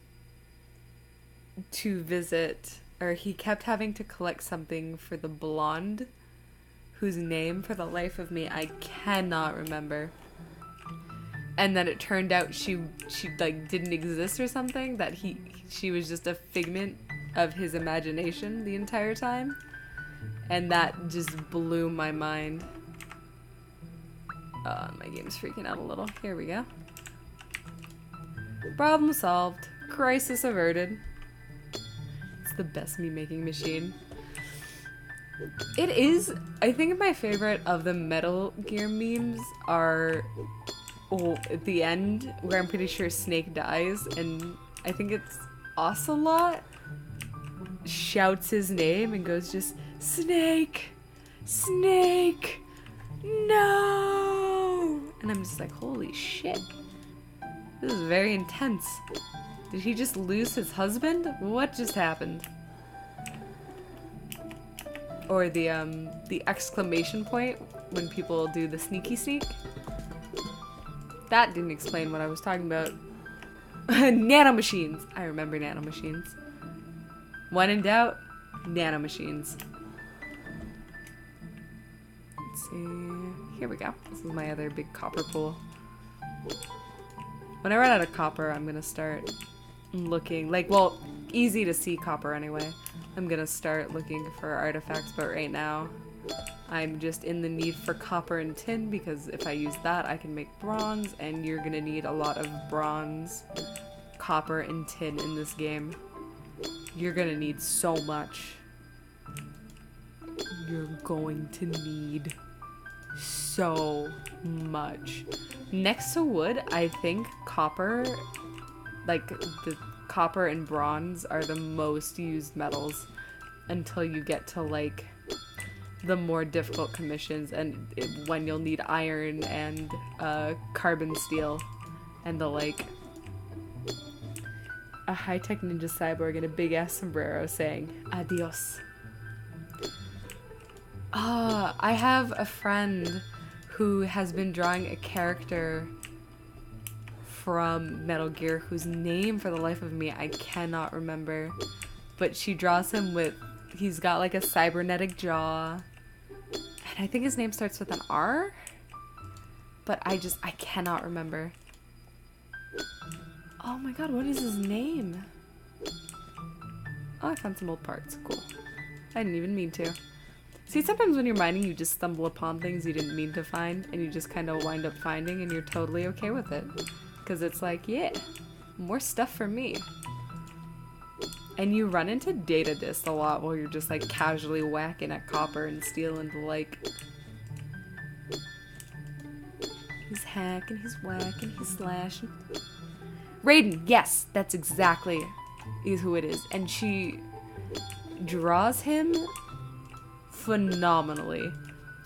to visit, or he kept having to collect something for the blonde, whose name, for the life of me, I cannot remember. And then it turned out she like didn't exist or something, that she was just a figment of his imagination the entire time. And that just blew my mind. My game's freaking out a little. Here we go. Problem solved. Crisis averted. It's the best meme-making machine. It is, I think my favorite of the Metal Gear memes are at the end, where I'm pretty sure Snake dies, and I think it's Ocelot shouts his name and goes just, Snake! Snake! No! And I'm just like, holy shit. This is very intense. Did he just lose his husband? What just happened? Or the exclamation point when people do the sneaky sneak. That didn't explain what I was talking about. Nanomachines. I remember nanomachines. When in doubt, nanomachines. Let's see. Here we go. This is my other big copper pool. When I run out of copper, I'm gonna start looking, like, well, easy to see copper anyway. I'm gonna start looking for artifacts, but right now I'm just in the need for copper and tin, because if I use that, I can make bronze, and you're gonna need a lot of bronze, copper, and tin in this game. You're gonna need so much. You're going to need so much. Next to wood, I think copper, like the copper and bronze are the most used metals until you get to like the more difficult commissions, and when you'll need iron and carbon steel and the like. A high-tech ninja cyborg in a big-ass sombrero saying, adios. I have a friend who has been drawing a character from Metal Gear whose name, for the life of me, I cannot remember. But she draws him with, he's got like a cybernetic jaw. And I think his name starts with an R? But I cannot remember. Oh my god, what is his name? Oh, I found some old parts. Cool. I didn't even mean to. See, sometimes when you're mining, you just stumble upon things you didn't mean to find, and you just kind of wind up finding, and you're totally okay with it. Because it's like, yeah, more stuff for me. And you run into data disc a lot while you're just like casually whacking at copper and steel and the like. He's hacking, he's whacking, he's slashing. Raiden, yes, that's exactly who it is. And she draws him phenomenally.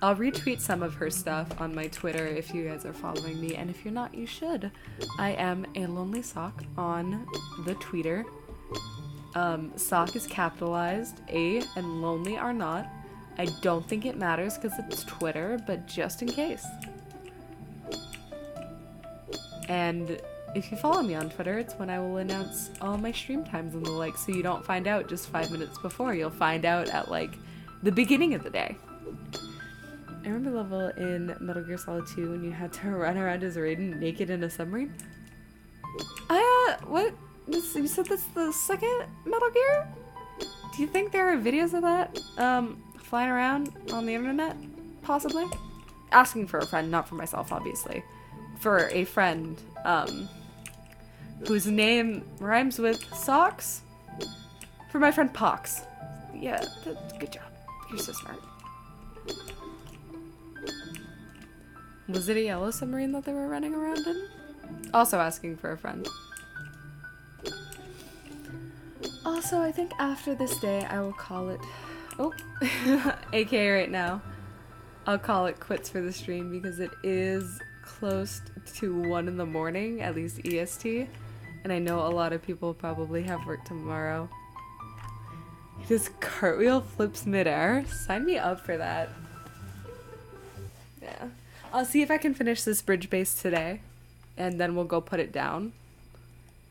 I'll retweet some of her stuff on my Twitter if you guys are following me, and if you're not, you should. I am a lonely sock on the Twitter. Sock is capitalized, A and lonely are not. I don't think it matters because it's Twitter, but just in case. And if you follow me on Twitter, it's when I will announce all my stream times and the like, so you don't find out just 5 minutes before. You'll find out at like the beginning of the day. I remember the level in Metal Gear Solid 2 when you had to run around as Raiden naked in a submarine. What? You said that's the second Metal Gear? Do you think there are videos of that, flying around on the internet? Possibly? Asking for a friend, not for myself, obviously. For a friend, whose name rhymes with socks? For my friend Pox. Yeah, good job. You're so smart. Was it a yellow submarine that they were running around in? Also asking for a friend. Also, I think after this day, I will call it... Oh, aka right now. I'll call it quits for the stream because it is close to 1 in the morning, at least EST. And I know a lot of people probably have work tomorrow. He just cartwheel flips midair. Sign me up for that. Yeah. I'll see if I can finish this bridge base today. And then we'll go put it down.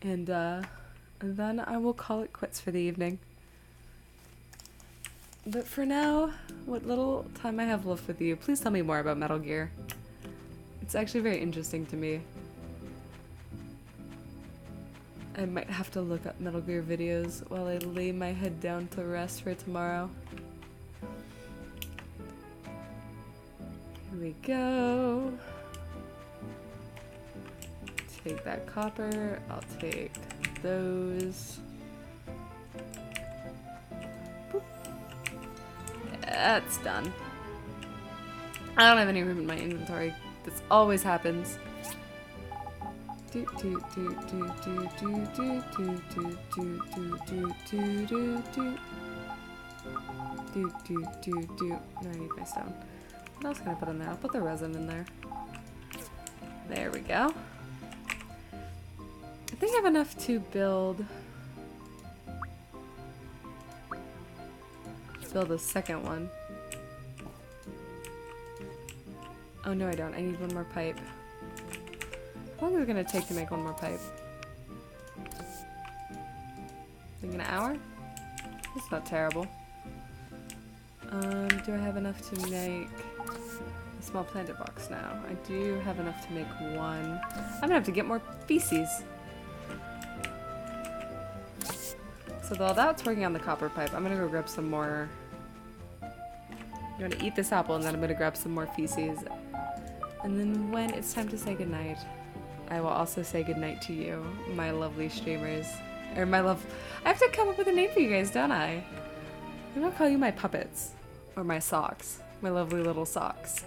And then I will call it quits for the evening. But for now, what little time I have left with you, please tell me more about Metal Gear. It's actually very interesting to me. I might have to look up Metal Gear videos while I lay my head down to rest for tomorrow. Here we go. Take that copper. I'll take those. Boop. That's done. I don't have any room in my inventory. This always happens. No, I need my stone. What else can I put in there? I'll put the resin in there. There we go. I think I have enough to build a second one. Oh no, I don't. I need one more pipe. How long is it gonna take to make one more pipe? Think an hour? That's not terrible. Do I have enough to make a small planter box now? I do have enough to make one. I'm gonna have to get more feces. So while that's working on the copper pipe, I'm gonna go grab some more. I'm gonna eat this apple and then I'm gonna grab some more feces. And then when it's time to say goodnight, I will also say goodnight to you, my lovely streamers. Or my love... I have to come up with a name for you guys, don't I? I'm gonna call you my puppets. Or my socks. My lovely little socks.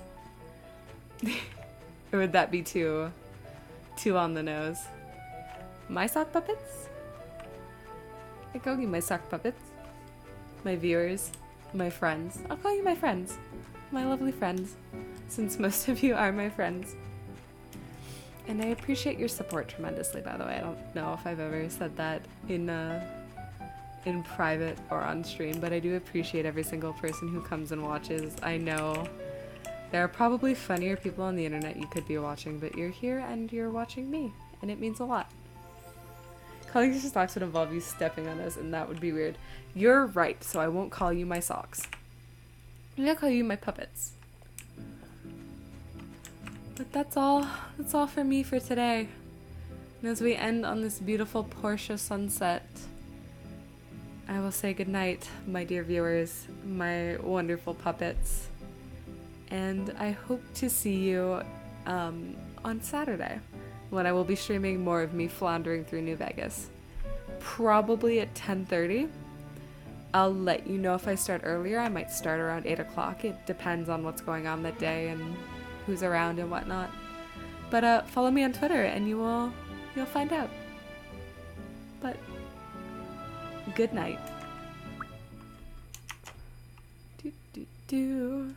Or would that be too on the nose? My sock puppets? I call you my sock puppets. My viewers. My friends. I'll call you my friends. My lovely friends. Since most of you are my friends. And I appreciate your support tremendously, by the way. I don't know if I've ever said that in private or on stream, but I do appreciate every single person who comes and watches. I know there are probably funnier people on the internet you could be watching, but you're here and you're watching me, and it means a lot. Calling you socks would involve you stepping on us, and that would be weird. You're right, so I won't call you my socks. I'm gonna call you my puppets. But that's all for me for today. And as we end on this beautiful Portia sunset, I will say goodnight, my dear viewers, my wonderful puppets. And I hope to see you on Saturday, when I will be streaming more of me floundering through New Vegas. Probably at 10:30. I'll let you know if I start earlier. I might start around 8 o'clock. It depends on what's going on that day and who's around and whatnot. But follow me on Twitter and you'll find out. But good night. Do.